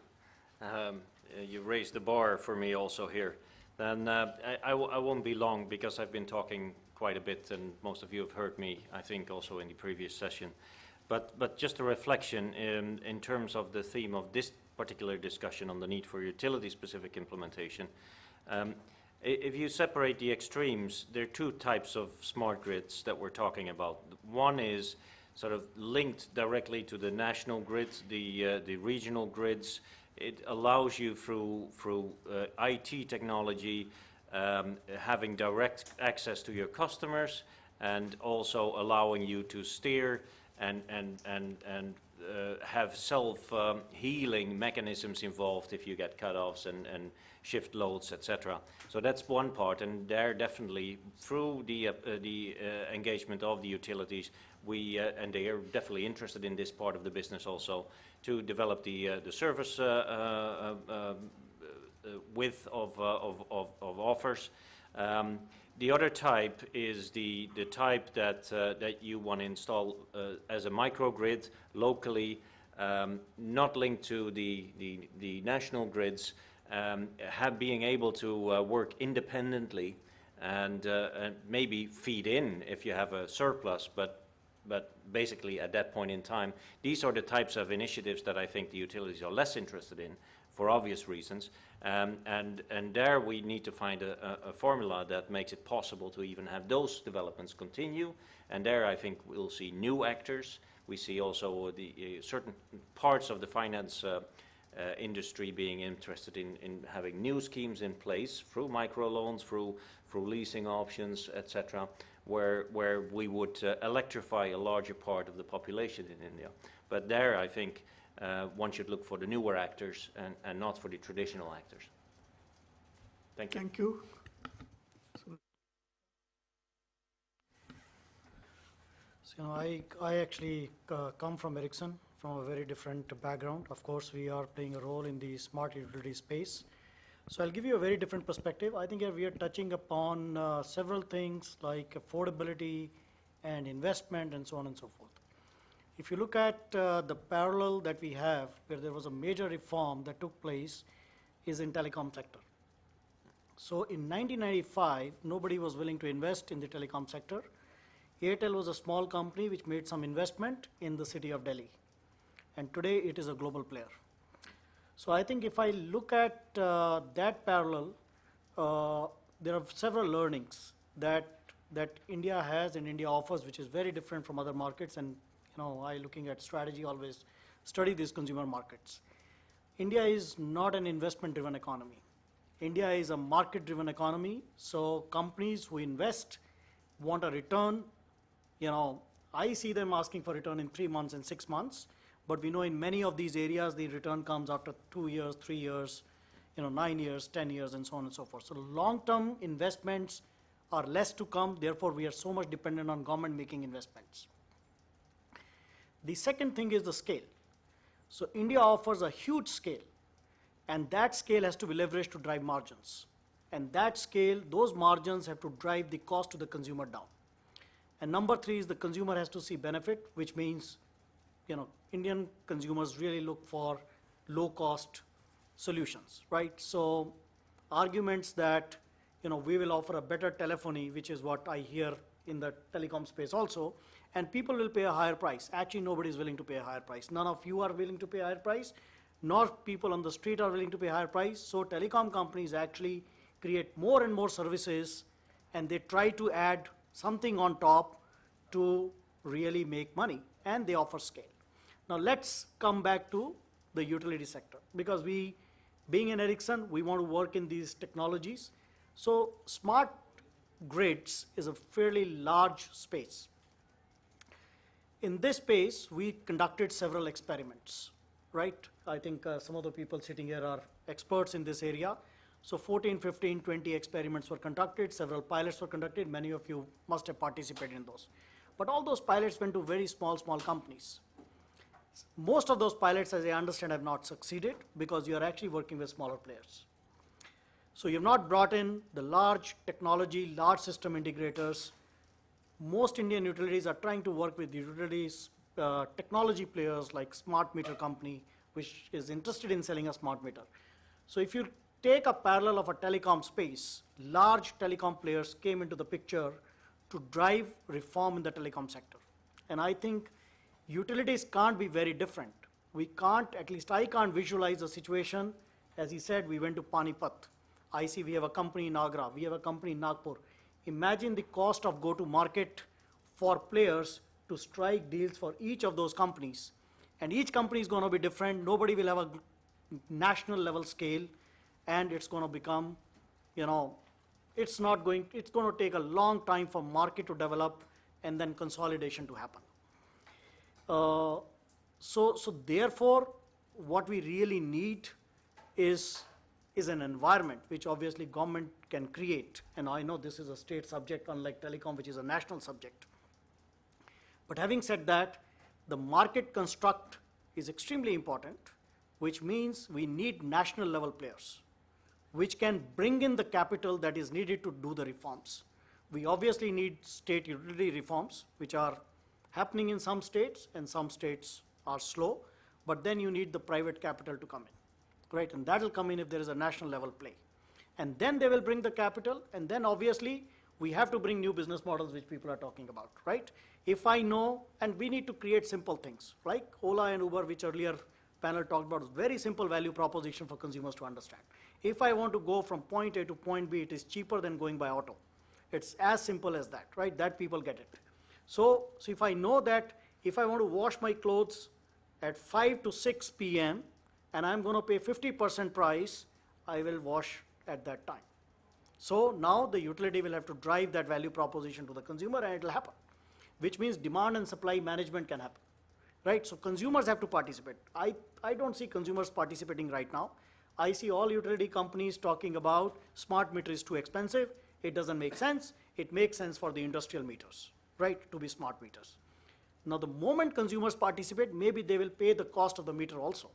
You raised the bar for me also here. Then I won't be long, because I've been talking quite a bit, and most of you have heard me, I think, also in the previous session. But just a reflection in terms of the theme of this particular discussion on the need for utility-specific implementation. If you separate the extremes, there are two types of smart grids that we're talking about. One is sort of linked directly to the national grids, the regional grids. It allows you through IT technology having direct access to your customers, and also allowing you to steer and have self-healing mechanisms involved if you get cutoffs and shift loads, etc. So that's one part, and there definitely through the engagement of the utilities, and they are definitely interested in this part of the business also, to develop the service width of offers. The other type is the type that you want to install as a microgrid locally, not linked to the national grids, being able to work independently and maybe feed in if you have a surplus, but basically at that point in time, these are the types of initiatives that I think the utilities are less interested in, for obvious reasons, and there we need to find a formula that makes it possible to even have those developments continue. And there I think we'll see new actors. We see also the certain parts of the finance industry being interested in having new schemes in place through microloans, through leasing options, etc., where we would electrify a larger part of the population in India. But there I think one should look for the newer actors and not for the traditional actors. Thank you. Thank you. So, I actually come from Ericsson, from a very different background. Of course, we are playing a role in the smart utility space. So I'll give you a very different perspective. I think we are touching upon several things like affordability and investment and so on and so forth. If you look at the parallel that we have, where there was a major reform that took place, is in telecom sector. So in 1995, nobody was willing to invest in the telecom sector. Airtel was a small company which made some investment in the city of Delhi. And today it is a global player. So I think if I look at that parallel, there are several learnings that India has and India offers, which is very different from other markets. And I, looking at strategy, always study these consumer markets. India is not an investment-driven economy. India is a market-driven economy. So companies who invest want a return. I see them asking for return in 3 months and 6 months. But we know in many of these areas, the return comes after 2 years, 3 years, 9 years, 10 years, and so on and so forth. So long-term investments are less to come. Therefore, we are so much dependent on government making investments. The second thing is the scale. So India offers a huge scale. And that scale has to be leveraged to drive margins. And that scale, those margins have to drive the cost to the consumer down. And number three is the consumer has to see benefit, which means, Indian consumers really look for low-cost solutions, right? So arguments that, we will offer a better telephony, which is what I hear in the telecom space also, and people will pay a higher price. Actually, nobody is willing to pay a higher price. None of you are willing to pay a higher price, nor people on the street are willing to pay a higher price. So telecom companies actually create more and more services, and they try to add something on top to really make money, and they offer scale. Now let's come back to the utility sector, because being in Ericsson, we want to work in these technologies. So smart grids is a fairly large space. In this space, we conducted several experiments, right? I think some of the people sitting here are experts in this area. So 14, 15, 20 experiments were conducted, several pilots were conducted, many of you must have participated in those. But all those pilots went to very small companies. Most of those pilots, as I understand, have not succeeded because you are actually working with smaller players. So you have not brought in the large technology, large system integrators. Most Indian utilities are trying to work with utilities, technology players like Smart Meter Company, which is interested in selling a smart meter. So if you take a parallel of a telecom space, large telecom players came into the picture to drive reform in the telecom sector. And I think utilities can't be very different. We can't, at least I can't visualize a situation, as he said, we went to Panipat. I see we have a company in Agra, we have a company in Nagpur. Imagine the cost of go-to-market for players to strike deals for each of those companies. And each company is going to be different. Nobody will have a national level scale, and it's going to become, it's going to take a long time for market to develop and then consolidation to happen. So therefore, what we really need is an environment which obviously government can create. And I know this is a state subject, unlike telecom, which is a national subject. But having said that, the market construct is extremely important, which means we need national level players, which can bring in the capital that is needed to do the reforms. We obviously need state utility reforms, which are happening in some states, and some states are slow, but then you need the private capital to come in, right? And that will come in if there is a national level play. And then they will bring the capital, and then obviously we have to bring new business models which people are talking about, right? If I know, and we need to create simple things, like Ola and Uber, which earlier panel talked about, is very simple value proposition for consumers to understand. If I want to go from point A to point B, it is cheaper than going by auto. It's as simple as that, right? That people get it. So if I know that if I want to wash my clothes at 5 to 6 p.m. and I'm going to pay 50% price, I will wash at that time. So now the utility will have to drive that value proposition to the consumer, and it will happen, which means demand and supply management can happen, right? So consumers have to participate. I don't see consumers participating right now. I see all utility companies talking about smart meter is too expensive. It doesn't make sense. It makes sense for the industrial meters, right, to be smart meters. Now the moment consumers participate, maybe they will pay the cost of the meter also,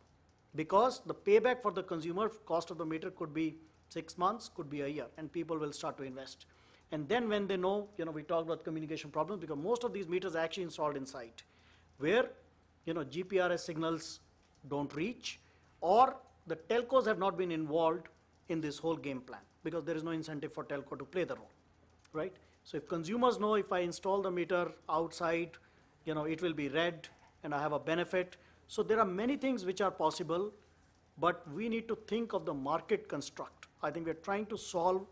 because the payback for the consumer cost of the meter could be 6 months, could be a year, and people will start to invest. And then when they know, we talked about communication problems, because most of these meters are actually installed inside, where, GPRS signals don't reach, or the telcos have not been involved in this whole game plan, because there is no incentive for telco to play the role, right? So if consumers know if I install the meter outside, it will be red and I have a benefit. So there are many things which are possible, but we need to think of the market construct. I think we're trying to solve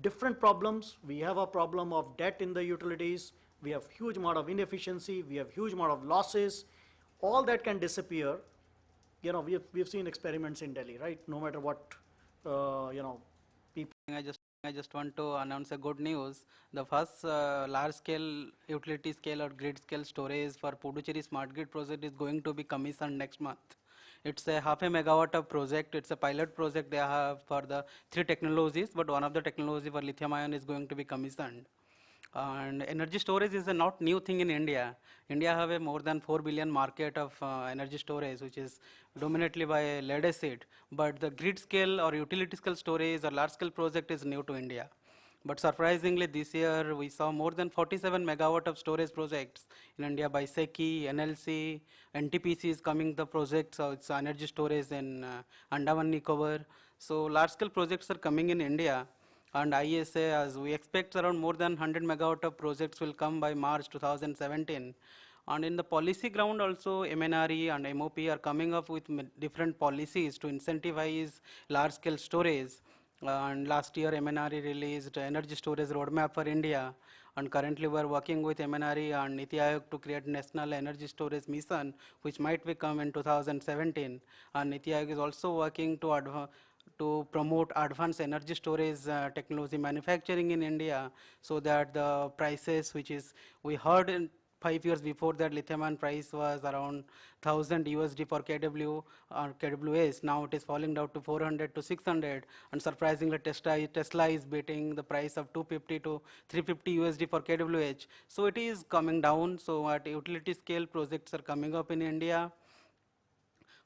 different problems. We have a problem of debt in the utilities. We have huge amount of inefficiency. We have huge amount of losses. All that can disappear. We've seen experiments in Delhi, right? No matter what, people. I just want to announce a good news. The first large-scale utility scale or grid-scale storage for Puducherry Smart Grid project is going to be commissioned next month. It's a 0.5 megawatt of project. It's a pilot project they have for the 3 technologies, but one of the technology for lithium ion is going to be commissioned. And energy storage is a not new thing in India. India have a more than 4 billion market of energy storage, which is dominantly by lead acid. But the grid scale or utility scale storage or large scale project is new to India. But surprisingly, this year we saw more than 47 megawatt of storage projects in India by SECI, NLC, NTPC is coming the project, so it's energy storage in Andaman Nicobar. So large scale projects are coming in India. And ISA, as we expect around more than 100 megawatt of projects will come by March 2017. And in the policy ground also, MNRE and MOP are coming up with different policies to incentivize large-scale storage. And last year, MNRE released energy storage roadmap for India. And currently, we are working with MNRE and NITI Aayog to create National Energy Storage Mission, which might become in 2017. And NITI Aayog is also working to promote advanced energy storage technology manufacturing in India, so that the prices, which is, we heard in 5 years before that lithium-ion price was around 1000 USD for kW or kWh. Now it is falling down to 400 to 600, and surprisingly Tesla is beating the price of 250 to 350 USD for kWh. So it is coming down. So at utility scale projects are coming up in India.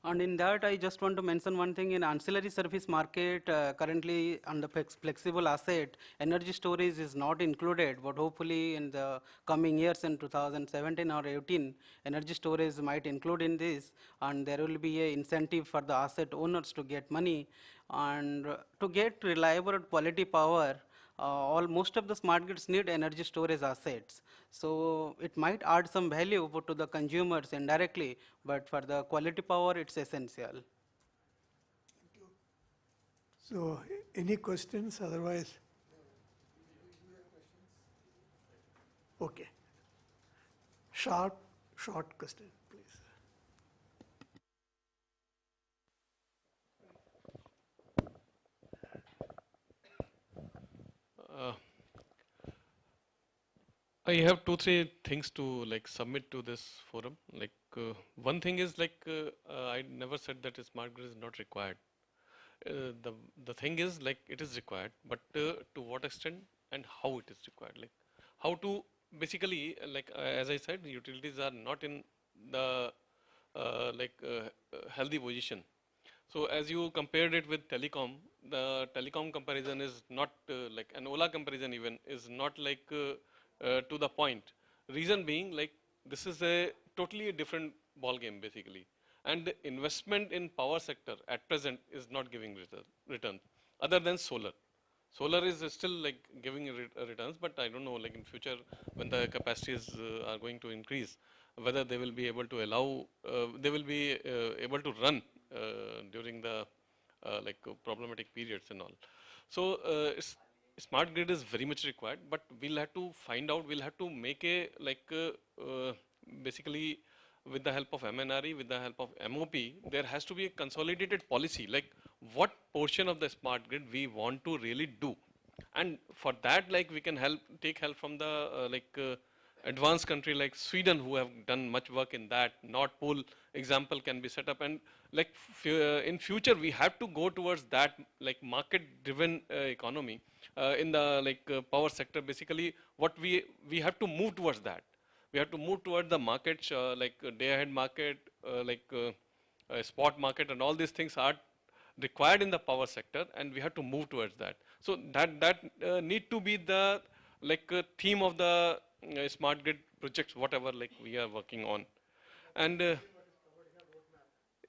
And in that, I just want to mention one thing. In ancillary service market, currently on the flexible asset, energy storage is not included, but hopefully in the coming years in 2017 or 18, energy storage might include in this, and there will be an incentive for the asset owners to get money. And to get reliable and quality power, most of the smart grids need energy storage assets. So it might add some value to the consumers indirectly, but for the quality power, it's essential. So, any questions? Otherwise, okay. Short question, please. I have 2-3 things to like submit to this forum. Like one thing is like I never said that a smart grid is not required. The thing is like it is required, but to what extent and how it is required. Like how to basically like as I said, utilities are not in the healthy position. So as you compared it with telecom, the telecom comparison is not like an Ola comparison even is not like to the point. Reason being like this is a totally different ball game basically. And the investment in power sector at present is not giving return other than solar. Solar is still like giving returns, but I don't know like in future when the capacities are going to increase, whether they will be able to allow, they will be able to run during the problematic periods and all. So smart grid is very much required, but we'll have to find out, we'll have to make a basically with the help of MNRE, with the help of MOP, there has to be a consolidated policy, like what portion of the smart grid we want to really do. And for that, like we can take help from the advanced country like Sweden, who have done much work in that. Nord Pool example can be set up, and like in future we have to go towards that like market-driven economy in the power sector. Basically, what we have to move towards that. We have to move toward the market, like day-ahead market, spot market, and all these things are required in the power sector, and we have to move towards that. So that need to be the theme of the smart grid projects, whatever like we are working on. And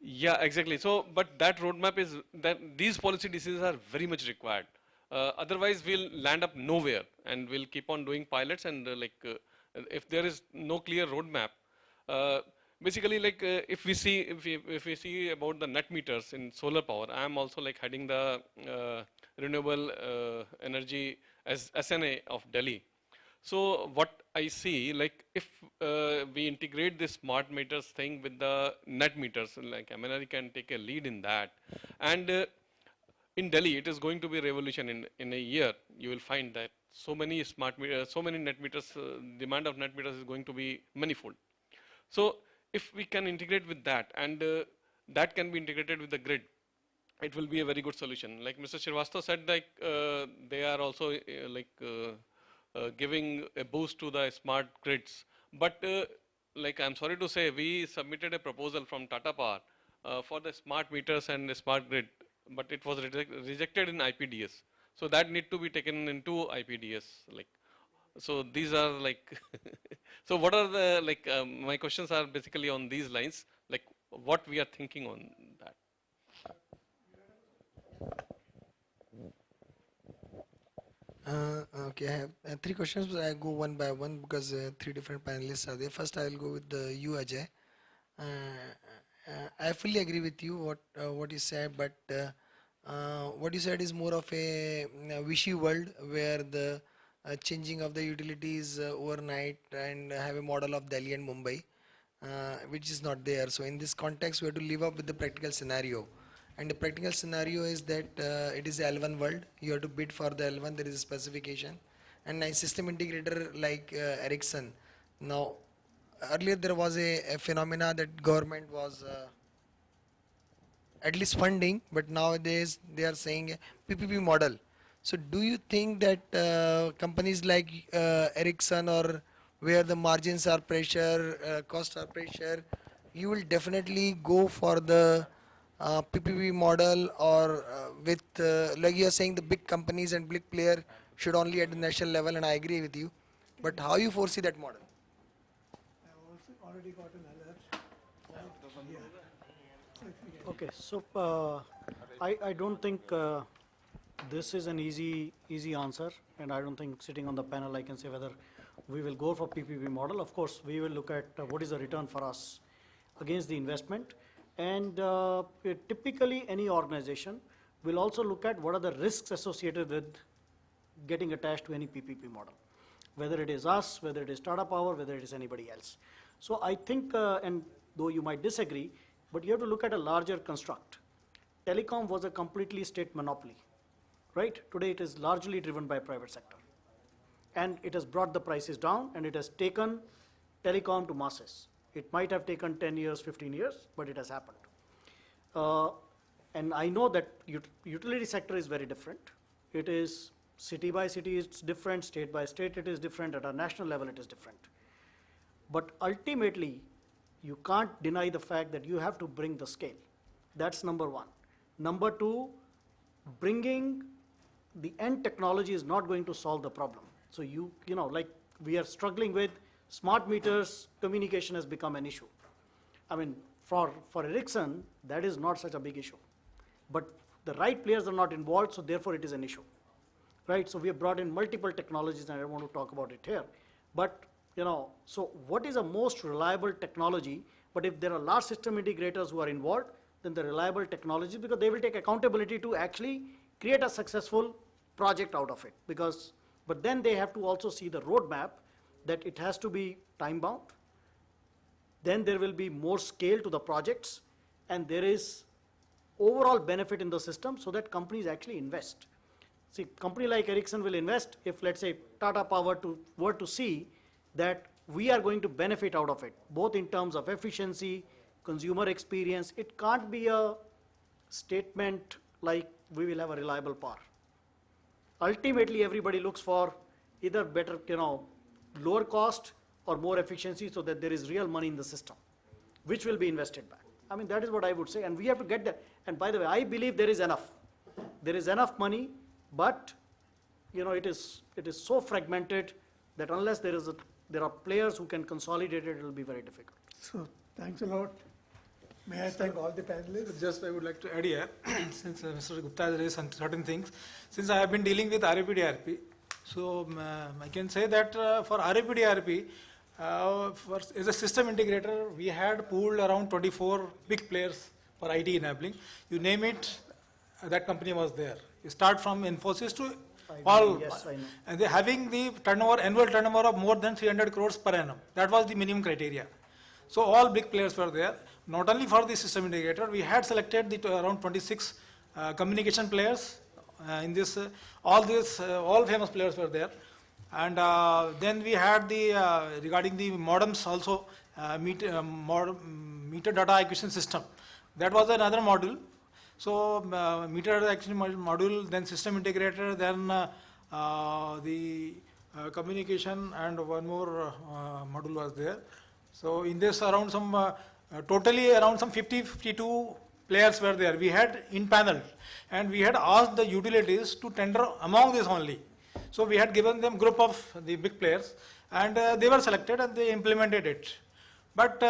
yeah, exactly. So, but that roadmap is that these policy decisions are very much required. Otherwise, we'll land up nowhere, and we'll keep on doing pilots and if there is no clear roadmap, basically like if we see about the net meters in solar power, I am also like heading the renewable energy as SNA of Delhi. So what I see, like if we integrate this smart meters thing with the net meters, like MNRE can take a lead in that. And in Delhi, it is going to be a revolution in a year. You will find that so many smart meters, so many net meters, demand of net meters is going to be manifold. So if we can integrate with that, and that can be integrated with the grid, it will be a very good solution. Like Mr. Srivastava said, like they are also giving a boost to the smart grids. But like I'm sorry to say, we submitted a proposal from Tata Power for the smart meters and the smart grid, but it was rejected in IPDS. So that need to be taken into IPDS. Like, so these are like, so what are the like? My questions are basically on these lines, like what we are thinking on that. Okay, I have three questions, but I go one by one because three different panelists are there. First, I will go with you, Ajay. I fully agree with you what you said, but what you said is more of a wishy world where the changing of the utilities overnight and have a model of Delhi and Mumbai, which is not there. So in this context, we have to live up with the practical scenario. And the practical scenario is that it is a L1 world. You have to bid for the L1. There is a specification. And a system integrator like Ericsson. Now, earlier there was a phenomena that government was at least funding, but nowadays they are saying a PPP model. So do you think that companies like Ericsson, or where the margins are pressure, costs are pressure, you will definitely go for the PPP model, or with like you are saying, the big companies and big player should only at the national level, and I agree with you. But how you foresee that model? I also already got an alert. Okay, so I don't think this is an easy answer, and I don't think sitting on the panel I can say whether we will go for PPP model. Of course, we will look at what is the return for us against the investment. And typically any organization will also look at what are the risks associated with getting attached to any PPP model, whether it is us, whether it is Tata Power, whether it is anybody else. So I think, and though you might disagree, but you have to look at a larger construct. Telecom was a completely state monopoly, right? Today it is largely driven by private sector. And it has brought the prices down, and it has taken telecom to masses. It might have taken 10 years, 15 years, but it has happened. And I know that utility sector is very different. It is city by city, it's different, state by state, it is different, at a national level, it is different. But ultimately, you can't deny the fact that you have to bring the scale. That's number one. Number two, bringing the end technology is not going to solve the problem. So you know, like we are struggling with smart meters, communication has become an issue. I mean, for Ericsson, that is not such a big issue. But the right players are not involved, so therefore it is an issue. Right? So we have brought in multiple technologies, and I don't want to talk about it here. But, you know, so what is the most reliable technology? But if there are large system integrators who are involved, then the reliable technology, because they will take accountability to actually create a successful project out of it. But then they have to also see the roadmap, that it has to be time bound. Then there will be more scale to the projects, and there is overall benefit in the system so that companies actually invest. See, company like Ericsson will invest if, let's say, Tata Power were to see that we are going to benefit out of it, both in terms of efficiency, consumer experience. It can't be a statement like we will have a reliable power. Ultimately, everybody looks for either better, you know, lower cost or more efficiency, so that there is real money in the system, which will be invested back. I mean, that is what I would say, and we have to get that. And by the way, I believe there is enough. There is enough money, but you know, it is so fragmented that unless there are players who can consolidate it, it will be very difficult. So, thanks a lot. May I thank all the panelists? Just I would like to add here, since Mr. Gupta has raised certain things, since I have been dealing with RAP-DRP, so I can say that for RAP-DRP, as a system integrator, we had pooled around 24 big players for IT enabling. You name it, that company was there. You start from Infosys to all, yes, I know. and they're having the annual turnover of more than 300 crores per annum. That was the minimum criteria. So all big players were there. Not only for the system integrator, we had selected around 26 communication players. In this, all famous players were there. And then we had regarding the modems also, meter data acquisition system. That was another module. So meter data acquisition module, then system integrator, then the communication, and one more module was there. So in this around some, totally around some 52 players were there. We had in panel, and we had asked the utilities to tender among this only. So we had given them group of the big players, and they were selected and they implemented it. But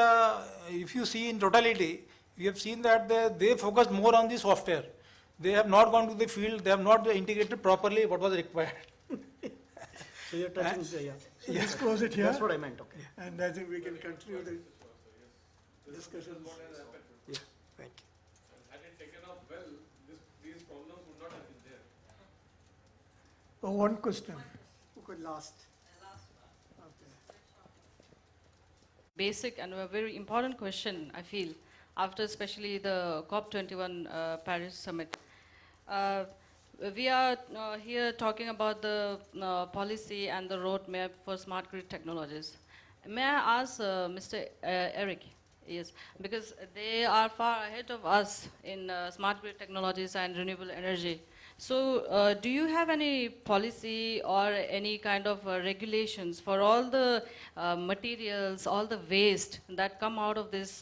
if you see in totality, we have seen that they focused more on the software. They have not gone to the field, they have not integrated properly what was required. So you're touching, yeah. So let's close it here. That's what I meant, okay. And I think we can continue the discussion. Yeah, thank you. Had it taken off well, these problems would not have been there. Oh, one question. Who could last? Basic and a very important question, I feel, after especially the COP21 Paris Summit. We are here talking about the policy and the roadmap for smart grid technologies. May I ask Mr. Eric? Yes, because they are far ahead of us in smart grid technologies and renewable energy. So do you have any policy or any kind of regulations for all the materials, all the waste that come out of these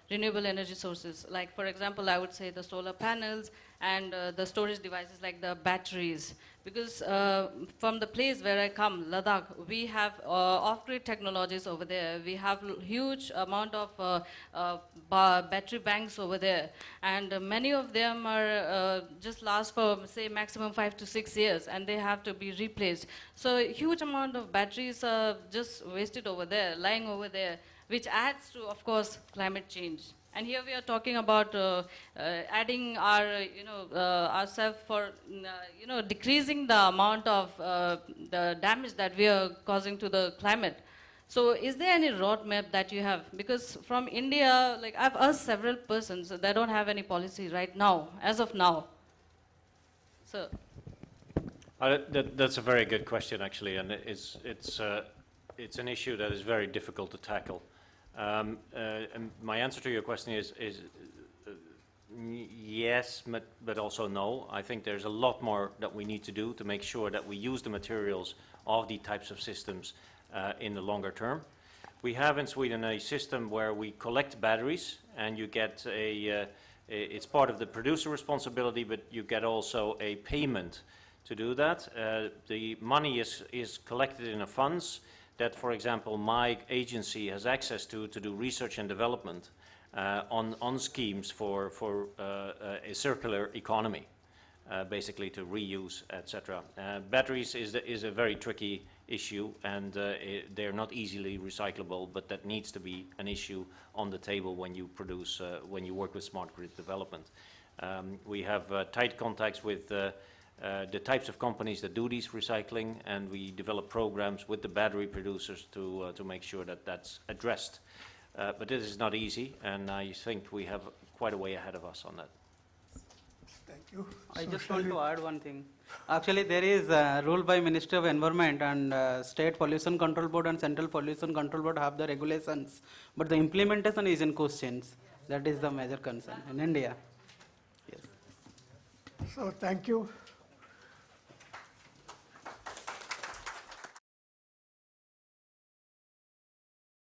renewable energy sources? Like, for example, I would say the solar panels and the storage devices like the batteries. Because from the place where I come, Ladakh, we have off-grid technologies over there. We have huge amount of battery banks over there. And many of them are just last for, say, maximum 5 to 6 years, and they have to be replaced. So a huge amount of batteries are just wasted over there, lying over there, which adds to, of course, climate change. And here we are talking about adding our, ourselves for, decreasing the amount of the damage that we are causing to the climate. So is there any roadmap that you have? Because from India, like I've asked several persons, they don't have any policy right now, as of now. So. That's a very good question, actually, and it's an issue that is very difficult to tackle. And my answer to your question is yes, but also no. I think there's a lot more that we need to do to make sure that we use the materials of the types of systems in the longer term. We have in Sweden a system where we collect batteries, and you get it's part of the producer responsibility, but you get also a payment to do that. The money is collected in a funds that, for example, my agency has access to do research and development on schemes for a circular economy, basically to reuse, etc. Batteries is a very tricky issue, and they're not easily recyclable, but that needs to be an issue on the table when you produce, when you work with smart grid development. We have tight contacts with the types of companies that do these recycling, and we develop programs with the battery producers to make sure that that's addressed. But this is not easy, and I think we have quite a way ahead of us on that. Thank you. I just want to add one thing. Actually, there is a rule by Ministry of Environment, and State Pollution Control Board and Central Pollution Control Board have the regulations, but the implementation is in questions. That is the major concern in India. Yes. So thank you.